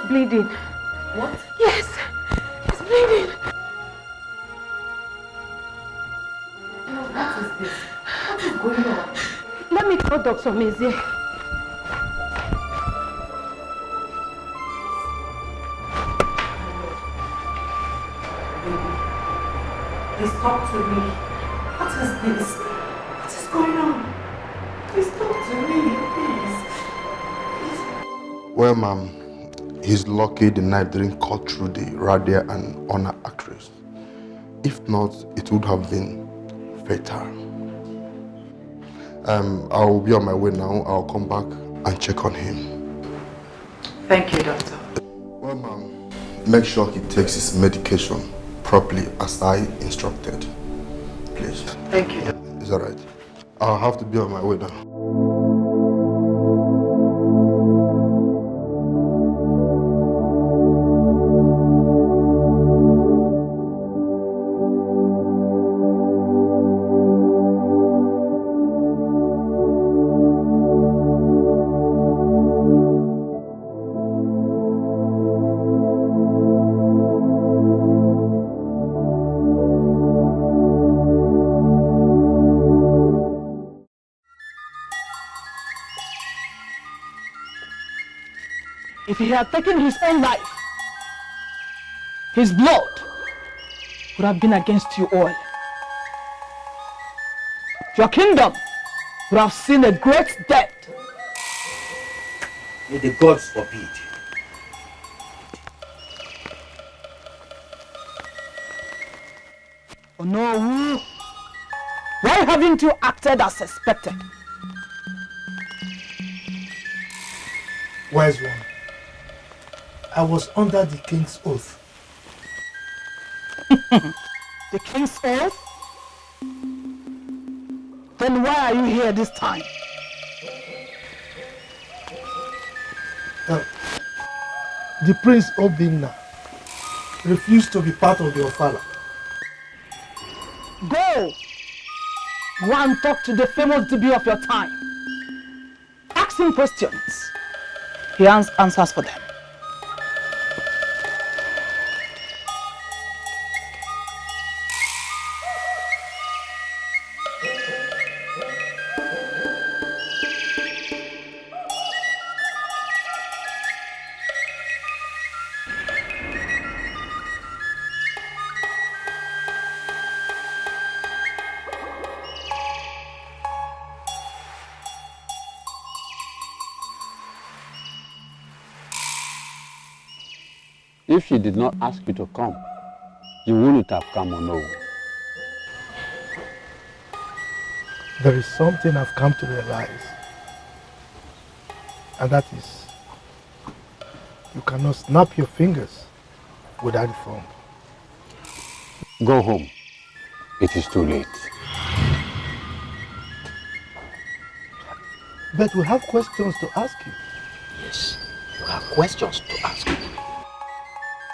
Bleeding. What? Yes, he's bleeding. What is this? What is going on? Let me call Dr. Mezie. Please talk to me. What is this? What is going on? Please talk to me, please. Well, ma'am, he's lucky the knife didn't cut through the radial and ulnar arteries. If not, it would have been fatal. I'll be on my way now. I'll come back and check on him. Thank you, doctor. Well, ma'am, make sure he takes his medication properly as I instructed. Please. Thank you, doctor. It's all right. I'll have to be on my way now. If he had taken his own life, his blood would have been against you all. Your kingdom would have seen a great death. May the gods forbid. Oh no, why haven't you acted as expected? Wise one, I was under the king's oath. The king's oath? Then why are you here this time? The Prince Obinna refused to be part of the Ofala. Go! Go and talk to the famous DB of your time. Ask him questions. He answers for them. If she did not ask you to come, you wouldn't have come or no. There is something I've come to realize, and that is, you cannot snap your fingers without a thumb. Go home. It is too late. But we have questions to ask you. Yes, you have questions to ask me.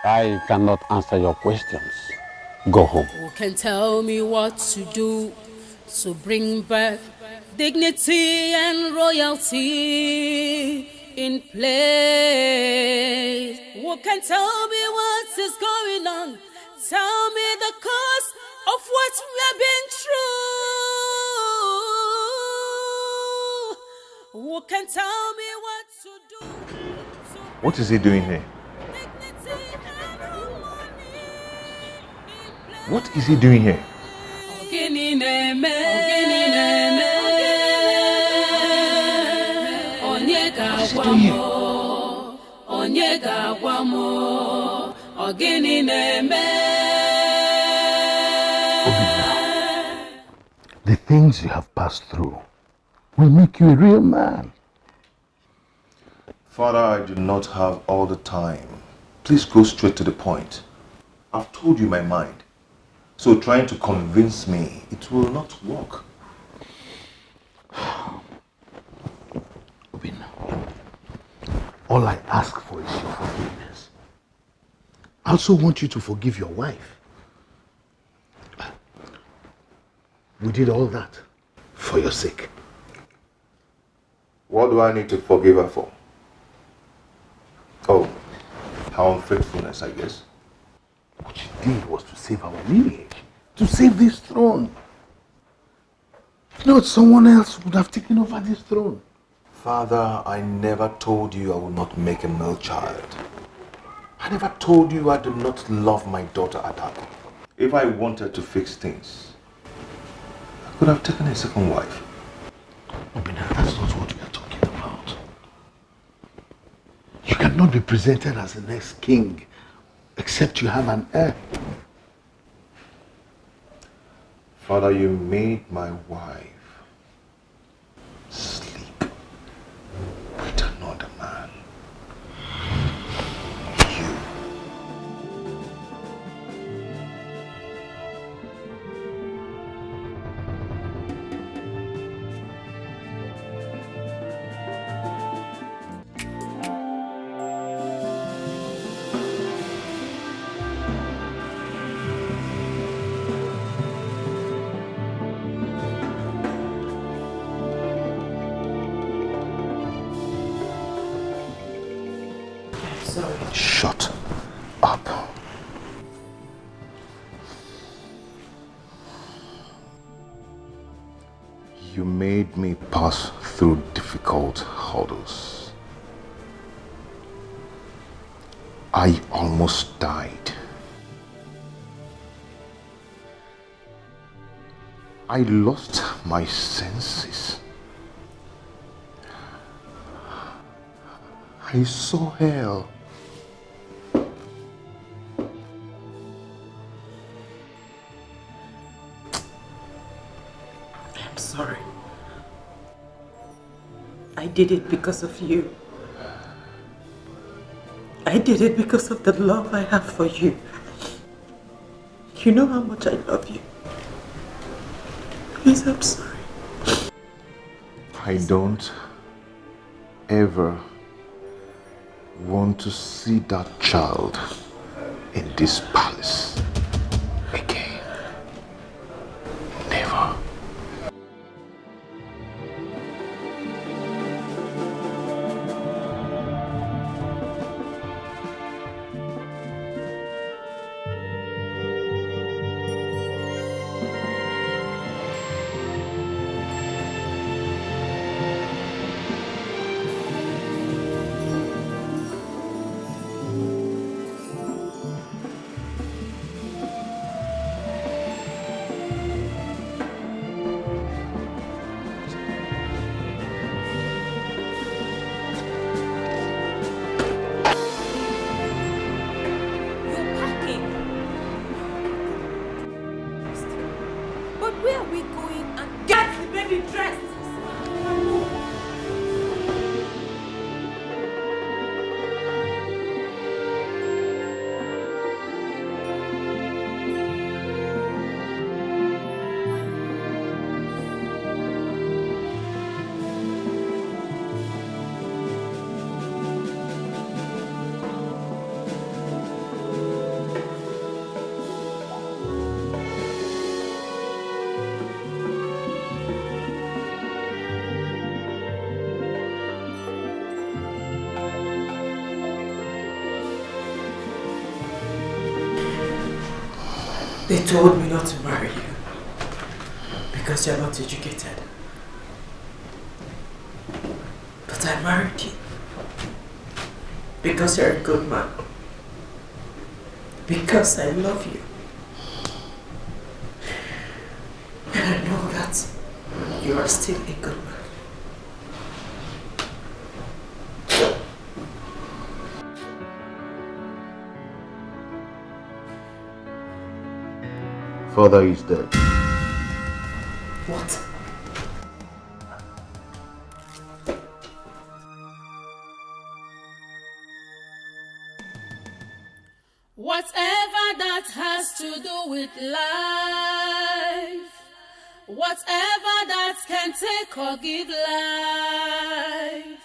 I cannot answer your questions. Go home. Who can tell me what to do to bring back dignity and royalty in place? Who can tell me what is going on? Tell me the cause of what we have been through. Who can tell me what to do? What is he doing here? What is he doing here? The things you have passed through will make you a real man. Father, I do not have all the time. Please go straight to the point. I've told you my mind. So trying to convince me, it will not work. Obinna, all I ask for is your forgiveness. I also want you to forgive your wife. We did all that for your sake. What do I need to forgive her for? Oh, her unfaithfulness, I guess. What she did was to save our lineage, to save this throne. No, someone else would have taken over this throne. Father, I never told you I would not make a male child. I never told you I do not love my daughter Ada. If I wanted to fix things, I could have taken a second wife. Obina, that's not what we are talking about. You cannot be presented as the next king except you have an heir. Father, you made my wife sleep with another man. Shut up. You made me pass through difficult hurdles. I almost died. I lost my senses. I saw hell. I'm sorry. I did it because of you. I did it because of the love I have for you. You know how much I love you. Please, I'm sorry. I don't ever want to see that child in this palace again. Never. They told me not to marry you because you're not educated. But I married you because you're a good man. Because I love you. And I know that you are still a good man. Father is dead. What? Whatever that has to do with life, whatever that can take or give life,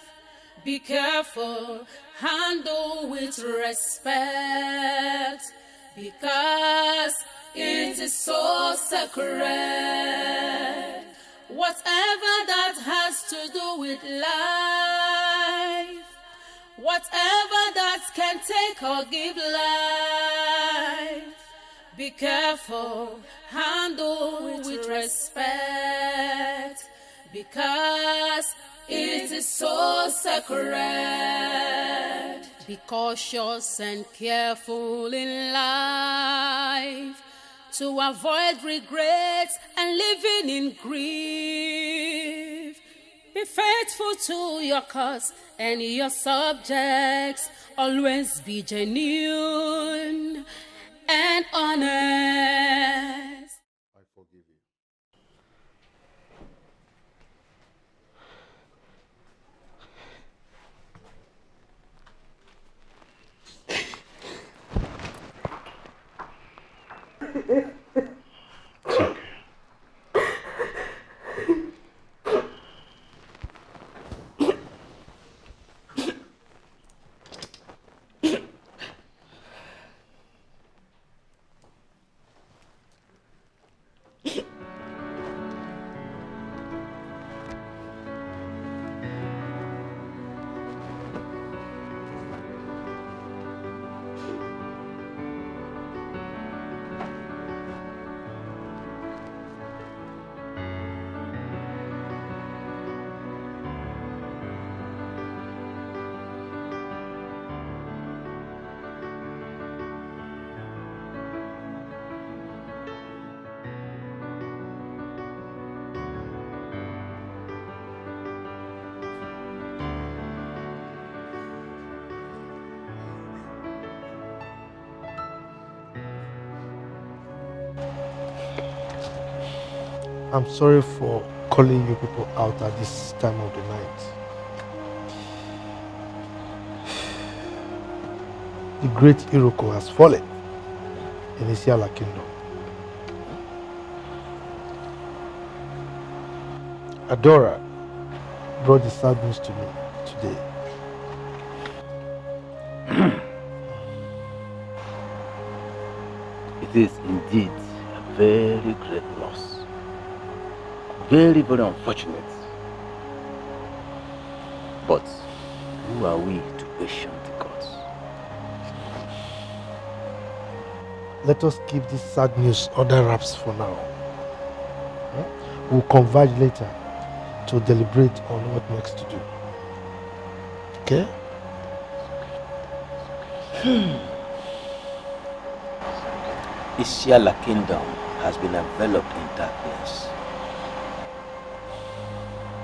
be careful, handle with respect, because it is so sacred. Whatever that has to do with life, whatever that can take or give life, be careful, handle with respect, because it is so sacred. Be cautious and careful in life. to avoid regrets and living in grief. Be faithful to your cause and your subjects. Always be genuine and honest. I forgive you. I'm sorry for calling you people out at this time of the night. The great Iroko has fallen in the Isiala kingdom. Adora brought the sad news to me today. It is indeed a very great loss. Very, very unfortunate. But who are we to question the gods? Let us keep this sad news under wraps for now. We'll converge later to deliberate on what next to do. Okay? Isiala kingdom has been enveloped in darkness.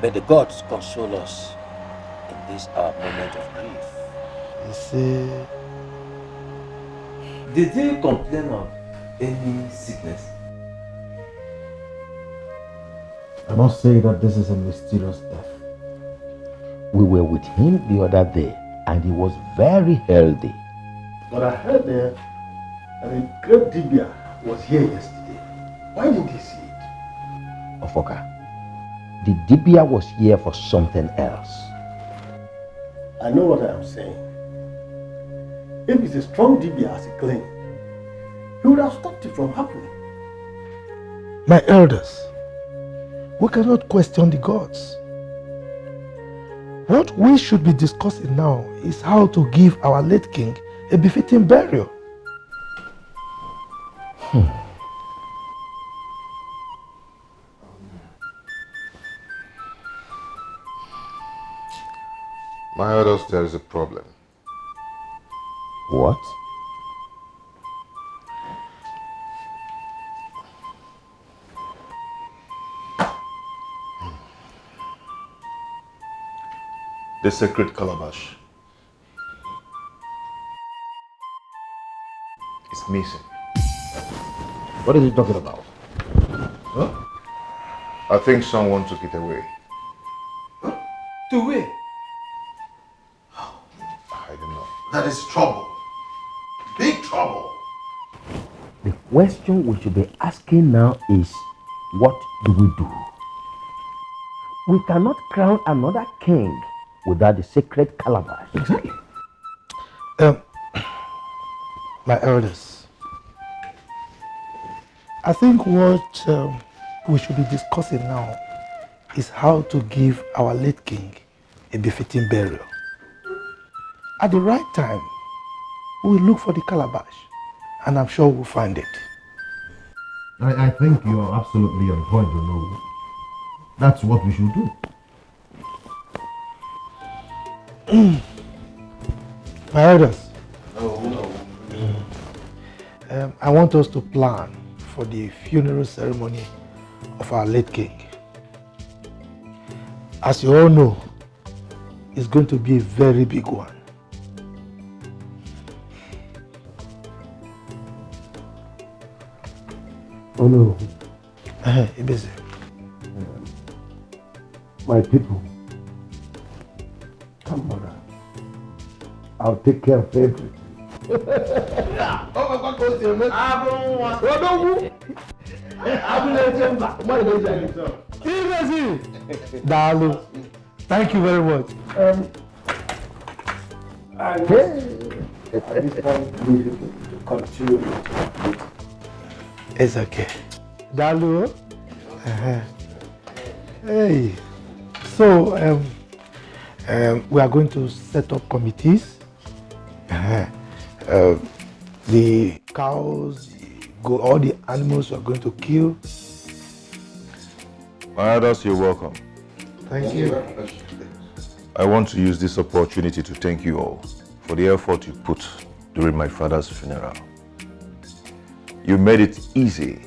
But the gods console us in this our moment of grief. You see... Did he complain of any sickness? I must say that this is a mysterious death. We were with him the other day and he was very healthy. But I heard that a great Dibia was here yesterday. Why didn't he see it? Ofoka, the Dibia was here for something else. I know what I am saying. If it's a strong Dibia as he claimed, he would have stopped it from happening. My elders, we cannot question the gods. What we should be discussing now is how to give our late king a befitting burial. My elders, there is a problem. What? The sacred calabash is missing. What is he talking about? Huh? I think someone took it away. To where? I don't know. That is trouble. Big trouble. The question we should be asking now is, what do we do? We cannot crown another king without the sacred calabash. Exactly. My elders, I think what we should be discussing now is how to give our late king a befitting burial. At the right time, we'll look for the calabash, and I'm sure we'll find it. I think you're absolutely on point, you know. That's what we should do. My elders, I want us to plan for the funeral ceremony of our late king. As you all know, it's going to be a very big one. Oh no. Ibeze. My people, come on. I'll take care of everything. Dalu, thank you very much. At this point, we need to continue. It's okay. Dalu. Hey. So, we are going to set up committees. The cows, all the animals we are going to kill. My elders, you're welcome. Thank you. I want to use this opportunity to thank you all for the effort you put during my father's funeral. You made it easy.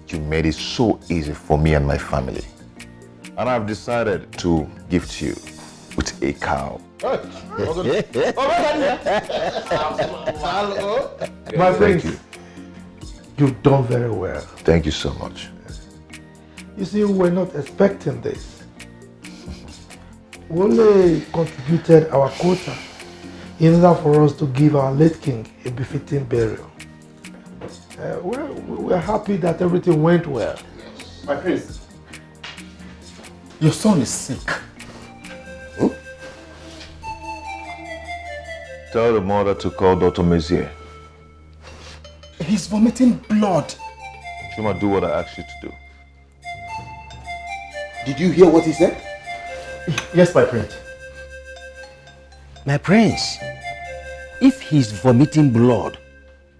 You made it so easy for me and my family. And I've decided to gift you with a cow. My friend, you've done very well. Thank you so much. You see, we were not expecting this. We only contributed our quota in order for us to give our late king a befitting burial. We're happy that everything went well. My prince, your son is sick. Tell the mother to call Dr. Mezier. He's vomiting blood. Chuma, do what I asked you to do. Did you hear what he said? Yes, my prince. My prince, if he's vomiting blood,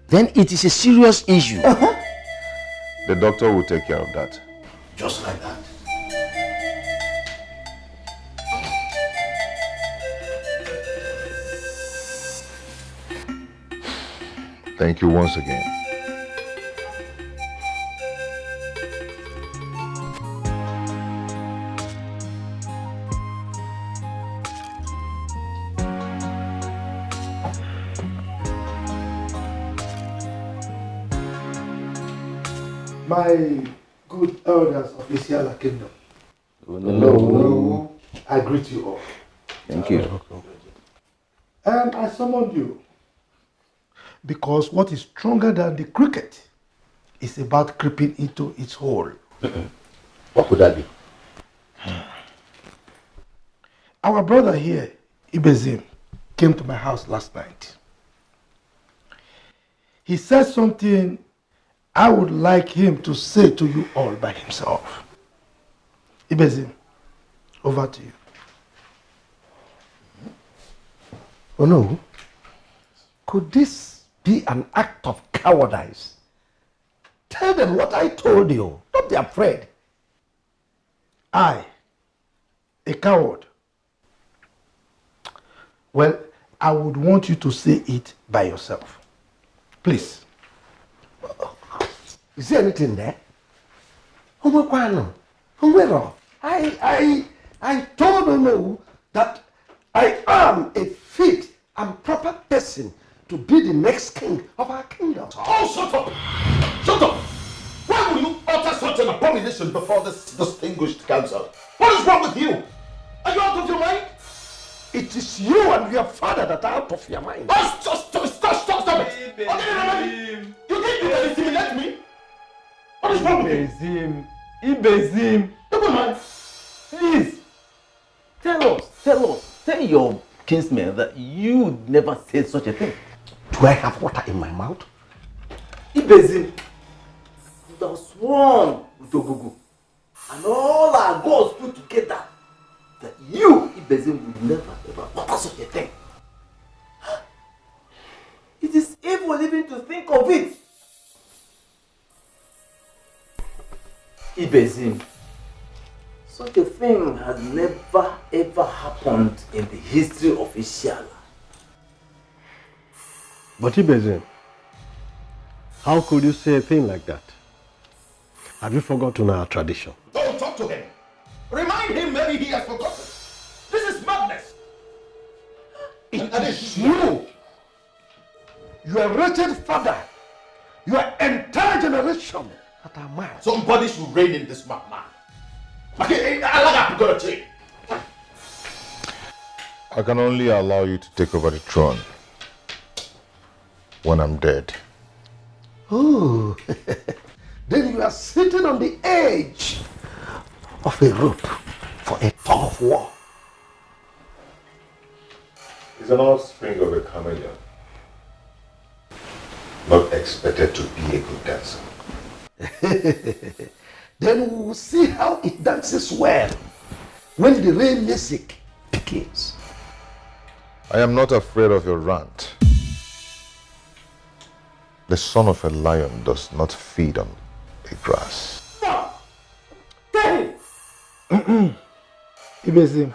then it is a serious issue. The doctor will take care of that. Just like that. Thank you once again. My good elders of Isiala Kingdom. Hello. I greet you all. Thank you. And I summoned you because what is stronger than the cricket is about creeping into its hole. What could that be? Our brother here, Ibezim, came to my house last night. He said something I would like him to say to you all by himself. Ibezim, over to you. Oh no. Could this be an act of cowardice? Tell them what I told you. Don't be afraid. I, a coward. Well, I would want you to say it by yourself. Please. Is there anything there? I told you that I am a fit and proper person to be the next king of our kingdom. Oh, shut up! Shut up! Why will you utter such an abomination before this distinguished council? What is wrong with you? Are you out of your mind? It is you and your father that are out of your mind. Stop it! You think you can intimidate me? What is wrong with you? Ibezim. Never mind. Please, tell your kinsmen that you never said such a thing. Do I have water in my mouth? Ibezim, you have sworn with Ogugu and all our gods put together that you, Ibezim, would never ever utter such a thing. It is evil even to think of it. Ibezim, such a thing has never ever happened in the history of Isiala. But Ibezim, How could you say a thing like that? Have you forgotten our tradition? Don't talk to him. Remind him maybe he has forgotten. This is madness. It is you. Your wretched father. Your entire generation that are mad. Somebody should reign in this madman. Okay, I can only allow you to take over the throne when I'm dead. Oh, then you are sitting on the edge of a rope for a tug of war. He's an offspring of a chameleon. Not expected to be a good dancer. Then we will see how it dances well when the real music begins. I am not afraid of your rant. The son of a lion does not feed on the grass. Ibezim,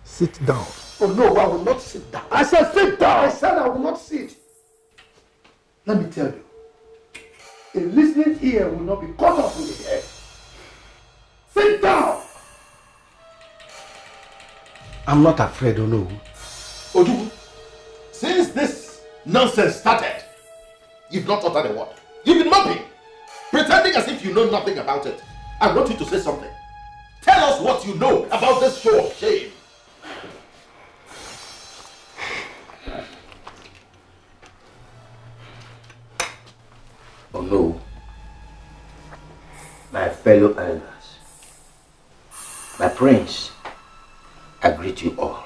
sit down. Oh no, I will not sit down. I said sit down. I said I will not sit. Let me tell you, a listening ear will not be cut off in the head. Sit down. I'm not afraid, oh no. Ojugu, since this nonsense started, you've not uttered a word. You've been moping, pretending as if you know nothing about it. I want you to say something. Tell us what you know about this show of shame. Oh no, my fellow elders, my prince, I greet you all.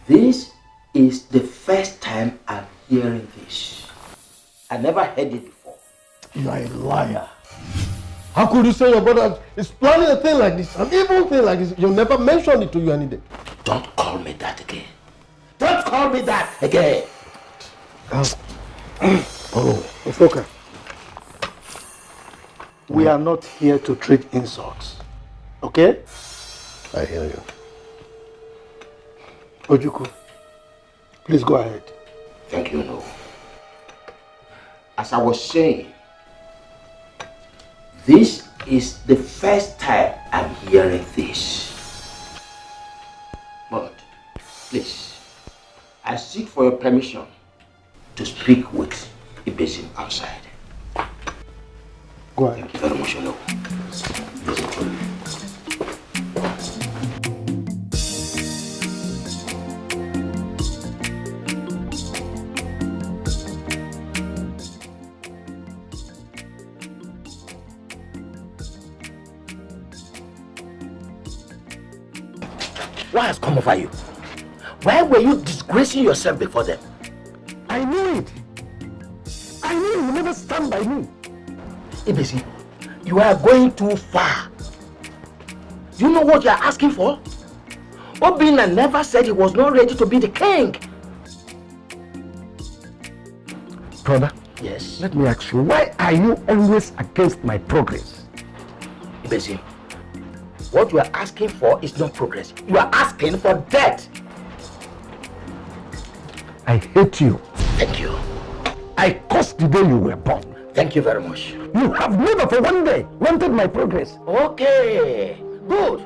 This is the first time I'm hearing this. I never heard it before. You are a liar. How could you say your brother is planning a thing like this, an evil thing like this? You'll never mention it to you any day. Don't call me that again. Don't call me that again. Oh, it's okay. We are not here to treat insults. Okay? I hear you. Ojuku, please go ahead. Thank you, no. As I was saying, this is the first time I'm hearing this. But, please, I seek for your permission to speak with Ibezim outside. Go ahead. Thank you very much, no. Listen to me. What has come over you? Why were you disgracing yourself before them? I knew it. I knew you would never stand by me. Ibezi, you are going too far. You know what you are asking for? Obinna never said he was not ready to be the king. Brother, yes. Let me ask you, why are you always against my progress? Ibezi, what you are asking for is not progress. You are asking for death. I hate you. Thank you. I cursed the day you were born. Thank you very much. You have never for one day wanted my progress. Okay, good.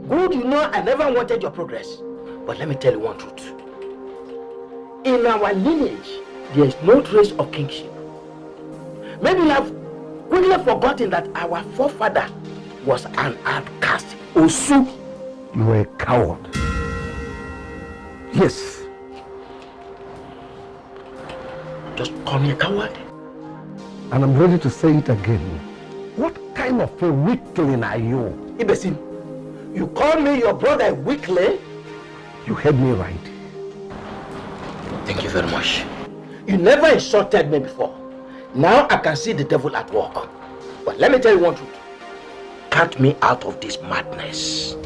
Good, you know I never wanted your progress. But let me tell you one truth. In our lineage, there is no trace of kingship. Maybe you have quickly forgotten that our forefather was an outcast. Osu. You were a coward. Yes. Just call me a coward. And I'm ready to say it again. What kind of a weakling are you? Ibesim, you call me your brother a weakling? You heard me right. Thank you very much. You never insulted me before. Now I can see the devil at work. But let me tell you one truth. Cut me out of this madness.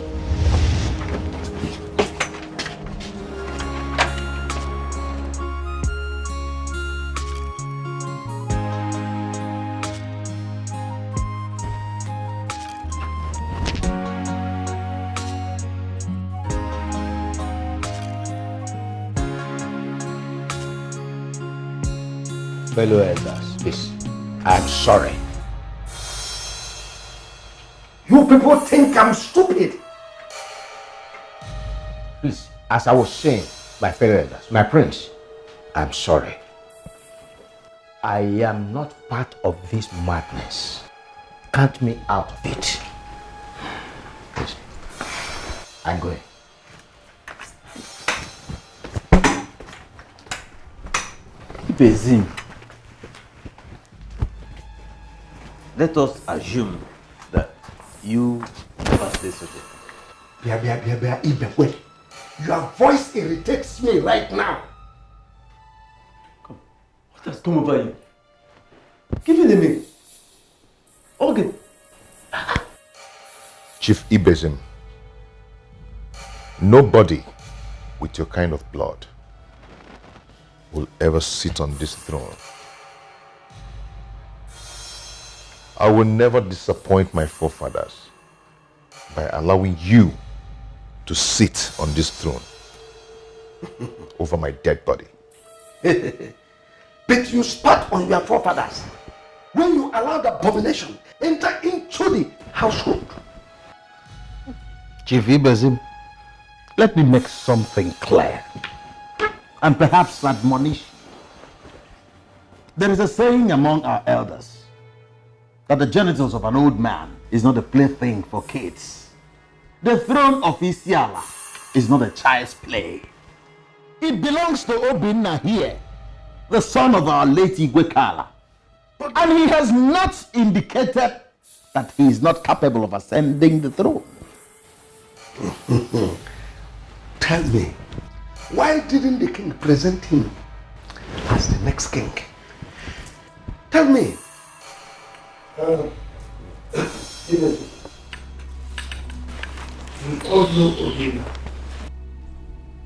fellow elders, please. I'm sorry. You people think I'm stupid. Please, as I was saying, my fellow elders, my prince, I'm sorry. I am not part of this madness. Count me out of it. Please. I'm going. Bezim, let us assume that you never say such a thing. Your voice irritates me right now. What has come over you? Give me the name. Okay. Chief Ibezim, nobody with your kind of blood will ever sit on this throne. I will never disappoint my forefathers by allowing you to sit on this throne over my dead body. But you spat on your forefathers when you allowed abomination enter into the household. Chief Ibezim, let me make something clear and perhaps admonish. There is a saying among our elders that the genitals of an old man is not a plaything for kids. The throne of Isiala is not a child's play. It belongs to Obinna here, the son of our late Igwekala. And he has not indicated that he is not capable of ascending the throne. Tell me, why didn't the king present him as the next king? Tell me. We all know Obinna.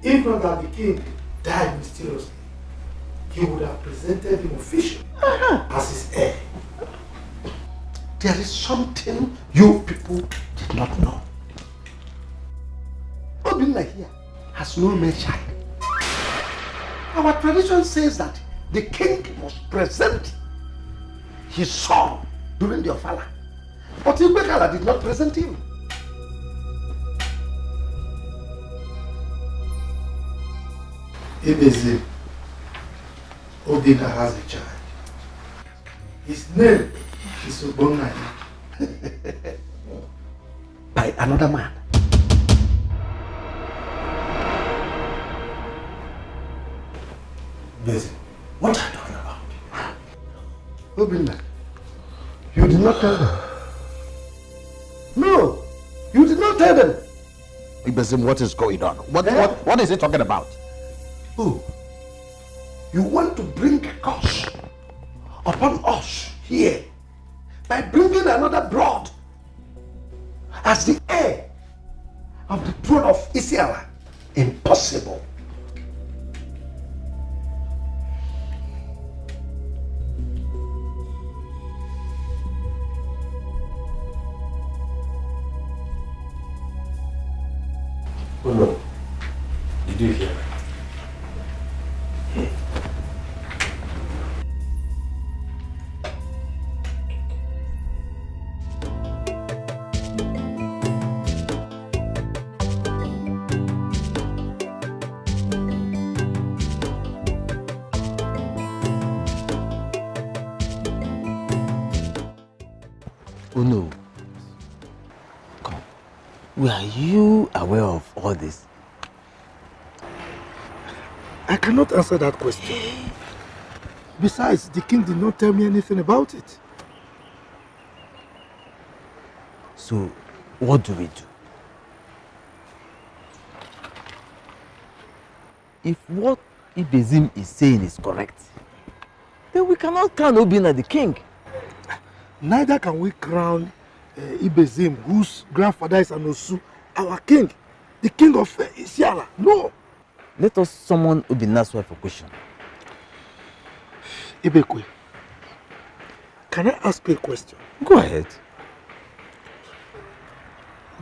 If not that the king died mysteriously, he would have presented him officially as his heir. There is something you people did not know. Obinna here has no male child. Our tradition says that the king must present his son during the Ofala. But Igwekala did not present him. Ibezim, Obinna has a child. His name is Obonai. By another man. Ibezim, what are you talking about? Obinna, you did not tell them. No, you did not tell them. Ibezim, what is going on? What is he talking about? Oh, you want to bring a curse upon us here by bringing another blood as the heir of the throne of Isiala? Impossible. Oh no. Did you hear me? Oh no. Come. Were you aware of all this? I cannot answer that question. Besides, the king did not tell me anything about it. So, what do we do? If what Ibezim is saying is correct, then we cannot crown Obinna the king. Neither can we crown Ibezim, whose grandfather is Anosu, our king, the king of Isiala. No. Let us summon Obinna's wife for question. Ibekwe, can I ask you a question? Go ahead.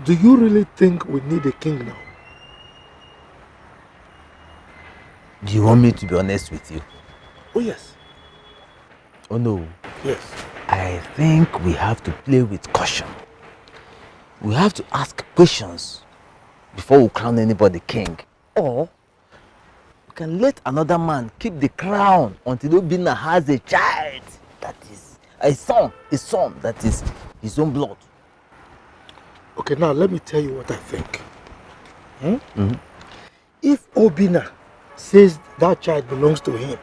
Do you really think we need a king now? Do you want me to be honest with you? Oh yes. Oh no. Yes. I think we have to play with caution. We have to ask questions before we crown anybody king. Or we can let another man keep the crown until Obinna has a child. That is a son that is his own blood. Okay, now let me tell you what I think. If Obinna says that child belongs to him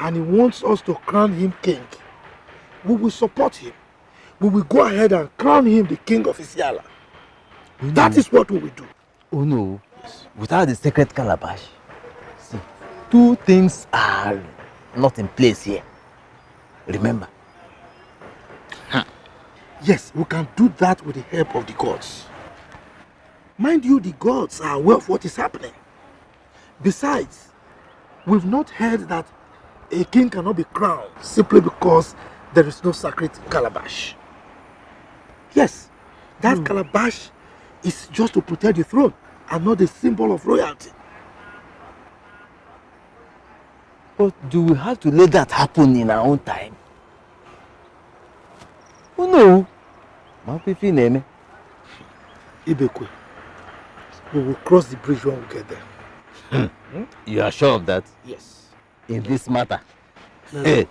and he wants us to crown him king, we will support him. We will go ahead and crown him the king of Isiala. That is what we will do. Oh no, without the sacred calabash. See, two things are not in place here. Remember. Yes, we can do that with the help of the gods. Mind you, the gods are aware of what is happening. Besides, we've not heard that a king cannot be crowned simply because there is no sacred calabash. Yes, that calabash is just to protect the throne and not a symbol of royalty. But do we have to let that happen in our own time? Oh no. Ibekwe, we will cross the bridge when we get there. You are sure of that? Yes. In this matter? Hey.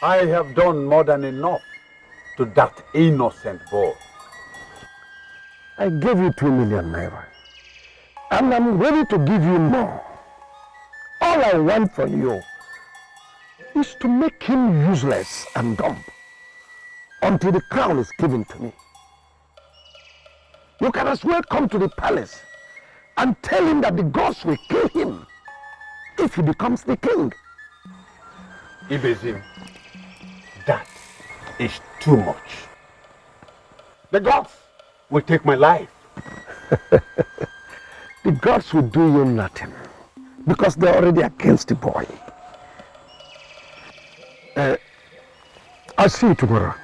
I have done more than enough to that innocent boy. I gave you 2 million naira. And I'm ready to give you more. All I want from you is to make him useless and dumb until the crown is given to me. You can as well come to the palace and tell him that the gods will kill him if he becomes the king. Ibezim, that is too much. The gods will take my life. The gods will do you nothing because they're already against the boy. I'll see you tomorrow.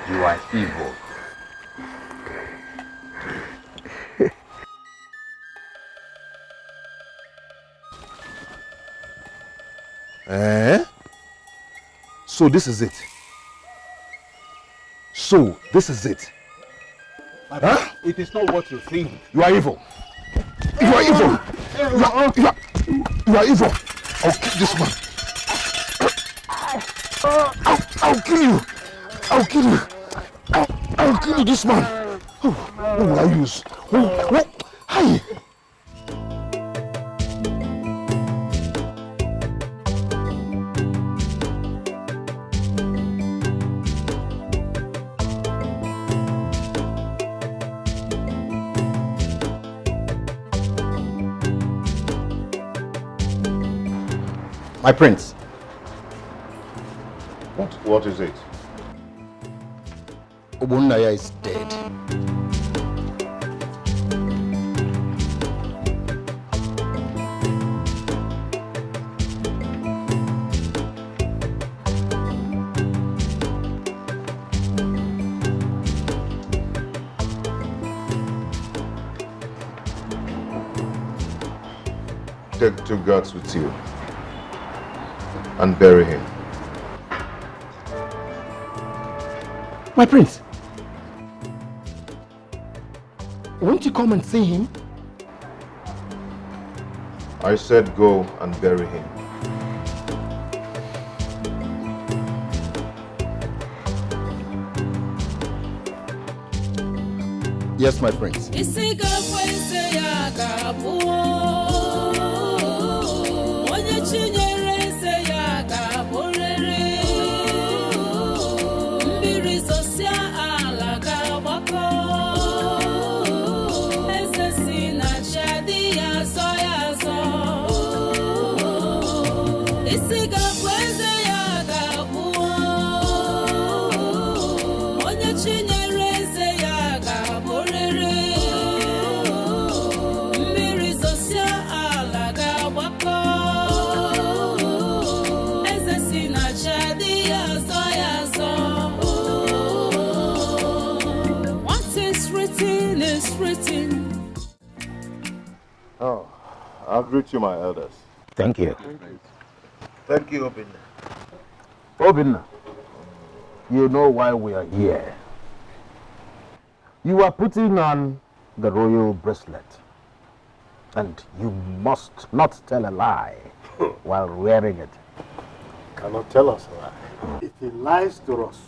You are evil. So this is it. So this is it. Huh? It is not what you think. You are evil. You are evil. You are evil. I'll kill this man. I'll kill you. I'll kill you. I'll kill you, this man. What will I use? What? Hi. My prince. What is it? Obunnaya is dead. Take 2 guards with you and bury him. My prince, won't you come and see him? I said go and bury him. Yes, my prince. Oh, I'll greet you, my elders. Thank you. Thank you, Obinna. Obinna, you know why we are here. You are putting on the royal bracelet. And you must not tell a lie while wearing it. Cannot tell us a lie. If he lies to us,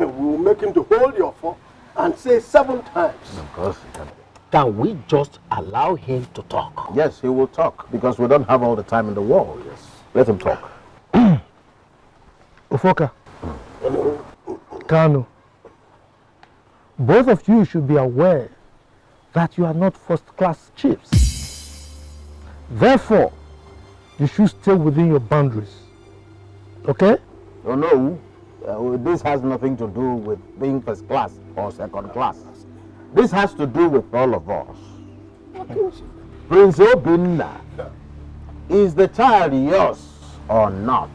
we will make him to hold your fork and say 7 times. Of course he can. Can we just allow him to talk? Yes, he will talk because we don't have all the time in the world. Yes. Let him talk. Ufoka, Kano, both of you should be aware that you are not first-class chiefs. Therefore, you should stay within your boundaries. Okay? Oh no, this has nothing to do with being first class or second class. This has to do with all of us. Prince Obinna, is the child yours or not?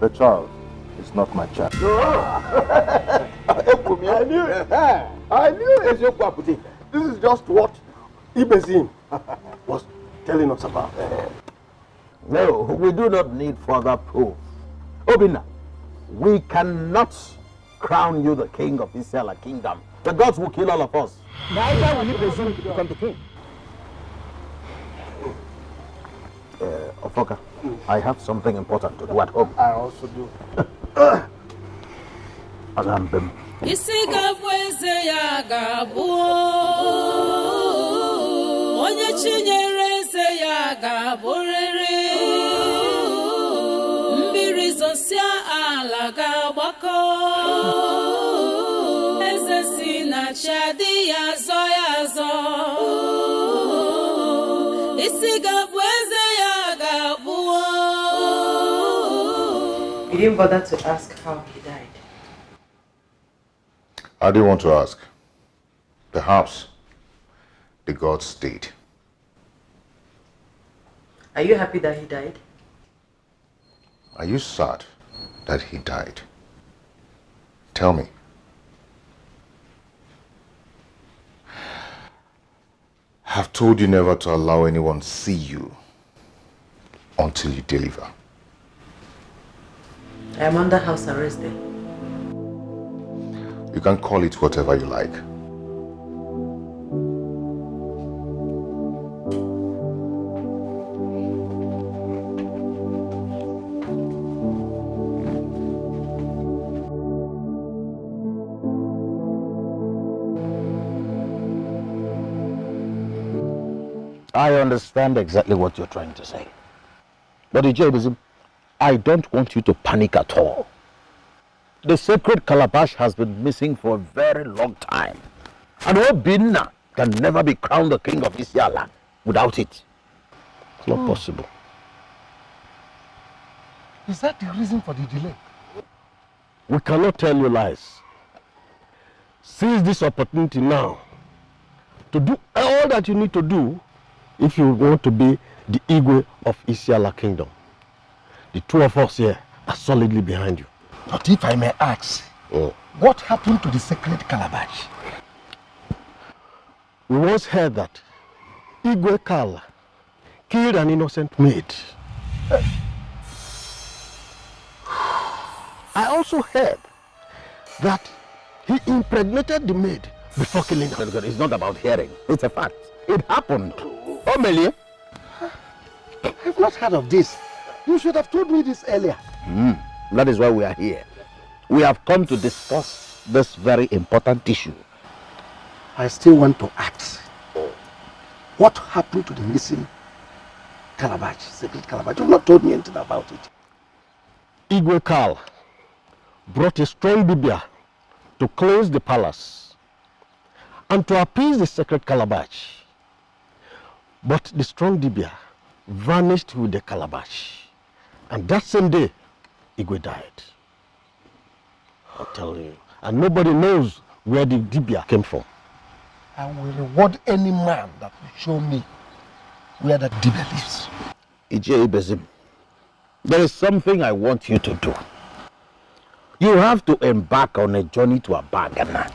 The child is not my child. I knew it. I knew it. This is just what Ibezim was telling us about. No, we do not need further proof. Obinna, we cannot crown you the king of Isiala kingdom. The gods will kill all of us. Neither will you presume to become the king. Ofoka, I have something important to do at home. I also do. Agambem. Isigabweze ya gabuo Onye chinyereze ya gaburere Mbiri zosia ala gabako Eze si na chadi ya zo Isigabweze ya gabuo. You didn't bother to ask how he died. I do want to ask. Perhaps the gods did. Are you happy that he died? Are you sad that he died? Tell me. I've told you never to allow anyone see you until you deliver. I am under house arrest then. You can call it whatever you like. I understand exactly what you're trying to say. But Ijebizim, I don't want you to panic at all. The sacred calabash has been missing for a very long time. And Obinna can never be crowned the king of Isiala without it. It's not possible. Is that the reason for the delay? We cannot tell you lies. Seize this opportunity now to do all that you need to do if you want to be the Igwe of Isiala kingdom. The two of us here are solidly behind you. But if I may ask, what happened to the sacred calabash? We once heard that Igwe Kala killed an innocent maid. I also heard that he impregnated the maid before killing her. It's not about hearing. It's a fact. It happened. Oh, Melie. I've not heard of this. You should have told me this earlier. That is why we are here. We have come to discuss this very important issue. I still want to ask, what happened to the missing calabash, sacred calabash? You've not told me anything about it. Igwe Kal brought a strong Bibia to close the palace. and to appease the sacred calabash. But the strong Dibia vanished with the calabash. And that same day, Igwe died. I tell you. And nobody knows where the Dibia came from. I will reward any man that will show me where that Dibia lives. Ije Ibezim, there is something I want you to do. You have to embark on a journey to Abagana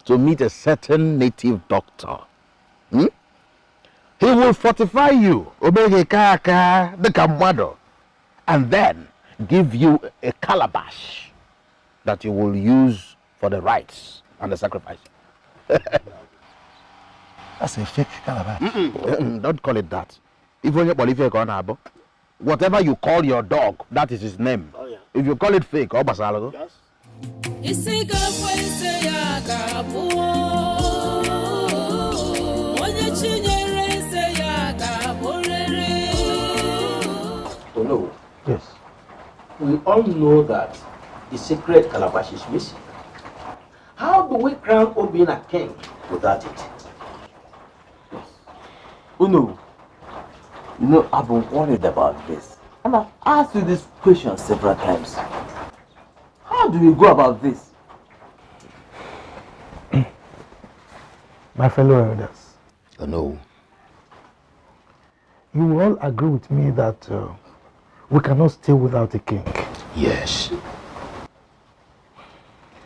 to meet a certain native doctor. He will fortify you, and then give you a calabash that you will use for the rites and the sacrifice. That's a fake calabash. Don't call it that. Whatever you call your dog, that is his name. Oh, yeah. If you call it fake, yes. No. Yes. We all know that the sacred calabash is missing. How do we crown Obina king without it? Yes. Uno, you know, I've been worried about this. And I've asked you this question several times. How do we go about this? My fellow elders. Oh, no. You will all agree with me that we cannot stay without a king. Yes.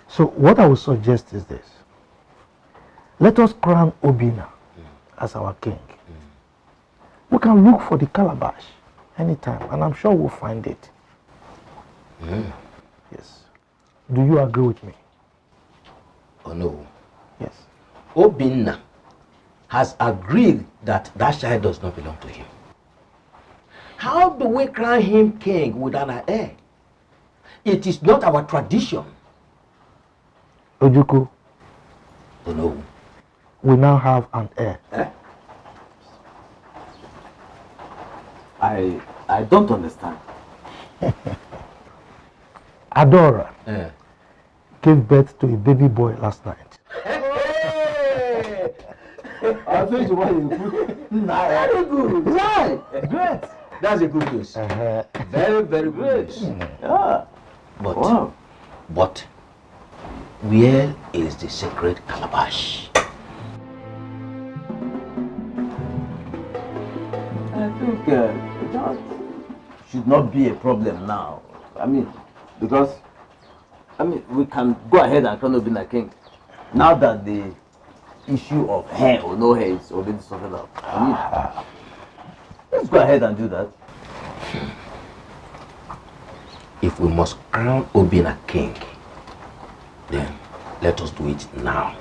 So what I would suggest is this. Let us crown Obina as our king. We can look for the calabash anytime, and I'm sure we'll find it. Yes. Do you agree with me? Oh no. Yes. Obina has agreed that that child does not belong to him. How do we crown him king without an heir? It is not our tradition. Ojuku. Oh no. We now have an heir. I don't understand. Adora gave birth to a baby boy last night. Hey! I think you want to put. Very good. Right. Great. That's a good news. Very, very good news. Yeah. But where is the sacred calabash? I think that should not be a problem now. I mean, because we can go ahead and crown Obina king now that the issue of hair or no hair is already sorted out. I mean, let's go ahead and do that. If we must crown Obina king, then let us do it now.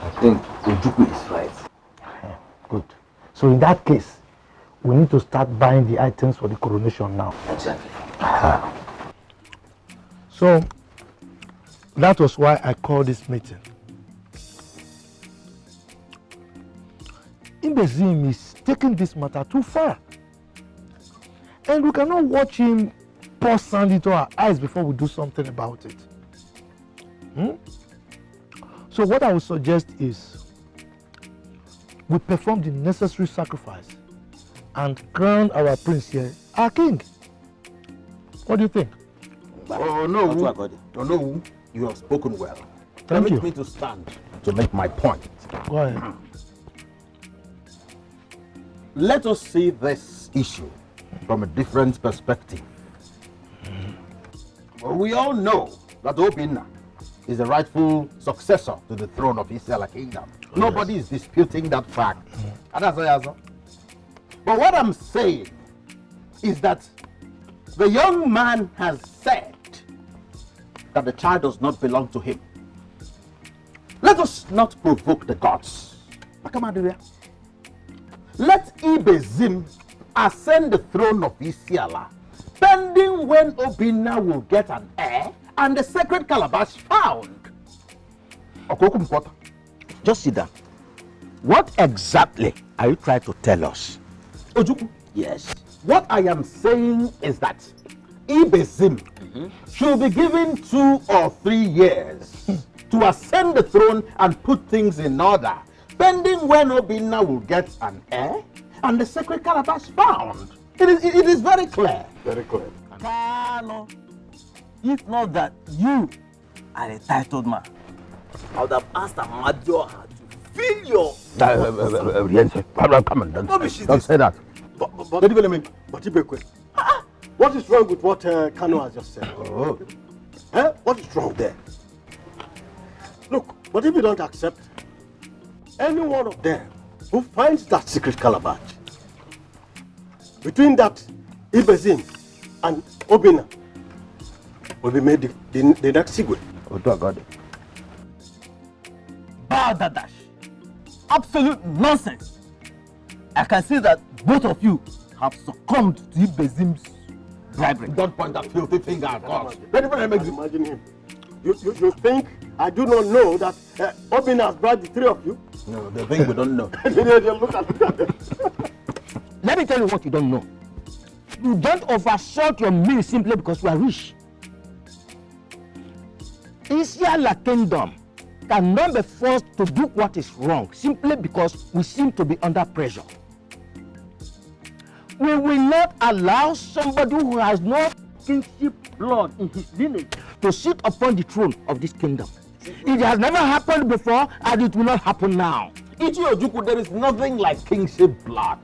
I think Ojuku is right. Good. So in that case, we need to start buying the items for the coronation now. Exactly. So that was why I called this meeting. Ibezim is taking this matter too far. And we cannot watch him pour sand into our eyes before we do something about it. So what I would suggest is we perform the necessary sacrifice and crown our prince here, our king. What do you think? Oh no, no, you have spoken well. Thank you. Permit me to stand to make my point. Go ahead. Let us see this issue from a different perspective. Well, we all know that Obina is the rightful successor to the throne of Isiala Kingdom. Nobody is disputing that fact. And that's all. But what I'm saying is that the young man has said that the child does not belong to him. Let us not provoke the gods. Let Ibezim ascend the throne of Isiala, pending when Obina will get an heir and the sacred calabash found. Just sit down. What exactly are you trying to tell us? Ojuku. Yes. What I am saying is that Ibezim should be given 2 or 3 years to ascend the throne and put things in order, pending when Obinna will get an heir and the sacred calabash found. It is very clear. Very clear. Carlo, if not that you are a titled man, I would have asked Amadio to fill your... Come on, don't say that. But what is wrong with what Kano has just said? What is wrong there? Look, but if you don't accept, any one of them who finds that secret calabash, between that Ibezim and Obinna, will be made the next Sigwe. Badadash. Absolute nonsense. I can see that both of you have succumbed to Ibezim's bribery. Don't point that filthy finger at us. Imagine him. You think I do not know that Obinna has bribed the 3 of you? No, they think we don't know. Look at them. Let me tell you what you don't know. You don't overshot your meal simply because you are rich. Isiala Kingdom cannot be forced to do what is wrong simply because we seem to be under pressure. We will not allow somebody who has no kingship blood in his lineage to sit upon the throne of this kingdom. It has never happened before and it will not happen now. Ichiojuku, there is nothing like kingship blood.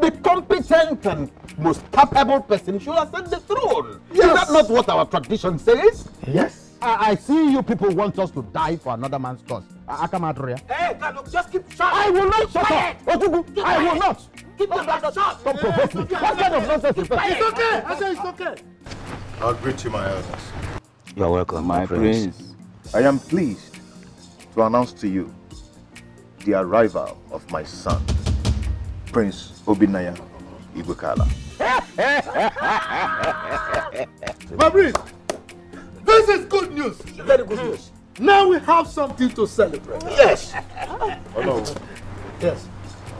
The competent and most capable person should ascend the throne. Yes. Is that not what our tradition says? Yes. I see you people want us to die for another man's cause. Akamadria. Hey, Kano, just keep shut. I will not shut up. Otugu, I will not. Keep the mouth shut. Don't provoke me. What kind of nonsense is that? It's okay. I say it's okay. I'll greet you, my elders. You are welcome, my prince. I am pleased to announce to you the arrival of my son, Prince Obinaya Igwekala. My prince, this is good news. Very good news. Now we have something to celebrate. Yes. Oh no. Yes.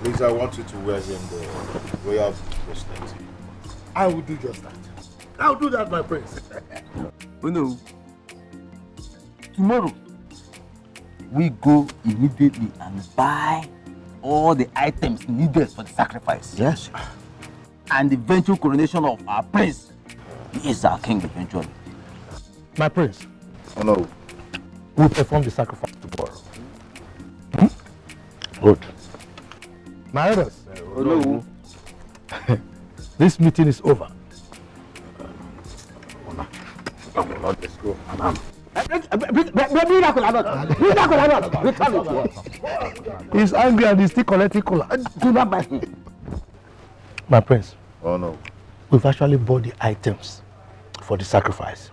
Please, I want you to wear him the royal bracelet. I will do just that. I'll do that, my prince. Oh no. Tomorrow, we go immediately and buy all the items needed for the sacrifice. Yes. And the eventual coronation of our prince. He is our king eventually. My prince. Oh no. We'll perform the sacrifice tomorrow. Good. My elders. Oh no. This meeting is over. Let's go. He's angry and he's still collecting cola. Do not buy him. My prince. Oh no. We've actually bought the items for the sacrifice.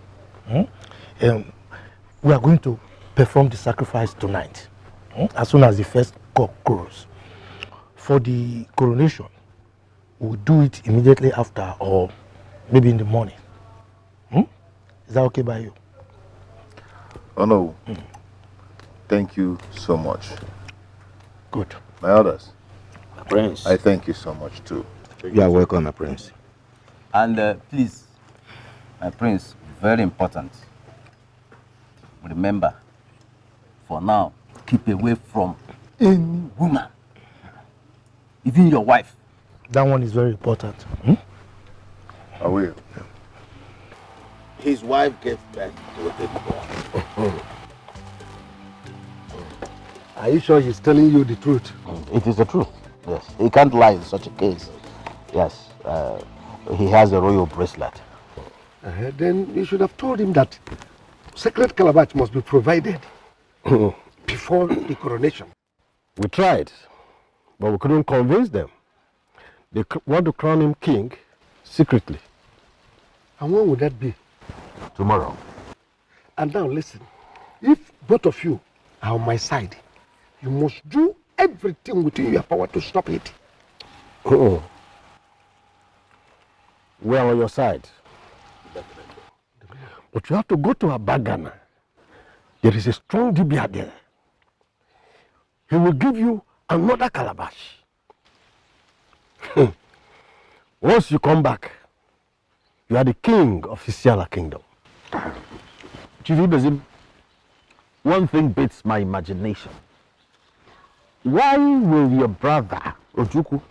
We are going to perform the sacrifice tonight. As soon as the first cock crows. For the coronation, we'll do it immediately after or maybe in the morning. Is that okay by you? Oh no. Thank you so much. Good. My elders. My prince. I thank you so much too. You are welcome, my prince. And please, my prince, very important. Remember, for now, keep away from any woman, even your wife. That one is very important. I will. His wife gets back to a baby boy. Are you sure he's telling you the truth? It is the truth. Yes. He can't lie in such a case. Yes. He has a royal bracelet. Then you should have told him that sacred calabash must be provided before the coronation. We tried, but we couldn't convince them. They want to crown him king secretly. And when would that be? Tomorrow. And now listen, if both of you are on my side, you must do everything within your power to stop it. Oh. We're on your side. But you have to go to Abagana. There is a strong Dibia there. He will give you another calabash. Once you come back, You are the king of Isiala Kingdom. Chief Ibezim, one thing beats my imagination. Why will your brother, Ojuku,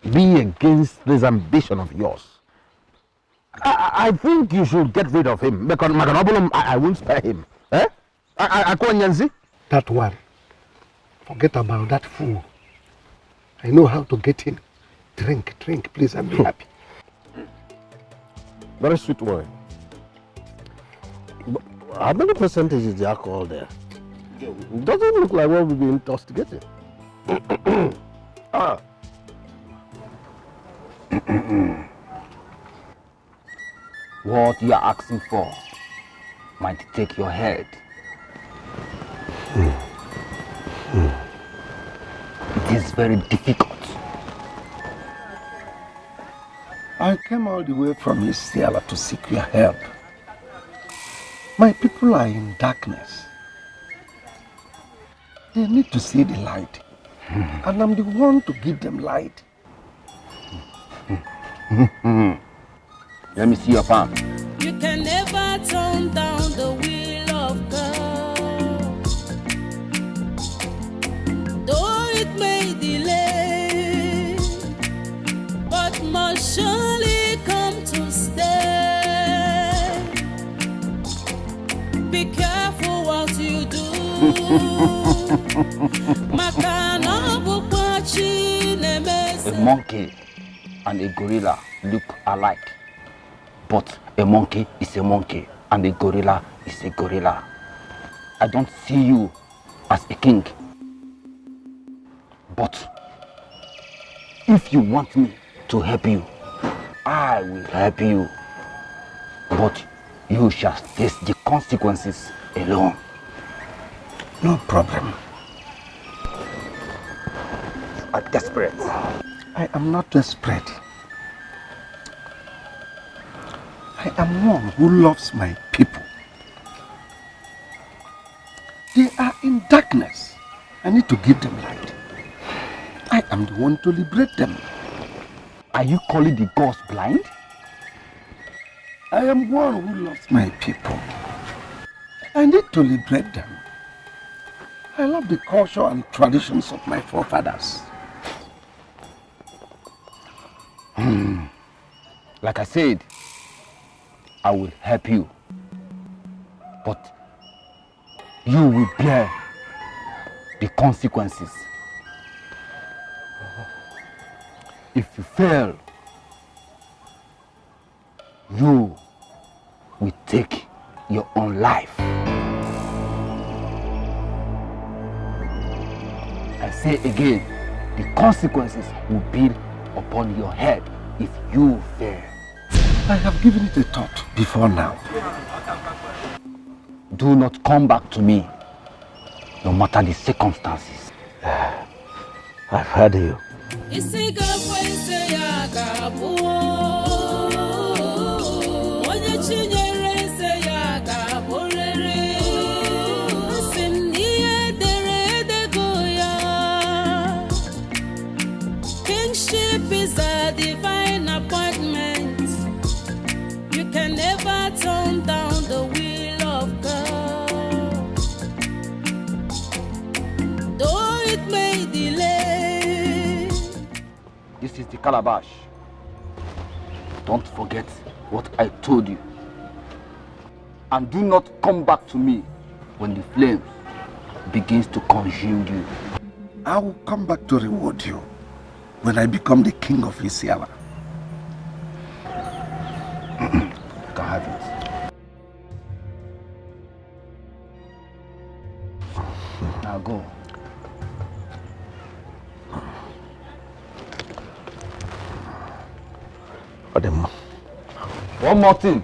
be against this ambition of yours? I think you should get rid of him. Because I won't spare him. Eh? That one. Forget about that fool. I know how to get him. Drink, please, and be happy. Very sweet wine. How many percentage is the alcohol there? It doesn't look like what we've been intoxicating. What you are asking for might take your head. It is very difficult. I came all the way from Isiala to seek your help. My people are in darkness. They need to see the light. And I'm the one to give them light. Let me see your palm. You can never turn down the will of God. Though it may delay, but must surely come to stay. Be careful what you do. A monkey and a gorilla look alike, but a monkey is a monkey and a gorilla is a gorilla. I don't see you as a king, but if you want me to help you, I will help you, but you shall face the consequences alone. No problem. You are desperate. I am not desperate. I am one who loves my people. They are in darkness. I need to give them light. I am the one to liberate them. Are you calling the gods blind? I am one who loves my people. I need to liberate them. I love the culture and traditions of my forefathers. Like I said, I will help you, but you will bear the consequences. If you fail, you will take your own life. I say again, the consequences will be upon your head if you fail. I have given it a thought before now. Do not come back to me, no matter the circumstances. I've heard you. Kingship is a divine appointment. You can never turn down the will of God. Though it may delay. This is the calabash. Don't forget what I told you. And do not come back to me when the flames begins to consume you. I will come back to reward you when I become the king of Isiala. You can have it. Now go. One more thing.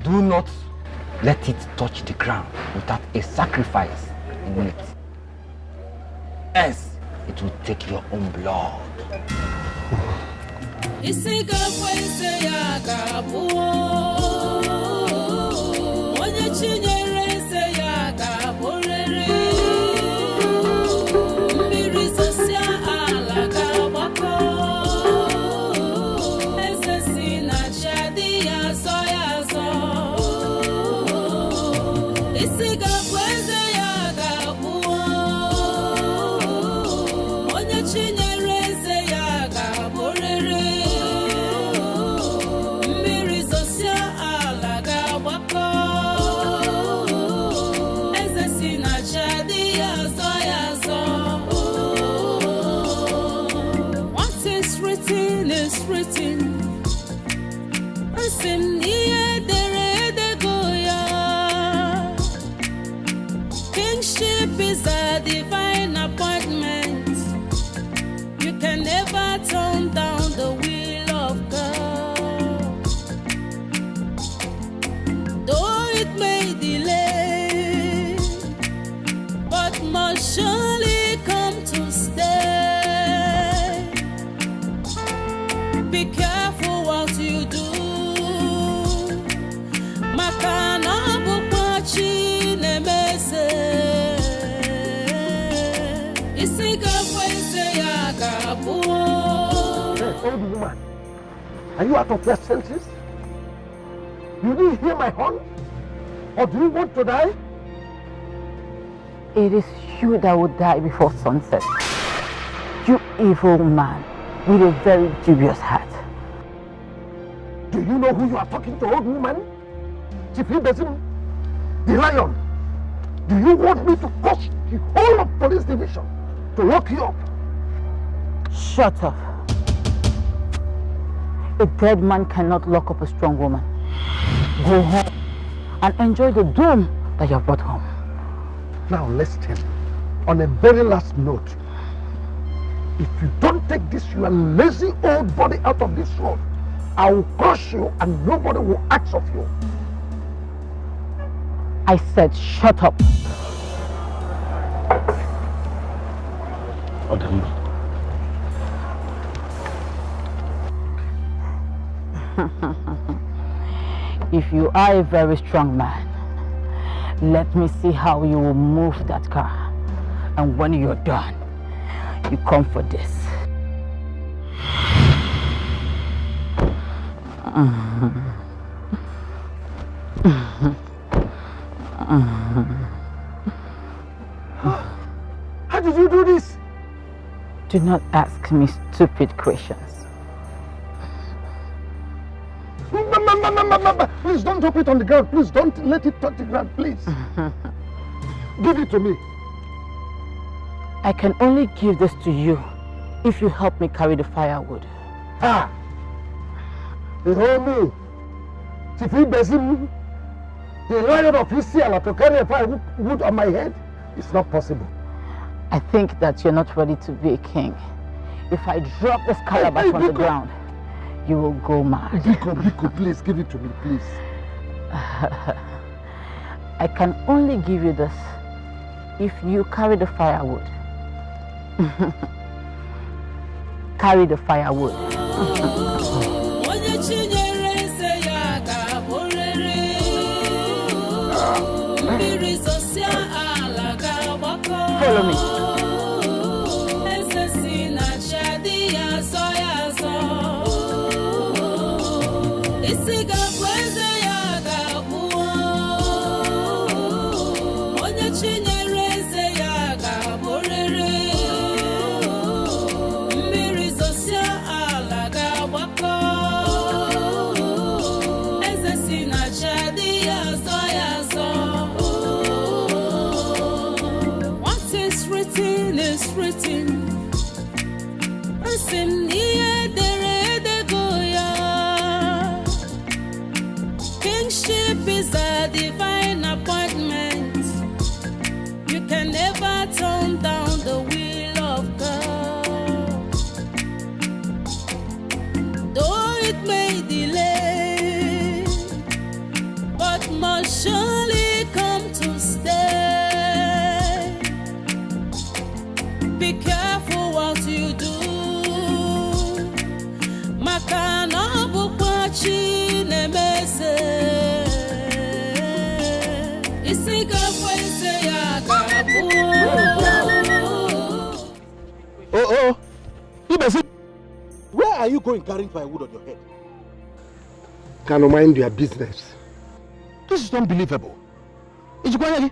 Do not let it touch the ground without a sacrifice in it. Else, it will take your own blood. Mbiri sosia ala gabako. Kingship is a divine appointment. You can never turn down the will of God. Though it may delay, but must surely come to stay. Be careful what you do. Makana bupachi nemese. Isiga fwese ya kabu. Old woman, are you out of your senses? You didn't hear my horn? Or do you want to die? It is you that will die before sunset. You evil man with a very dubious heart. Do you know who you are talking to, old woman? Chief Ibesim, the lion. Do you want me to coach the whole of police division to lock you up? Shut up. A dead man cannot lock up a strong woman. Go home and enjoy the doom that you have brought home. Now listen, on a very last note, if you don't take this your lazy old body out of this road, I will crush you and nobody will ask of you. I said shut up. If you are a very strong man, let me see how you will move that car. And when you're done, you come for this. How did you do this? Do not ask me stupid questions. Please don't drop it on the ground. Please don't let it touch the ground, please. Give it to me. I can only give this to you if you help me carry the firewood. Ah! You hear me? If he besim, the lion of Micheal to carry a firewood on my head, it's not possible. I think that you're not ready to be a king. If I drop this calabash on the ground, you will go mad. Biko, please give it to me, please. I can only give you this if you carry the firewood. Carry the firewood. Follow me. Kingship is a divine appointment. You can never turn down the will of God. Though it may delay, but must surely come to stay. Be careful what you do. Makana bupachi nemese. Isiga fwese ya kabu. Oh, Ibesi, where are you going carrying firewood on your head? Can you mind your business? This is unbelievable. Ichikwanyagi,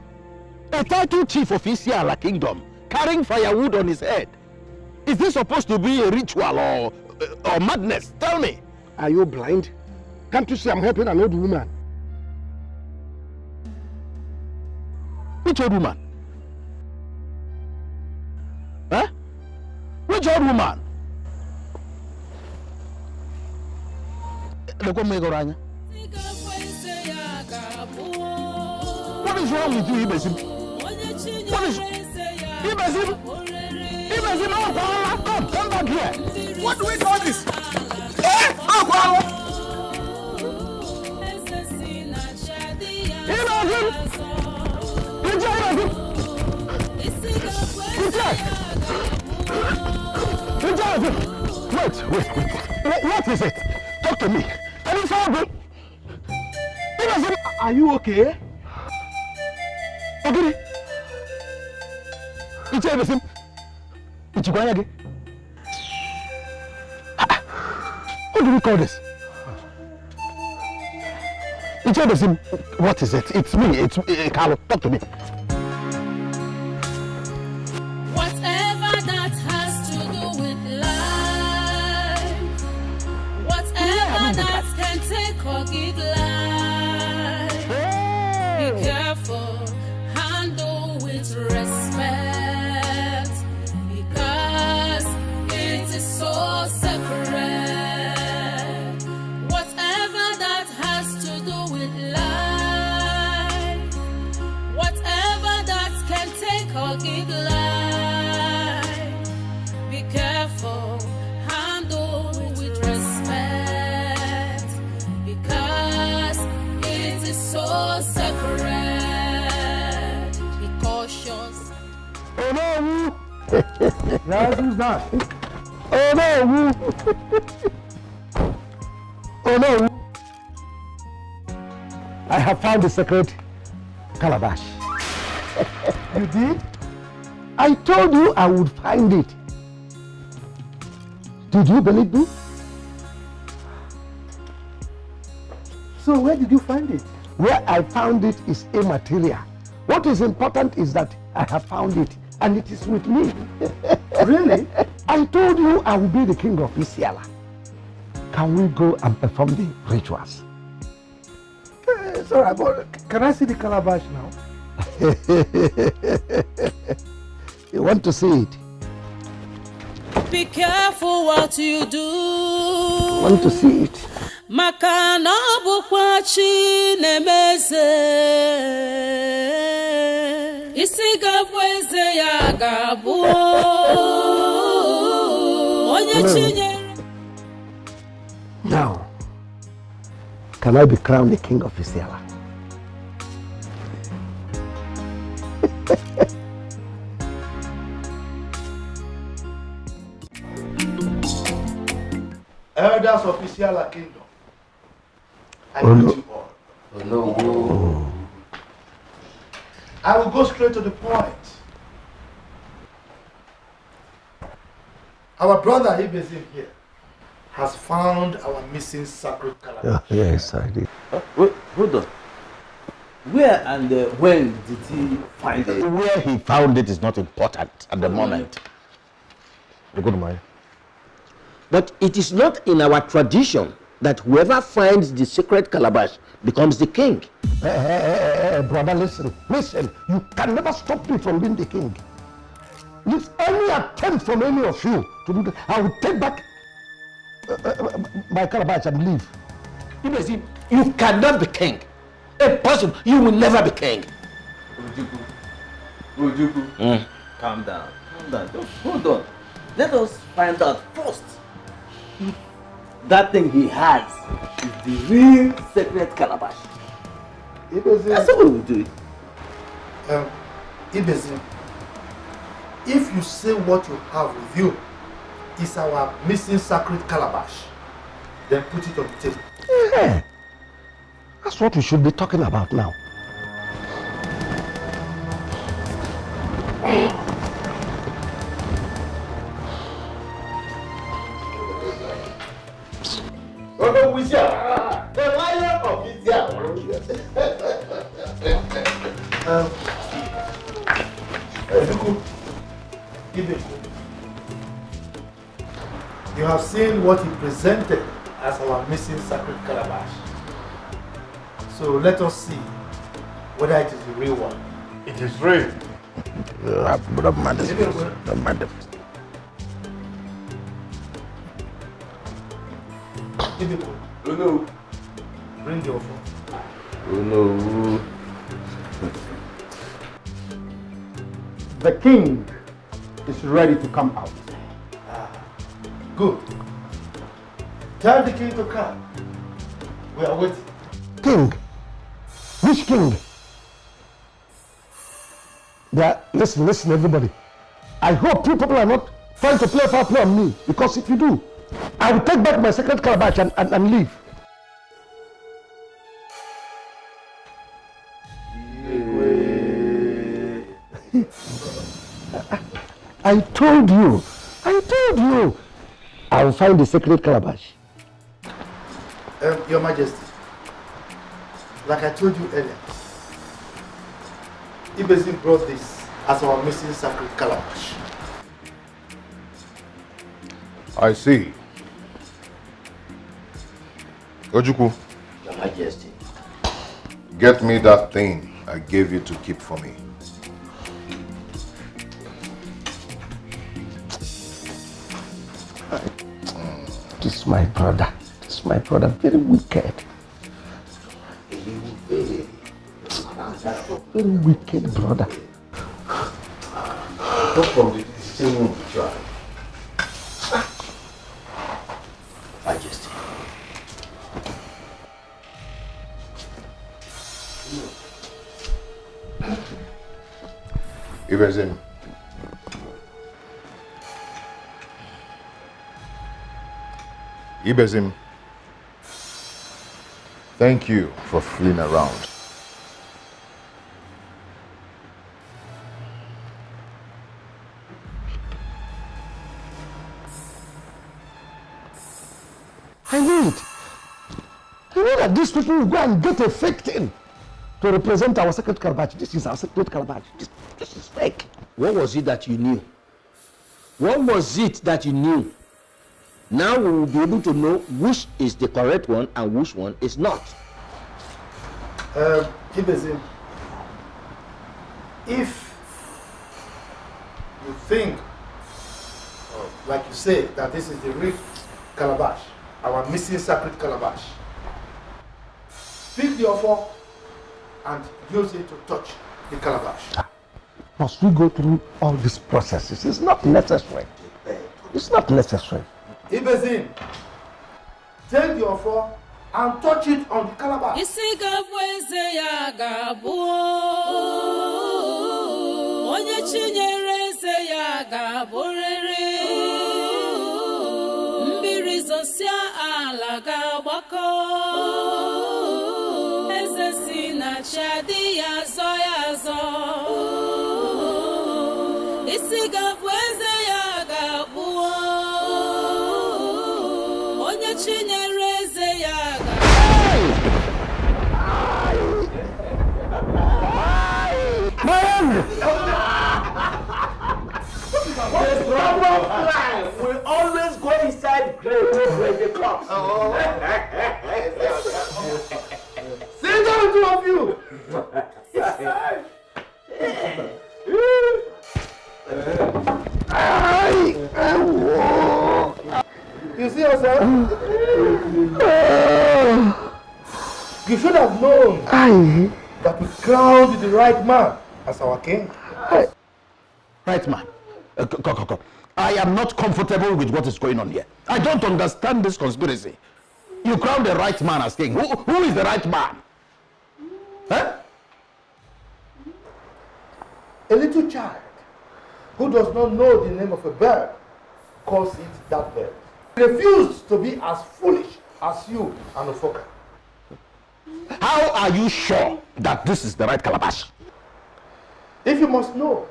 a title chief of Isiala Kingdom carrying firewood on his head. Is this supposed to be a ritual or madness? Tell me. Are you blind? Can't you see I'm helping an old woman? Which old woman? Huh? Which old woman? What is wrong with you, Ibezim? What is... Ibezim! Ibezim, come back here! What do we call this? Wait. What is it? Talk to me. Can you solve it? Are you okay? Okay. What do we call this? What is it? It's me. It's Carlo. Talk to me. Whatever that has to do with life, whatever that can take or give life, be careful, handle with respect, because it is so sacred. Whatever that has to do with life, whatever that can take or give life, be careful, handle with respect, because it is so sacred. Be cautious. Oh no! Yes, who's that? Oh no! Oh no! I have found the secret calabash. You did? I told you I would find it. Did you believe me? So where did you find it? Where I found it is immaterial. What is important is that I have found it and it is with me. Really? I told you I will be the king of Isiala. Can we go and perform the rituals? It's all right, but can I see the calabash now? You want to see it? Be careful what you do. Want to see it? Maka na bukwa Chinemeze. Isi gabweze ya gabu. Onye Chinye. Now, can I be crowned the king of Isiala? Elders of Isiala Kingdom, I Oh, greet no. you all. Oh, no. I will go straight to the point. Our brother Ibezim here has found our missing sacred calabash. Yes, I did. Wait, hold on. Where and when did he find it? Where he found it is not important at the moment. Good man. But it is not in our tradition that whoever finds the sacred calabash becomes the king. Brother, listen. You can never stop me from being the king. If any attempt from any of you to do that, I will take back my calabash and leave. You cannot be king. Impossible. You will never be king. Ujuku, calm down. Just hold on. Let us find out first if that thing he has is the real sacred calabash. That's how we will do it. Ibezim, if you say what you have with you is our missing sacred calabash, then put it on the table. Yeah. That's what we should be talking about now. Oh no, Micheal, the lion of Micheal. You have seen what he presented as our missing sacred calabash. So let us see whether it is the real one. It is real. Don't mind this. Don't mind them. Oh no. Bring your phone. Oh no. The king is ready to come out. Good. Tell the king to come. We are waiting. King? Which king? Listen, everybody. I hope you people are not trying to play foul play on me, because if you do, I will take back my sacred calabash and leave. I told you. I will find the sacred calabash. Your Majesty, like I told you earlier, Ibezim brought this as our missing sacred calabash. I see. Ojukwu. Your Majesty. Get me that thing I gave you to keep for me. This is my brother. Very wicked. Very wicked brother. Go from the same room to try. Majesty. Ibezim. Ibezim. Thank you for fooling around. I knew it. I knew that these people will go and get a fake thing to represent our sacred calabash. This is our sacred calabash. This is fake. What was it that you knew? What was it that you knew? Now we will be able to know which is the correct one and which one is not. Ibezim, if you think, like you say, that this is the real calabash, our missing sacred calabash, pick the offer and use it to touch the calabash. Must we go through all these processes? It's not necessary. It's not necessary. Ibezim, take the offer and touch it on the calabash. Onye chinyere eze ya ga-abụrịrị. Mmiri zosia ala ga-agbakọ. Eze si na chi adịghị azọ ya azọ. Isi ga-abụ eze ya ga-abụ. Onye chinyere eze ya The problem fly will always go inside grave when they come. Sit down, two of you. You see yourself? You should have known that we crowned the right man as our king. Right man. Come. I am not comfortable with what is going on here. I don't understand this conspiracy. You crown the right man as king. Who is the right man? Huh? A little child who does not know the name of a bird calls it that bird. He refused to be as foolish as you and Ofoka. How are you sure that this is the right calabash? If you must know,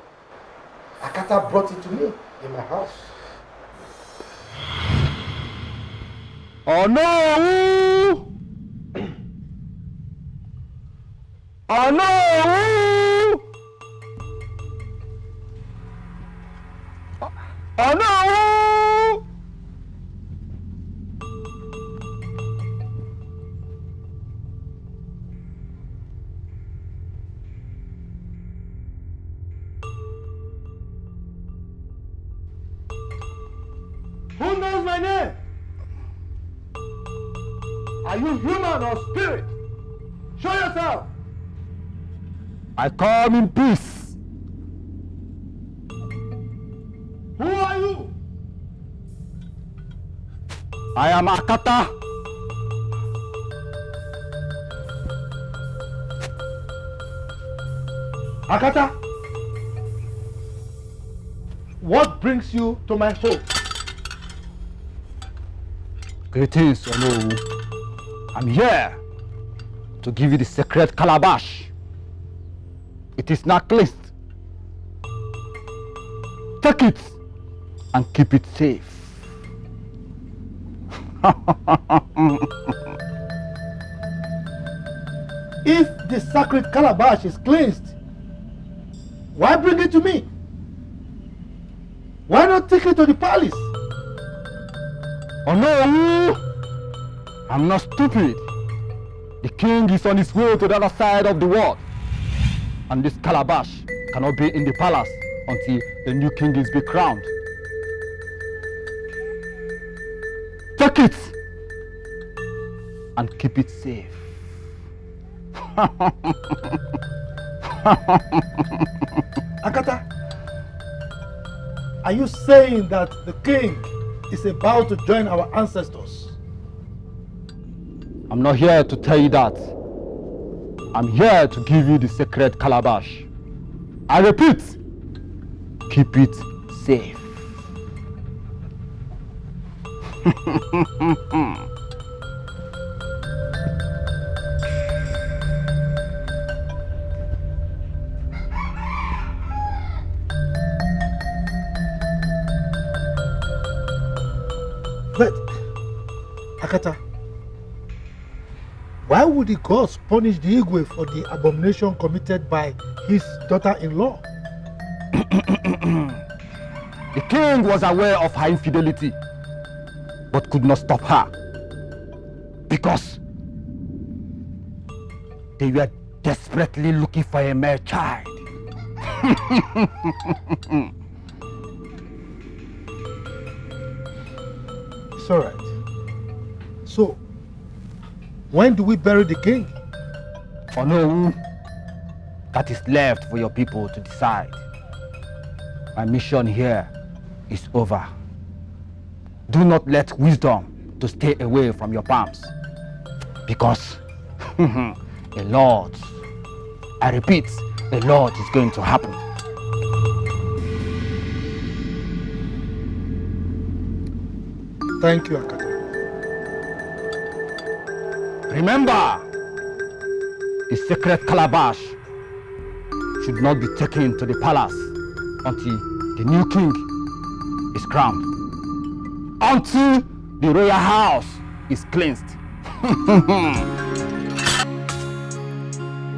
Akata brought it to me in my house. Oh no! Oh no! Oh no! Who knows my name? Are you human or spirit? Show yourself! I come in peace. Who are you? I am Akata. Akata, what brings you to my home? Greetings, Onowu. I'm here to give you the sacred calabash. It is now cleansed. Take it and keep it safe. If the sacred calabash is cleansed, why bring it to me? Why not take it to the palace? Oh no! I'm not stupid. The king is on his way to the other side of the world. And this calabash cannot be in the palace until the new king is be crowned. Take it and keep it safe. Akata, are you saying that the king is about to join our ancestors? I'm not here to tell you that. I'm here to give you the sacred calabash. I repeat, keep it safe. But, Akata, why would the gods punish the Igwe for the abomination committed by his daughter-in-law? The king was aware of her infidelity, but could not stop her, because they were desperately looking for a male child. It's all right. So, when do we bury the king? Oh no, that is left for your people to decide. My mission here is over. Do not let wisdom to stay away from your palms, because a lot, I repeat, a lot is going to happen. Thank you, Akata. Remember, the sacred calabash should not be taken to the palace until the new king is crowned, until the royal house is cleansed.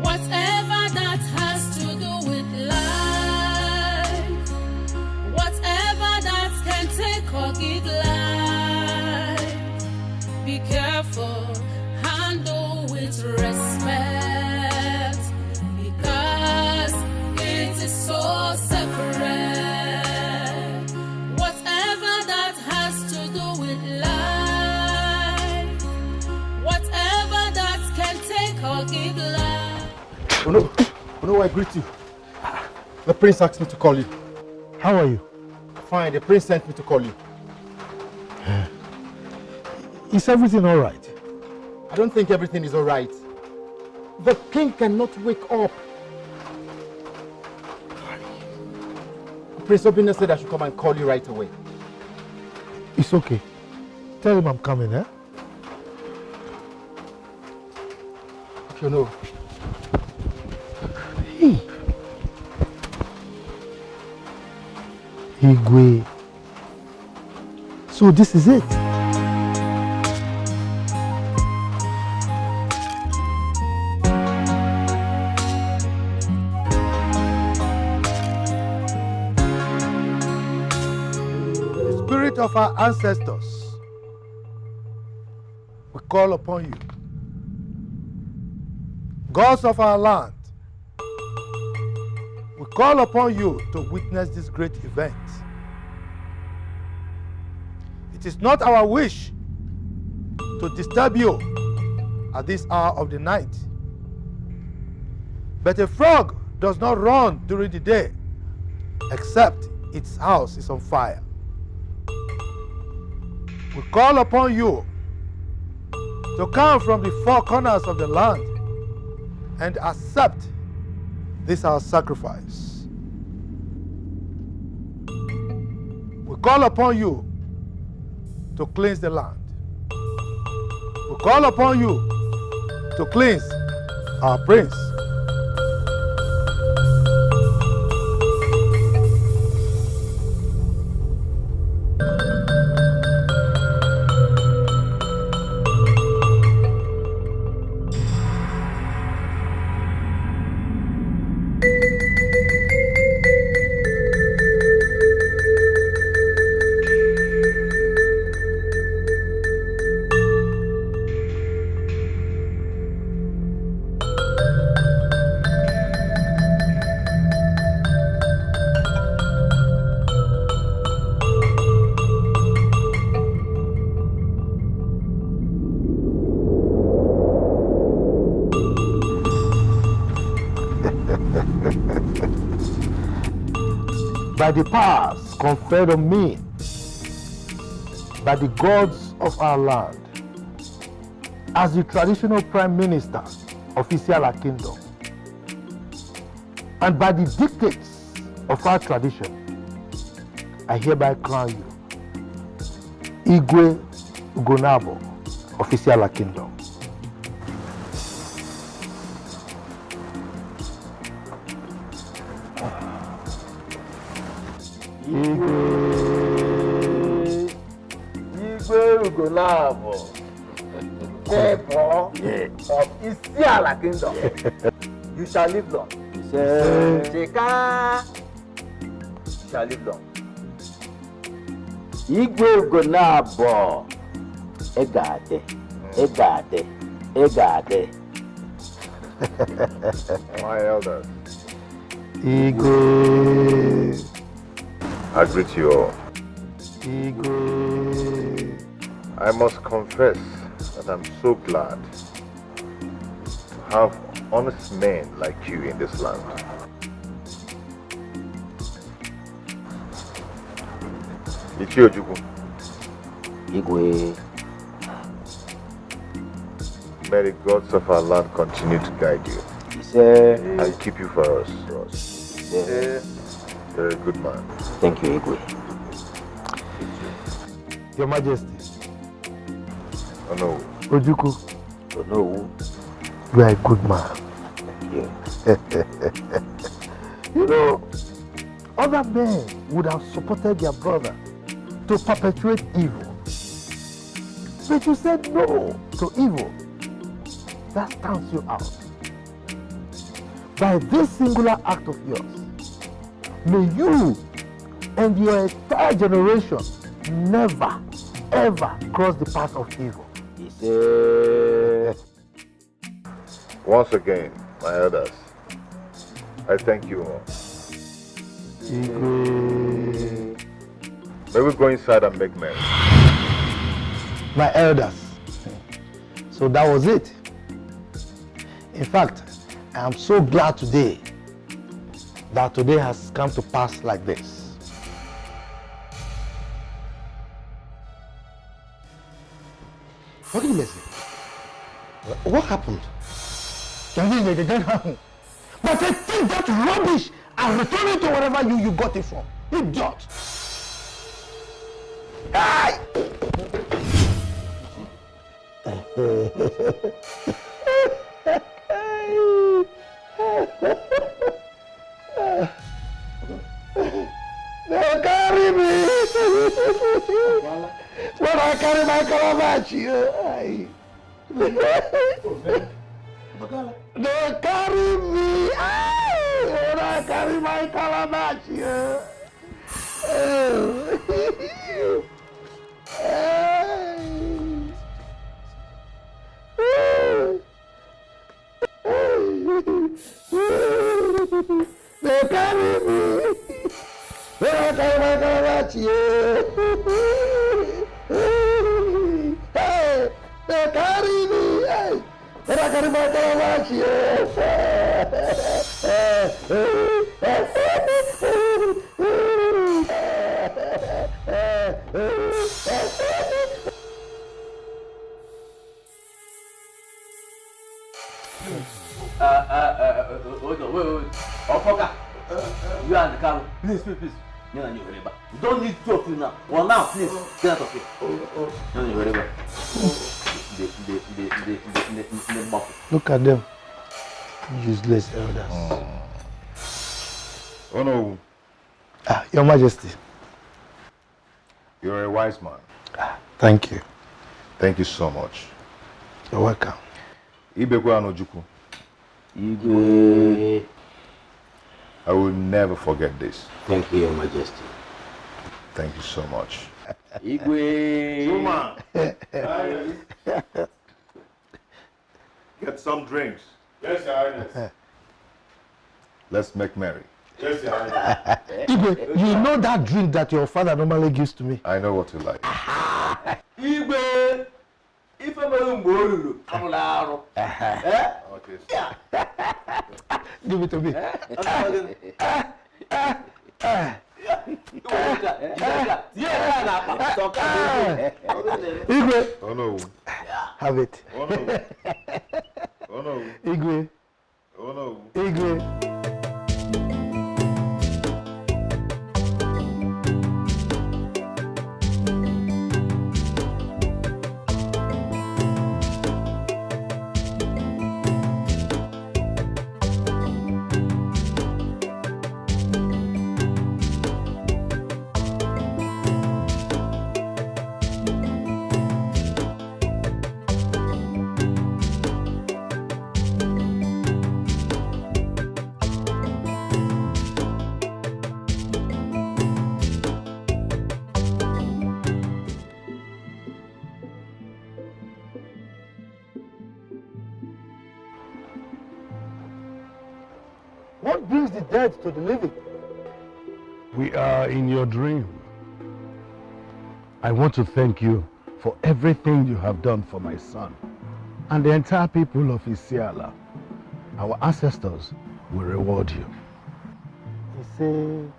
Whatever that has to do with life, whatever that can take or give life, be careful, handle with respect, because it is so sacred. Whatever that has to do with life, whatever that can take or give life. Oh no, I greet you. The prince asked me to call you. How are you? Fine, the prince sent me to call you. Is everything all right? I don't think everything is all right. The king cannot wake up. Prince Obinna said I should come and call you right away. It's okay. Tell him I'm coming, eh? You know. Hey. Igwe. So this is it. The spirit of our ancestors, we call upon you. Gods of our land, we call upon you to witness this great event. It is not our wish to disturb you at this hour of the night. But a frog does not run during the day, except its house is on fire. We call upon you to come from the four corners of the land and accept this our sacrifice. We call upon you to cleanse the land. We call upon you to cleanse our prince. By the powers conferred on me by the gods of our land, as the traditional Prime Minister of Isiala Kingdom, and by the dictates of our tradition, I hereby crown you Igwe Ugonabo of Isiala Kingdom. Igwe Ugonabo, therefore, of Isiala Kingdom, you shall live long. Sheka shall live long. Igwe Ugonabo, Egade, Egade, Egade. My elders. Igwe. I greet you all. Igwe. I must confess that I'm so glad to have honest men like you in this land. Micheal Ojukwu. Igwe. May the gods of our land continue to guide you. And keep you for us. You're a good man. Thank you, Igwe. Your Majesty. Oh no. Ojukwu. Oh no. You are a good man. Thank you. You know, other men would have supported their brother to perpetuate evil. But you said no to evil. That stands you out. By this singular act of yours, may you and your entire generation never, ever cross the path of evil. Once again, my elders, I thank you all. May we go inside and make merry. My elders. So that was it. In fact, I am so glad today that today has come to pass like this. Forgive me, sir. What happened? But I take that rubbish and return it to wherever you got it from. Idiot! Aye! They'll carry me! When I carry my calabash, they'll carry me! When I carry my calabash, they carry me. When I carry my calabash, hey, they carry me. Hey, Wait. Opoka, you and the car. Please. You and you, whatever. You don't need to talk now. Well, now, please, get out of here. You and you, whatever. Look at them. Useless elders. Oh no. Your Majesty. You're a wise man. Thank you. Thank you so much. You're welcome. Ibekwe Anojuku. Igwe. I will never forget this. Thank you, Your Majesty. Thank you so much. Igwe. Juma. Get some drinks. Yes, Your Highness. Let's make merry. Yes, Your Highness. Igwe, you know that drink that your father normally gives to me? I know what you like. Igwe. If I'm a bowl, I'm out. Okay. Give it to me. Igwe. Oh no. Have it. Oh no. Oh no. Igwe. Oh no. Igwe. What brings the dead to the living? We are in your dream. I want to thank you for everything you have done for my son and the entire people of Isiala. Our ancestors will reward you. He said,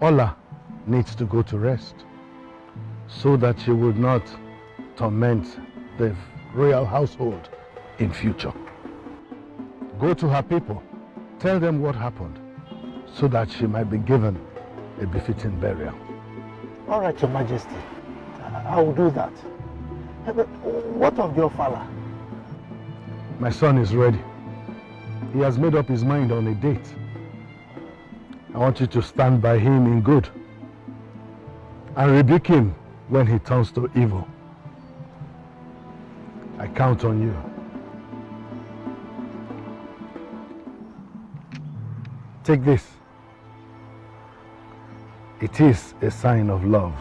Ola needs to go to rest so that she would not torment the royal household in future. Go to her people, tell them what happened so that she might be given a befitting burial. all right, Your Majesty. I will do that. But what of your father? My son is ready. He has made up his mind on a date. I want you to stand by him in good and rebuke him when he turns to evil. I count on you. Take this. It is a sign of love.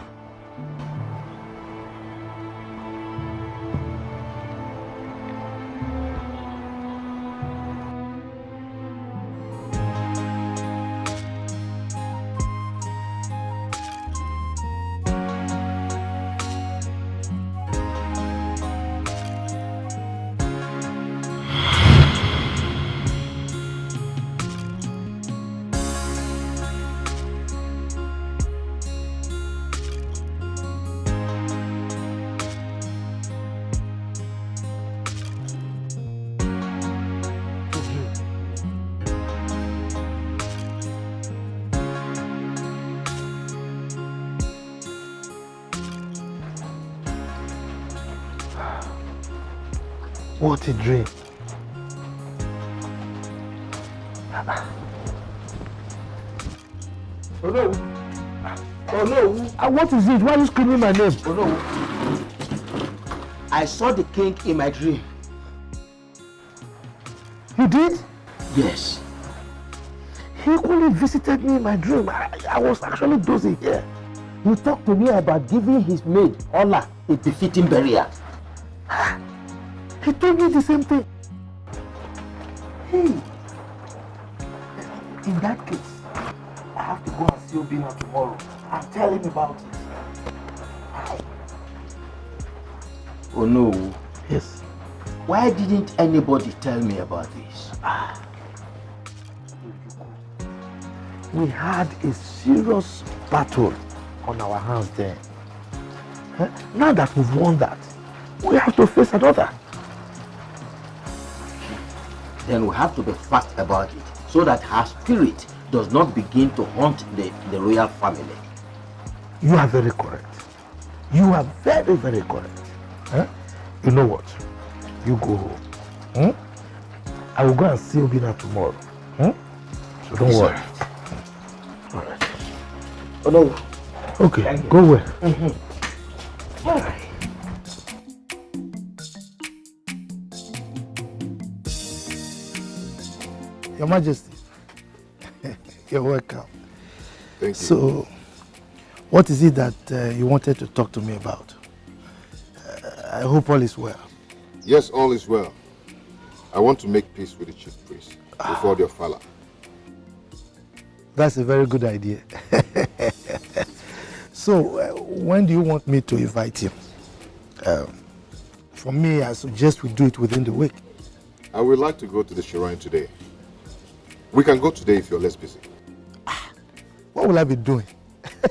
What a dream. Oh no. Oh no. What is it? Why are you screaming my name? Oh no. I saw the king in my dream. You did? Yes. He equally visited me in my dream. I was actually dozing here. He talked to me about giving his maid, Ola, a befitting burial. He told me the same thing. Hey, in that case, I have to go and see Obina tomorrow and tell him about it. Oh no, Yes. Why didn't anybody tell me about this? We had a serious battle on our hands then. Now that we've won that, we have to face another. Then we have to be fast about it so that her spirit does not begin to haunt the royal family. You are very correct. You are very, very correct. You know what? You go home. I will go and see Obina tomorrow. So don't worry. All right. Oh no. Okay, go well. All right. Your Majesty, you're welcome. Thank you. So, what is it that you wanted to talk to me about? I hope all is well. Yes, all is well. I want to make peace with the chief priest before the Ofala. That's a very good idea. So, when do you want me to invite him? For me, I suggest we do it within the week. I would like to go to the shrine today. We can go today if you're less busy. What will I be doing?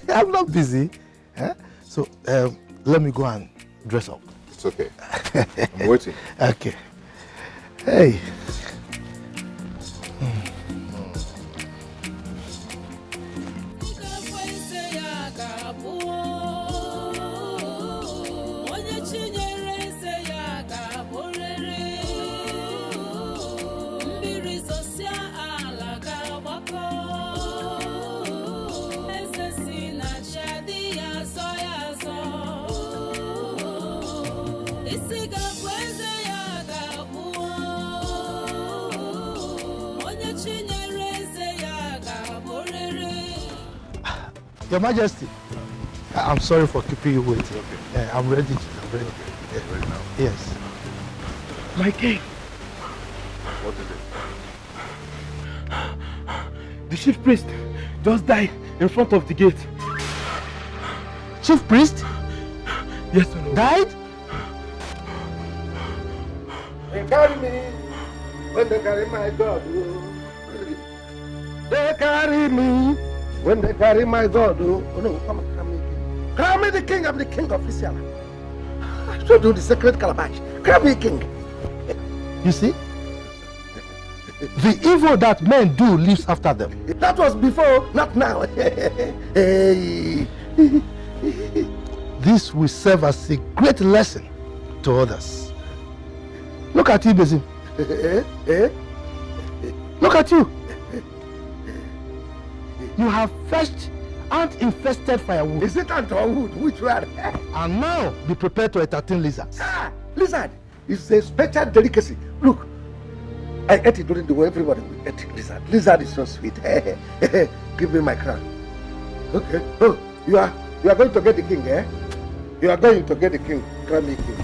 I'm not busy. So, let me go and dress up. It's okay. I'm waiting. Okay. Hey. Your Majesty, I'm sorry for keeping you waiting. Okay. I'm ready. I'm ready. Okay. Ready now? Yes. My king. What is it? The chief priest just died in front of the gate. Chief priest? Yes, or no? Died? They carry me when they carry my God. They carry me when they carry my God. Oh no, come and crown me king. Crown me the king. I'm the king of Israel. I should do the sacred calabash. Crown me king. You see? The evil that men do lives after them. That was before, not now. Hey. This will serve as a great lesson to others. Look at you, Bezim. Look at you. You have fetched ant-infested firewood. Is it ant or wood? Which one? And now be prepared to entertain lizards. Ah, lizard is a special delicacy. Look, I ate it during the war. Everybody will eat lizard. Lizard is so sweet. Give me my crown. Okay. Oh, you are going to get the king, eh? You are going to get the king. Crown me king.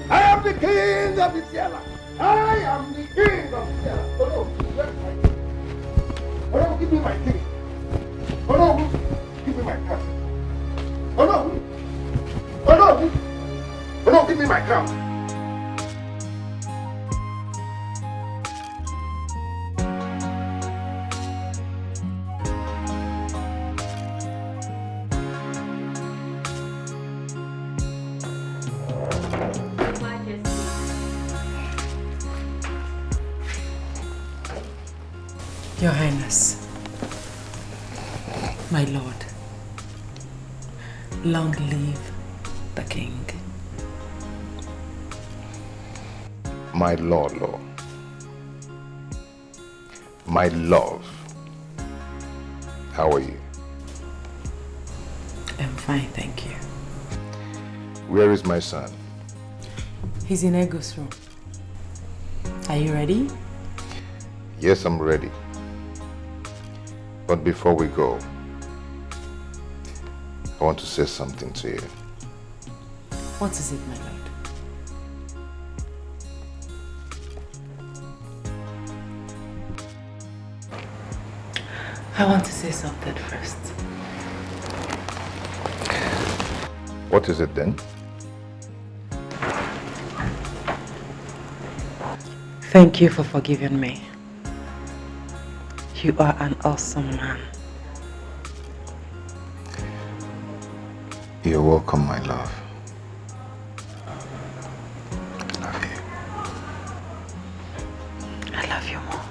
I am the king of Israel. I am the king of Israel. Oh no, where's my king? Oh no, give me my king. Oh no, give me my crown. Oh no, oh no, oh no, give me my crown. Your Highness, my lord, long live the king. My lord, Lord. My love. How are you? I'm fine, thank you. Where is my son? He's in Ego's room. Are you ready? Yes, I'm ready. But before we go, I want to say something to you. What is it, my lord? I want to say something first. What is it then? Thank you for forgiving me. You are an awesome man. You're welcome, my love. I love you more.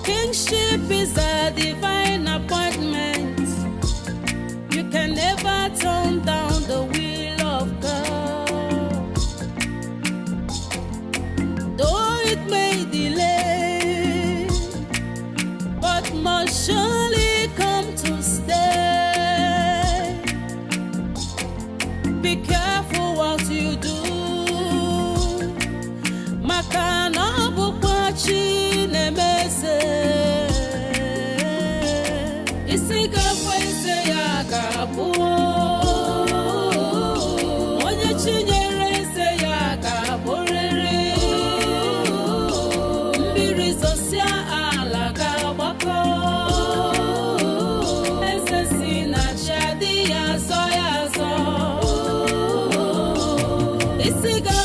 Kingship is a divine appointment. You can never turn down the will of God. Though it may delay, but must surely come to stay. Be careful what you do. Makana bukwachi nemese. Isiga kwese ya gabu. Onye chinyere se ya gaborere. Mbiri zosia ala gabako. Esesi na chadi ya so ya so. Isiga